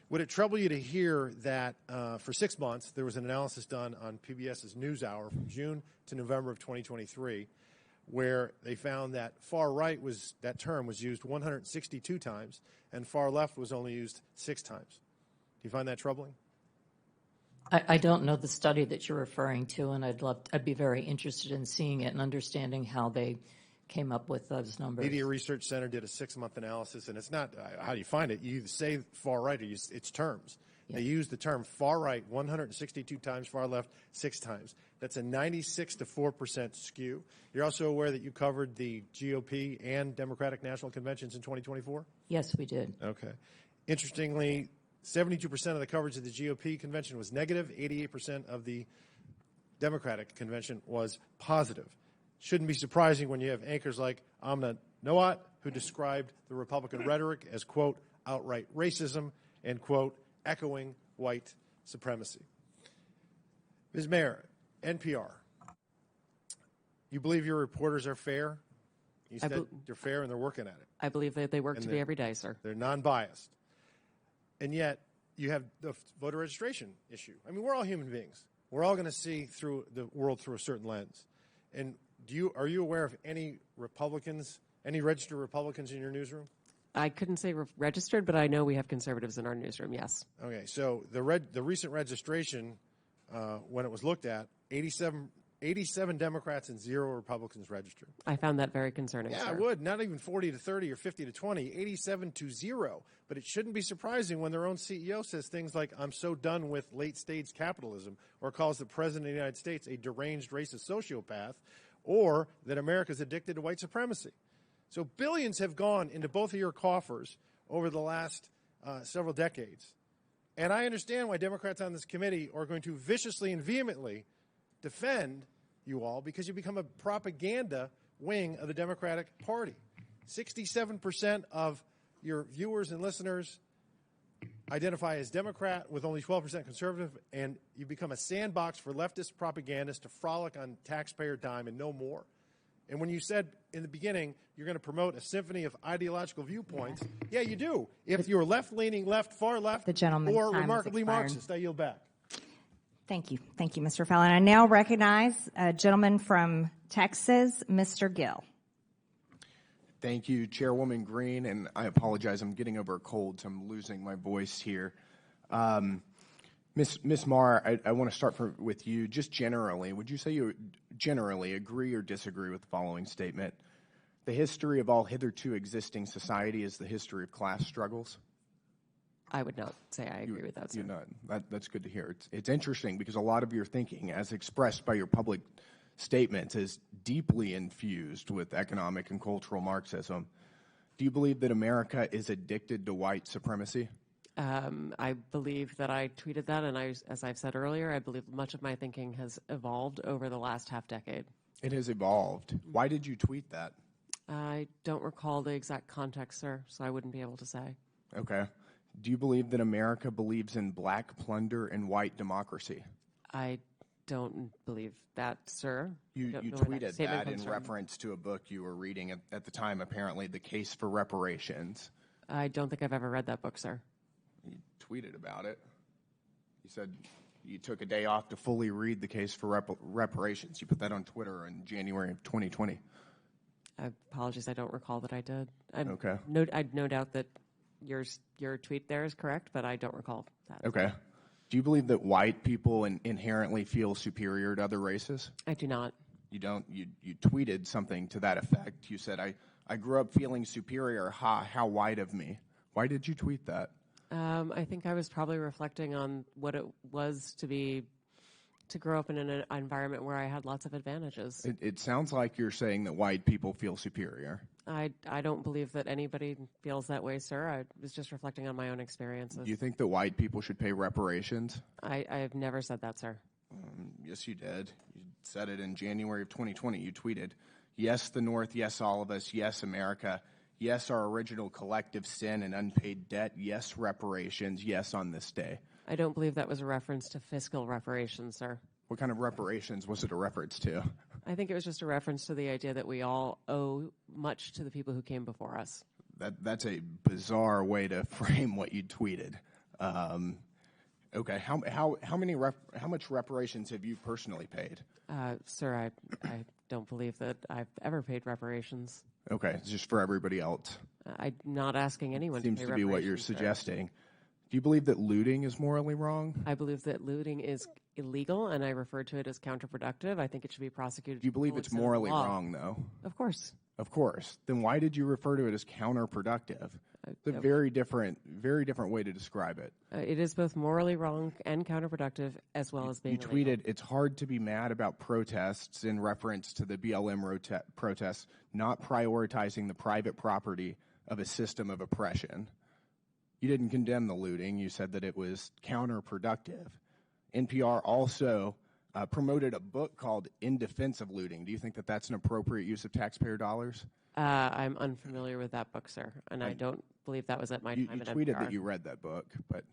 Would it trouble you to hear that for 6 months there was an analysis done on PBS's NewsHour from June to November of 2023 where they found that far right that term was used 162 times and far left was only used 6 times? Do you find that troubling? I don't know the study that you're referring to, and I'd be very interested in seeing it and understanding how they came up with those numbers. Media Research Center did a 6-month analysis, and it's not how do you find it. You either say far right or it's terms. Yeah. They use the term far right 162 times, far left 6 times. That's a 96 to 4% skew. You're also aware that you covered the GOP and Democratic National Conventions in 2024? Yes, we did. Okay. Interestingly, 72% of the coverage of the GOP convention was negative. 88% of the Democratic convention was positive. Shouldn't be surprising when you have anchors like Amna Noat, who described the Republican rhetoric as, quote, outright racism and, quote, echoing white supremacy. Ms. Mayor, NPR, you believe your reporters are fair? You said they're fair and they're working at it. I believe that they work to be every day, sir. They're non-biased. And yet, you have the voter registration issue. I mean, we're all human beings. We're all going to see through the world through a certain lens. And are you aware of any Republicans, any registered Republicans in your newsroom? I couldn't say registered, but I know we have conservatives in our newsroom, yes. Okay, so the recent registration, when it was looked at, 87 Democrats and 0 Republicans registered. I found that very concerning, Yeah, sir. I would. Not even 40 to 30 or 50 to 20, 87 to 0. But it shouldn't be surprising when their own CEO says things like, I'm so done with late-stage capitalism, or calls the President of the United States a deranged racist sociopath, or that America's addicted to white supremacy. So billions have gone into both of your coffers over the last several decades. And I understand why Democrats on this committee are going to viciously and vehemently defend you all, because you become a propaganda wing of the Democratic Party. 67% of your viewers and listeners identify as Democrat, with only 12% conservative, and you become a sandbox for leftist propagandists to frolic on taxpayer dime and no more. And when you said in the beginning you're going to promote a symphony of ideological viewpoints, yeah, you do. If you're left-leaning, far left, or remarkably Marxist, I yield back. Thank you. Thank you, Mr. Fallon. I now recognize a gentleman from Texas, Mr. Gill. Thank you, Chairwoman Greene, and I apologize. I'm getting over a cold, so I'm losing my voice here. Ms. Marr, I want to start with you. Just generally, would you say you generally agree or disagree with the following statement? The history of all hitherto existing society is the history of class struggles? I would not say I agree with that, sir. That's good to hear. It's interesting because a lot of your thinking, as expressed by your public statements, is deeply infused with economic and cultural Marxism. Do you believe that America is addicted to white supremacy? I believe that I tweeted that, and as I've said earlier, I believe much of my thinking has evolved over the last half-decade. It has evolved. Why did you tweet that? I don't recall the exact context, sir, so I wouldn't be able to say. Okay. Do you believe that America believes in black plunder and white democracy? I don't believe that, sir. You tweeted that in reference to a book you were reading at the time, apparently, The Case for Reparations. I don't think I've ever read that book, sir. You tweeted about it. You said you took a day off to fully read The Case for Reparations. You put that on Twitter in January of 2020. Apologies, I don't recall that I did. Okay. I'd no doubt that your tweet there is correct, but I don't recall that. Okay. Do you believe that white people inherently feel superior to other races? I do not. You don't? You tweeted something to that effect. You said, I grew up feeling superior. How white of me. Why did you tweet that? I think I was probably reflecting on what it was to be to grow up in an environment where I had lots of advantages. It sounds like you're saying that white people feel superior. I don't believe that anybody feels that way, sir. I was just reflecting on my own experiences. Do you think that white people should pay reparations? I have never said that, sir. Yes, you did. You said it in January of 2020. You tweeted, "Yes, the North. Yes, all of us. Yes, America. Yes, our original collective sin and unpaid debt. Yes, reparations. Yes, on this day." I don't believe that was a reference to fiscal reparations, sir. What kind of reparations was it a reference to? I think it was just a reference to the idea that we all owe much to the people who came before us. That's a bizarre way to frame what you tweeted. Okay, how much reparations have you personally paid? Sir, I don't believe that I've ever paid reparations. Okay, it's just for everybody else. I'm not asking anyone Seems to pay to be what you're reparations, sir. suggesting. Do you believe that looting is morally wrong? I believe that looting is illegal, and I refer to it as counterproductive. I think it should be prosecuted. Do you believe it's morally wrong, though? Of course. Of course. Then why did you refer to it as counterproductive? It's a very different way to describe it. It is both morally wrong and counterproductive, as well as being You illegal. tweeted, "It's hard to be mad about protests," in reference to the BLM protests, not prioritizing the private property of a system of oppression. You didn't condemn the looting. You said that it was counterproductive. NPR also promoted a book called In Defense of Looting. Do you think that that's an appropriate use of taxpayer dollars? I'm unfamiliar with that book, sir, and I don't believe that was at my time You at tweeted NPR. that you read that book, but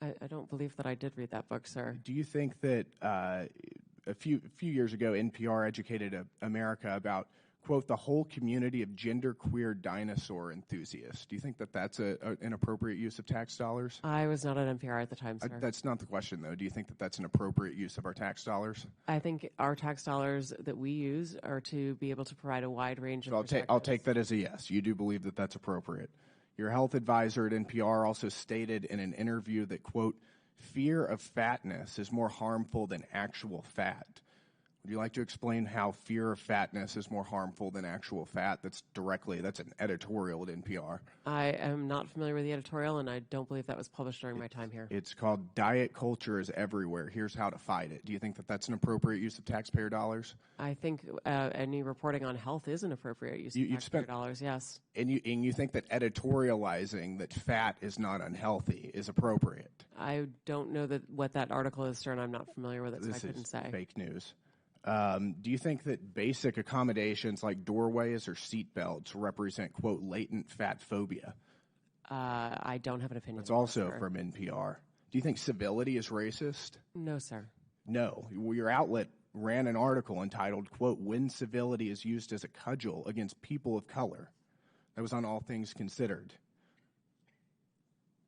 I don't believe that I did read that book, sir. do you think that a few years ago NPR educated America about, quote, the whole community of genderqueer dinosaur enthusiasts? Do you think that that's an appropriate use of tax dollars? I was not at NPR at the time, sir. That's not the question, though. Do you think that that's an appropriate use of our tax dollars? I think our tax dollars that we use are to be able to provide a wide range of I'll take that as a yes. You do believe that that's appropriate. Your health advisor at NPR also stated in an interview that, quote, fear of fatness is more harmful than actual fat. Would you like to explain how fear of fatness is more harmful than actual fat? That's an editorial at NPR. I am not familiar with the editorial, and I don't believe that was published during my time here. It's called Diet Culture is Everywhere. Here's how to fight it. Do you think that that's an appropriate use of taxpayer dollars? I think any reporting on health is an appropriate use of taxpayer dollars, yes. And you think that editorializing that fat is not unhealthy is appropriate? I don't know what that article is, sir, and I'm not familiar with it, so I couldn't say. This is fake news. Do you think that basic accommodations like doorways or seat belts represent, quote, latent fat phobia? I don't have an opinion. That's also from NPR. Do you think civility is racist? No, sir. No. Your outlet ran an article entitled, quote, when civility is used as a cudgel against people of color. That was on All Things Considered.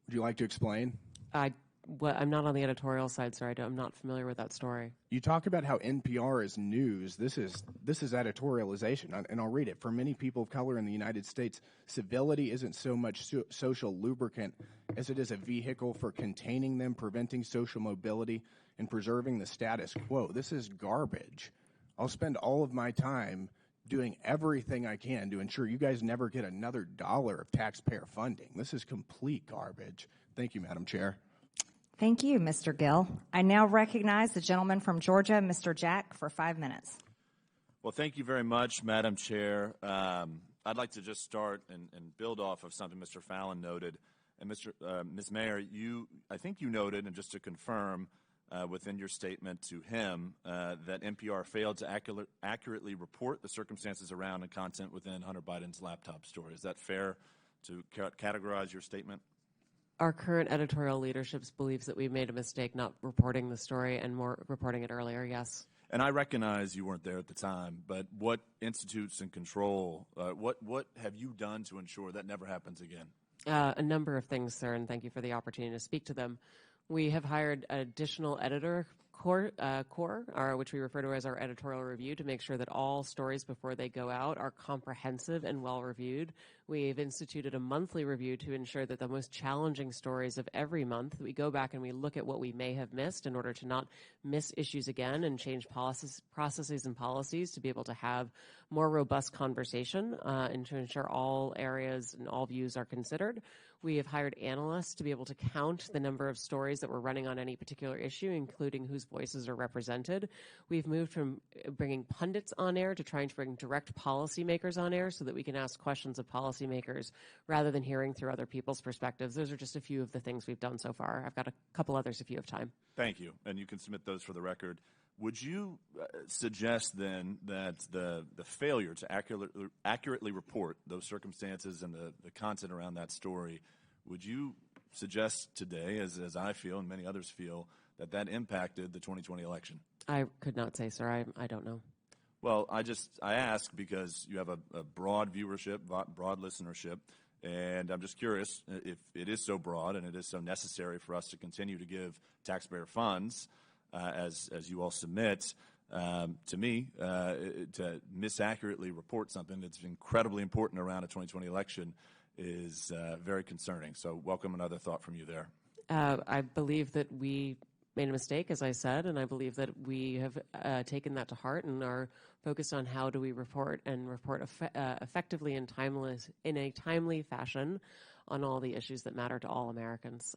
Would you like to explain? I'm not on the editorial side, sir. I'm not familiar with that story. You talk about how NPR is news. This is editorialization, and I'll read it. For many people of color in the United States, civility isn't so much social lubricant as it is a vehicle for containing them, preventing social mobility, and preserving the status quo. This is garbage. I'll spend all of my time doing everything I can to ensure you guys never get another dollar of taxpayer funding. This is complete garbage. Thank you, Madam Chair. Thank you, Mr. Gill. I now recognize the gentleman from Georgia, Mr. Jack, for 5 minutes. Well, thank you very much, Madam Chair. I'd like to just start and build off of something Mr. Fallon noted. And Ms. Mayor, I think you noted, and just to confirm within your statement to him, that NPR failed to accurately report the circumstances around and content within Hunter Biden's laptop story. Is that fair to categorize your statement? Our current editorial leadership believes that we made a mistake not reporting the story and more reporting it earlier, yes. And I recognize you weren't there at the time, but what institutes and control, what have you done to ensure that never happens again? A number of things, sir, and thank you for the opportunity to speak to them. We have hired an additional editor core, which we refer to as our editorial review, to make sure that all stories before they go out are comprehensive and well-reviewed. We've instituted a monthly review to ensure that the most challenging stories of every month, we go back and we look at what we may have missed in order to not miss issues again and change processes and policies to be able to have more robust conversation and to ensure all areas and all views are considered. We have hired analysts to be able to count the number of stories that we're running on any particular issue, including who's whose voices are represented. We've moved from bringing pundits on air to trying to bring direct policymakers on air so that we can ask questions of policymakers rather than hearing through other people's perspectives. Those are just a few of the things we've done so far. I've got a couple others if you have time. Thank you. And you can submit those for the record. Would you suggest then that the failure to accurately report those circumstances and the content around that story, would you suggest today, as I feel and many others feel, that impacted the 2020 election? I could not say, sir. I don't know. Well, I ask because you have a broad viewership, broad listenership, and I'm just curious if it is so broad and it is so necessary for us to continue to give taxpayer funds as you all submit, to me, to misaccurately report something that's incredibly important around a 2020 election is very concerning. So welcome another thought from you there. I believe that we made a mistake, as I said, and I believe that we have taken that to heart and are focused on how do we report effectively and in a timely fashion on all the issues that matter to all Americans.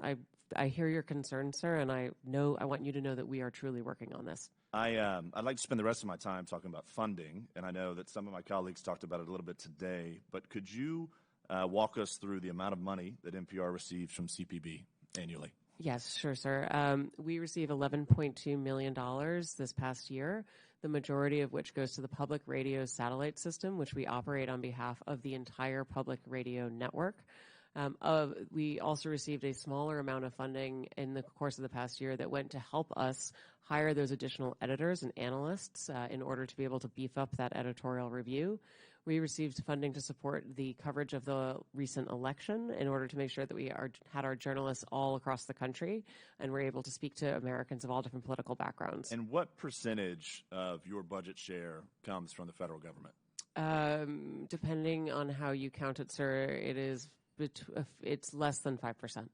I hear your concern, sir, and I want you to know that we are truly working on this. I'd like to spend the rest of my time talking about funding, and I know that some of my colleagues talked about it a little bit today, but could you walk us through the amount of money that NPR receives from CPB annually? Yes, sure, sir. We receive $11.2 million this past year, the majority of which goes to the public radio satellite system, which we operate on behalf of the entire public radio network. We also received a smaller amount of funding in the course of the past year that went to help us hire those additional editors and analysts in order to be able to beef up that editorial review. We received funding to support the coverage of the recent election in order to make sure that we had our journalists all across the country and were able to speak to Americans of all different political backgrounds. And what percentage of your budget share comes from the federal government? Depending on how you count it, sir, it's less than 5%.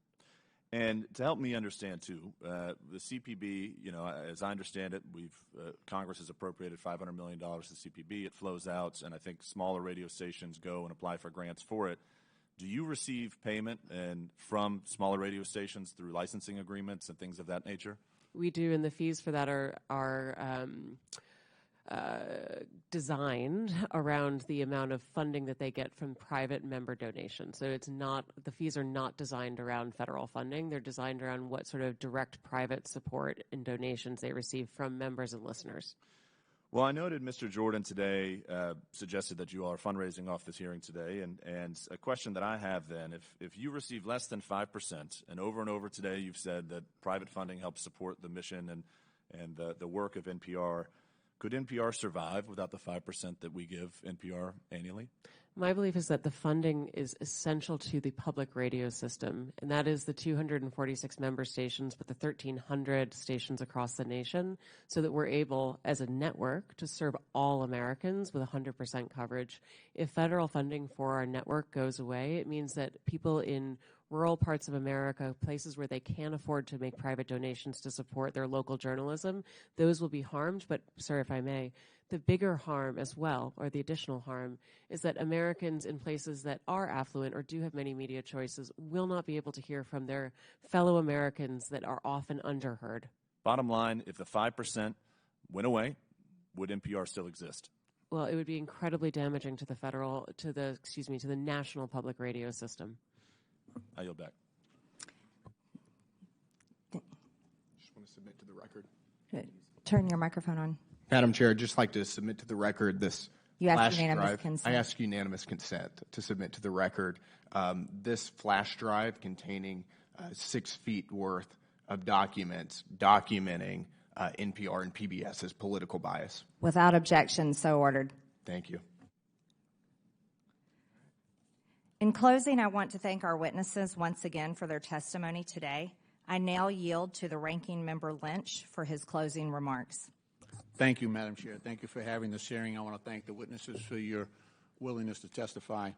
And to help me understand, too, the CPB, as I understand it, Congress has appropriated $500 million to CPB. It flows out, and I think smaller radio stations go and apply for grants for it. Do you receive payment from smaller radio stations through licensing agreements and things of that nature? We do, and the fees for that are designed around the amount of funding that they get from private member donations. So the fees are not designed around federal funding. They're designed around what sort of direct private support and donations they receive from members and listeners. Well, I noted Mr. Jordan today suggested that you all are fundraising off this hearing today, and a question that I have then, if you receive less than 5%, and over today you've said that private funding helps support the mission and the work of NPR, could NPR survive without the 5% that we give NPR annually? My belief is that the funding is essential to the public radio system, and that is the 246 member stations, but the 1,300 stations across the nation, so that we're able, as a network, to serve all Americans with 100% coverage. If federal funding for our network goes away, it means that people in rural parts of America, places where they can't afford to make private donations to support their local journalism, those will be harmed. But, sir, if I may, the bigger harm as well, or the additional harm, is that Americans in places that are affluent or do have many media choices will not be able to hear from their fellow Americans that are often underheard. Bottom line, if the 5% went away, would NPR still exist? Well, it would be incredibly damaging to the national public radio system. I yield back. Just want to submit to the record. Turn your microphone on. Madam Chair, I'd just like to submit to the record this flash drive. Consent. I ask unanimous consent to submit to the record this flash drive containing 6 feet worth of documents documenting NPR and PBS's political bias. Without objection, so ordered. Thank you. In closing, I want to thank our witnesses once again for their testimony today. I now yield to the Ranking Member Lynch for his closing remarks. Thank you, Madam Chair. Thank you for having this hearing. I want to thank the witnesses for your willingness to testify.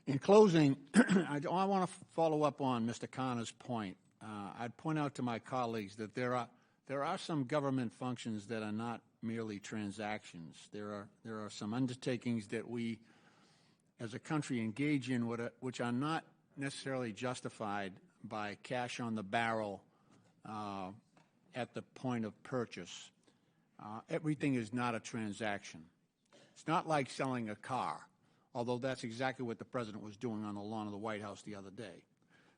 In closing, I want to follow up on Mr. Connor's point. I'd point out to my colleagues that there are some government functions that are not merely transactions. There are some undertakings that we, as a country, engage in which are not necessarily justified by cash on the barrel at the point of purchase. Everything is not a transaction. It's not like selling a car, although that's exactly what the president was doing on the lawn of the White House the other day.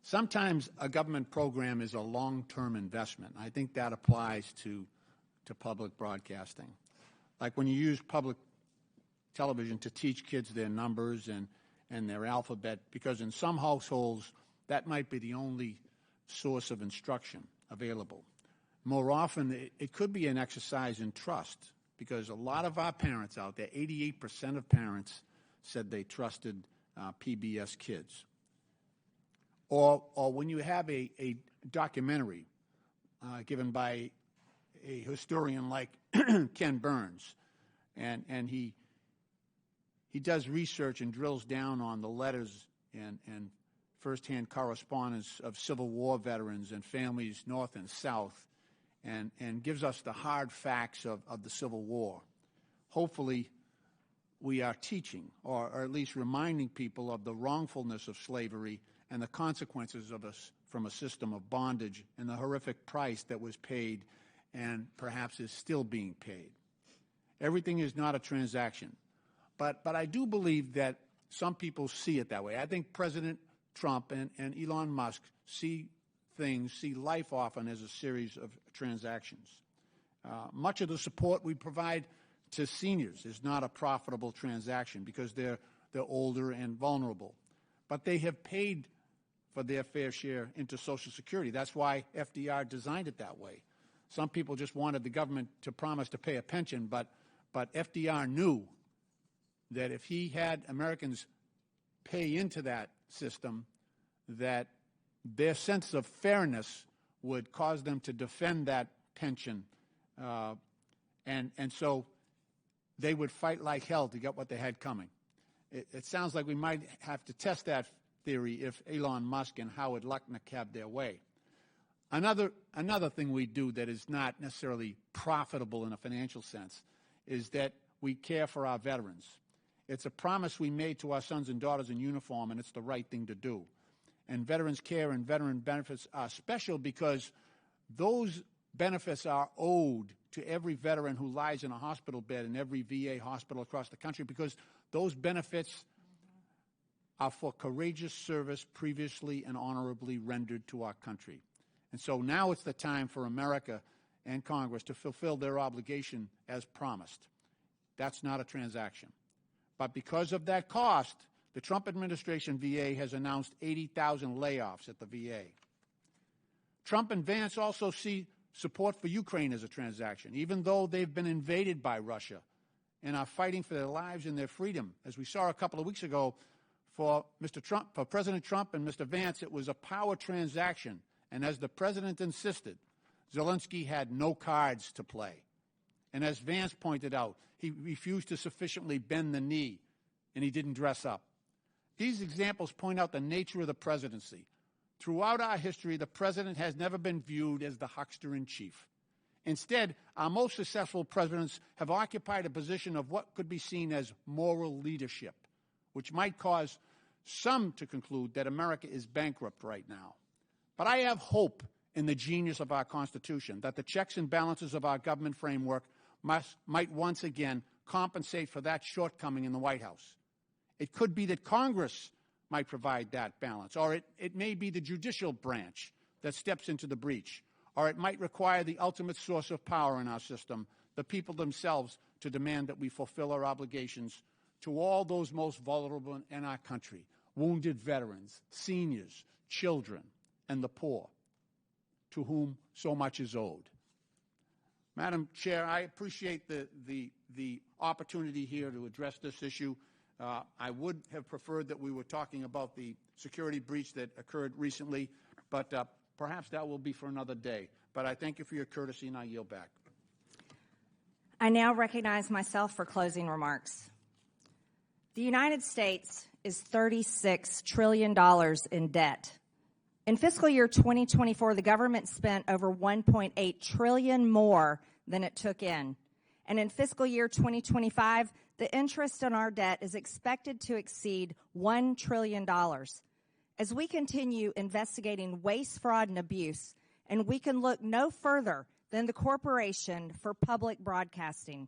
Sometimes a government program is a long-term investment. I think that applies to public broadcasting. Like when you use public television to teach kids their numbers and their alphabet, because in some households that might be the only source of instruction available. More often, it could be an exercise in trust, because a lot of our parents out there, 88% of parents said they trusted PBS Kids. Or when you have a documentary given by a historian like Ken Burns, and he does research and drills down on the letters and firsthand correspondence of Civil War veterans and families north and south, and gives us the hard facts of the Civil War. Hopefully, we are teaching, or at least reminding people of the wrongfulness of slavery and the consequences of us from a system of bondage and the horrific price that was paid and perhaps is still being paid. Everything is not a transaction. But I do believe that some people see it that way. I think President Trump and Elon Musk see life often as a series of transactions. Much of the support we provide to seniors is not a profitable transaction because they're older and vulnerable. But they have paid for their fair share into Social Security. That's why FDR designed it that way. Some people just wanted the government to promise to pay a pension, but FDR knew that if he had Americans pay into that system, that their sense of fairness would cause them to defend that pension. And so they would fight like hell to get what they had coming. It sounds like we might have to test that theory if Elon Musk and Howard Lutnick have their way. Another thing we do that is not necessarily profitable in a financial sense is that we care for our veterans. It's a promise we made to our sons and daughters in uniform, and it's the right thing to do. And veterans care and veteran benefits are special because those benefits are owed to every veteran who lies in a hospital bed in every VA hospital across the country, because those benefits are for courageous service previously and honorably rendered to our country. And so now it's the time for America and Congress to fulfill their obligation as promised. That's not a transaction. But because of that cost, the Trump administration VA has announced 80,000 layoffs at the VA. Trump and Vance also see support for Ukraine as a transaction, even though they've been invaded by Russia and are fighting for their lives and their freedom. As we saw a couple of weeks ago, for President Trump and Mr. Vance, it was a power transaction. And as the president insisted, Zelensky had no cards to play. And as Vance pointed out, he refused to sufficiently bend the knee, and he didn't dress up. These examples point out the nature of the presidency. Throughout our history, the president has never been viewed as the huckster-in-chief. Instead, our most successful presidents have occupied a position of what could be seen as moral leadership, which might cause some to conclude that America is bankrupt right now. But I have hope in the genius of our Constitution, that the checks and balances of our government framework might once again compensate for that shortcoming in the White House. It could be that Congress might provide that balance, or it may be the judicial branch that steps into the breach, or it might require the ultimate source of power in our system, the people themselves, to demand that we fulfill our obligations to all those most vulnerable in our country, wounded veterans, seniors, children, and the poor, to whom so much is owed. Madam Chair, I appreciate the opportunity here to address this issue. I would have preferred that we were talking about the security breach that occurred recently, but perhaps that will be for another day. But I thank you for your courtesy, and I yield back. I now recognize myself for closing remarks. The United States is $36 trillion in debt. In fiscal year 2024, the government spent over $1.8 trillion more than it took in. And in fiscal year 2025, the interest on our debt is expected to exceed $1 trillion. As we continue investigating waste, fraud, and abuse, and we can look no further than the Corporation for Public Broadcasting.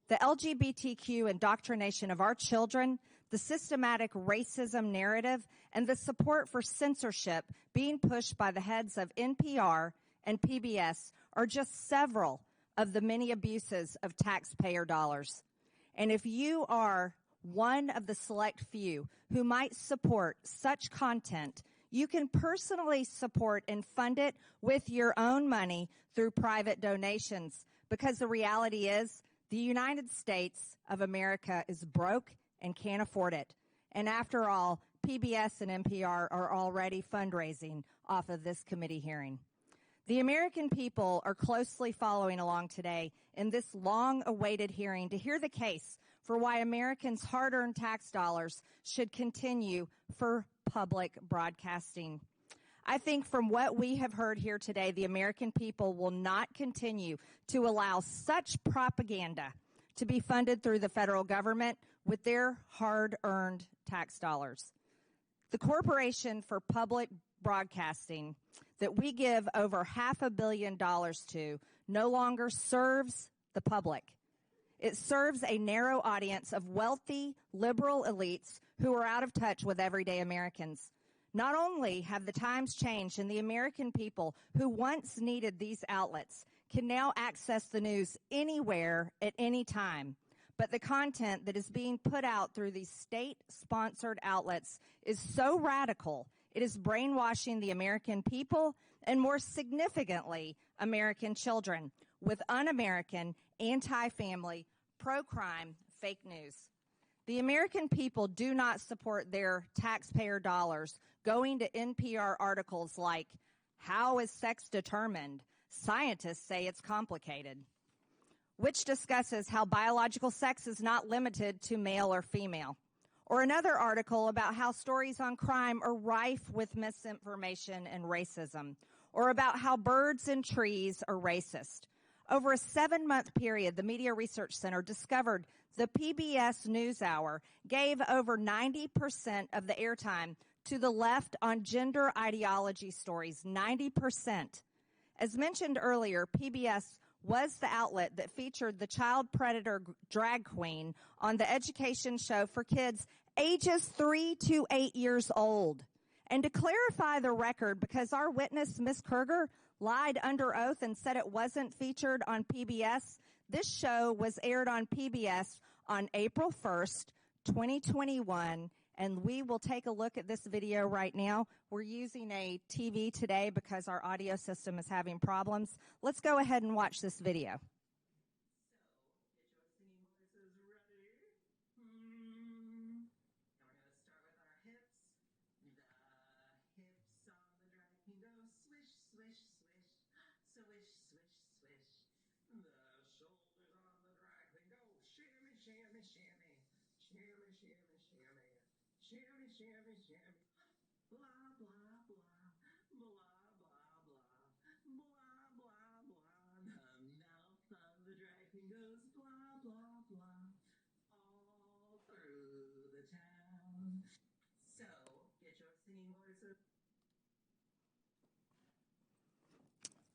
The LGBTQ indoctrination of our children, the systematic racism narrative, and the support for censorship being pushed by the heads of NPR and PBS are just several of the many abuses of taxpayer dollars. And if you are one of the select few who might support such content, you can personally support and fund it with your own money through private donations, because the reality is the United States of America is broke and can't afford it. And after all, PBS and NPR are already fundraising off of this committee hearing. The American people are closely following along today in this long-awaited hearing to hear the case for why Americans' hard-earned tax dollars should continue for public broadcasting. I think from what we have heard here today, the American people will not continue to allow such propaganda to be funded through the federal government with their hard-earned tax dollars. The Corporation for Public Broadcasting that we give over $500 million to no longer serves the public. It serves a narrow audience of wealthy, liberal elites who are out of touch with everyday Americans. Not only have the times changed and the American people who once needed these outlets can now access the news anywhere at any time, but the content that is being put out through these state-sponsored outlets is so radical, it is brainwashing the American people and, more significantly, American children with un-American, anti-family, pro-crime fake news. The American people do not support their taxpayer dollars going to NPR articles like, "How is sex determined? Scientists say it's complicated," which discusses how biological sex is not limited to male or female. Or another article about how stories on crime are rife with misinformation and racism. Or about how birds and trees are racist. Over a 7-month period, the Media Research Center discovered the PBS NewsHour gave over 90% of the airtime to the left on gender ideology stories, 90%. As mentioned earlier, PBS was the outlet that featured the child predator drag queen on the education show for kids ages 3 to 8 years old. And to clarify the record, because our witness, Ms. Kerger, lied under oath and said it wasn't featured on PBS, this show was aired on PBS on April 1st, 2021, and we will take a look at this video right now. We're using a TV today because our audio system is having problems. Let's go ahead and watch this video.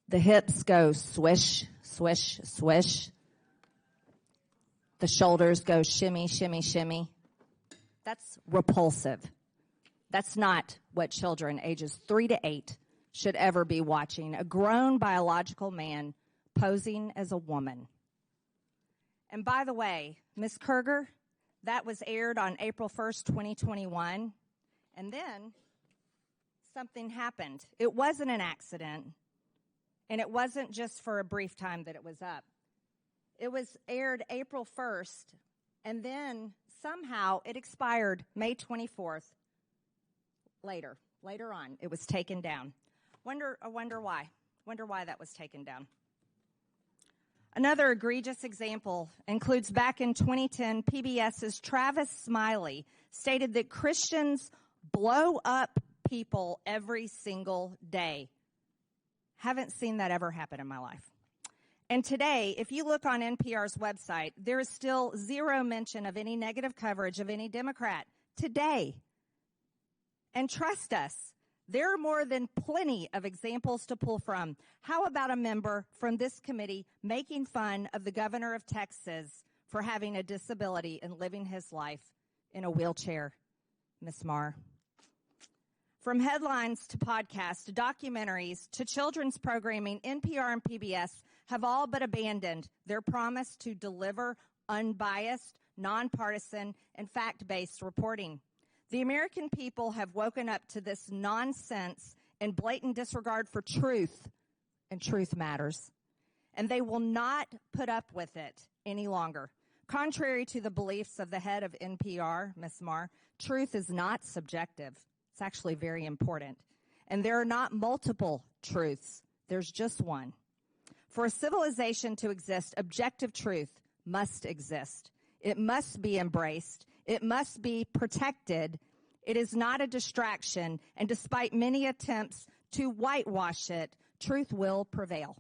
The hips go swish, swish, swish. The shoulders go shimmy, shimmy, shimmy. That's repulsive. That's not what children ages 3 to 8 should ever be watching. A grown biological man posing as a woman. And by the way, Ms. Kerger, that was aired on April 1st, 2021. And then something happened. It wasn't an accident. And it wasn't just for a brief time that it was up. It was aired April 1st, and then somehow it expired May 24th. Later on, it was taken down. I wonder why. Wonder why that was taken down. Another egregious example includes back in 2010, PBS's Travis Smiley stated that Christians blow up people every single day. Haven't seen that ever happen in my life. And today, if you look on NPR's website, there is still zero mention of any negative coverage of any Democrat today. And trust us, There are more than plenty of examples to pull from. How about a member from this committee making fun of the governor of Texas for having a disability and living his life in a wheelchair? Ms. Marr. From headlines to podcasts to documentaries to children's programming, NPR and PBS have all but abandoned their promise to deliver unbiased, nonpartisan, and fact-based reporting. The American people have woken up to this nonsense and blatant disregard for truth, and truth matters. And they will not put up with it any longer. Contrary to the beliefs of the head of NPR, Ms. Marr, truth is not subjective. It's actually very important. And there are not multiple truths. There's just one. For a civilization to exist, objective truth must exist. It must be embraced. It must be protected. It is not a distraction, and despite many attempts to whitewash it, truth will prevail.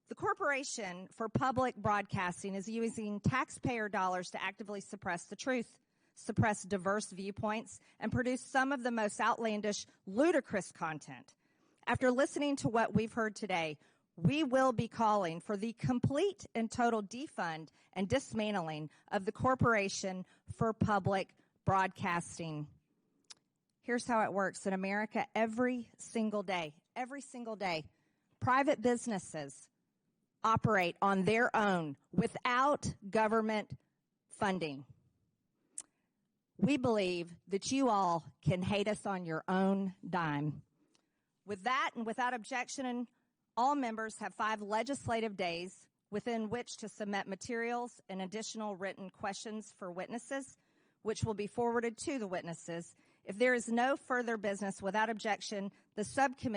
The Corporation for Public Broadcasting is using taxpayer dollars to actively suppress the truth, suppress diverse viewpoints, and produce some of the most outlandish, ludicrous content. After listening to what we've heard today, we will be calling for the complete and total defund and dismantling of the Corporation for Public Broadcasting. Here's how it works in America every single day, private businesses operate on their own without government funding. We believe that you all can hate us on your own dime. With that and without objection, all members have 5 legislative days within which to submit materials and additional written questions for witnesses, which will be forwarded to the witnesses. If there is no further business without objection, the subcommittee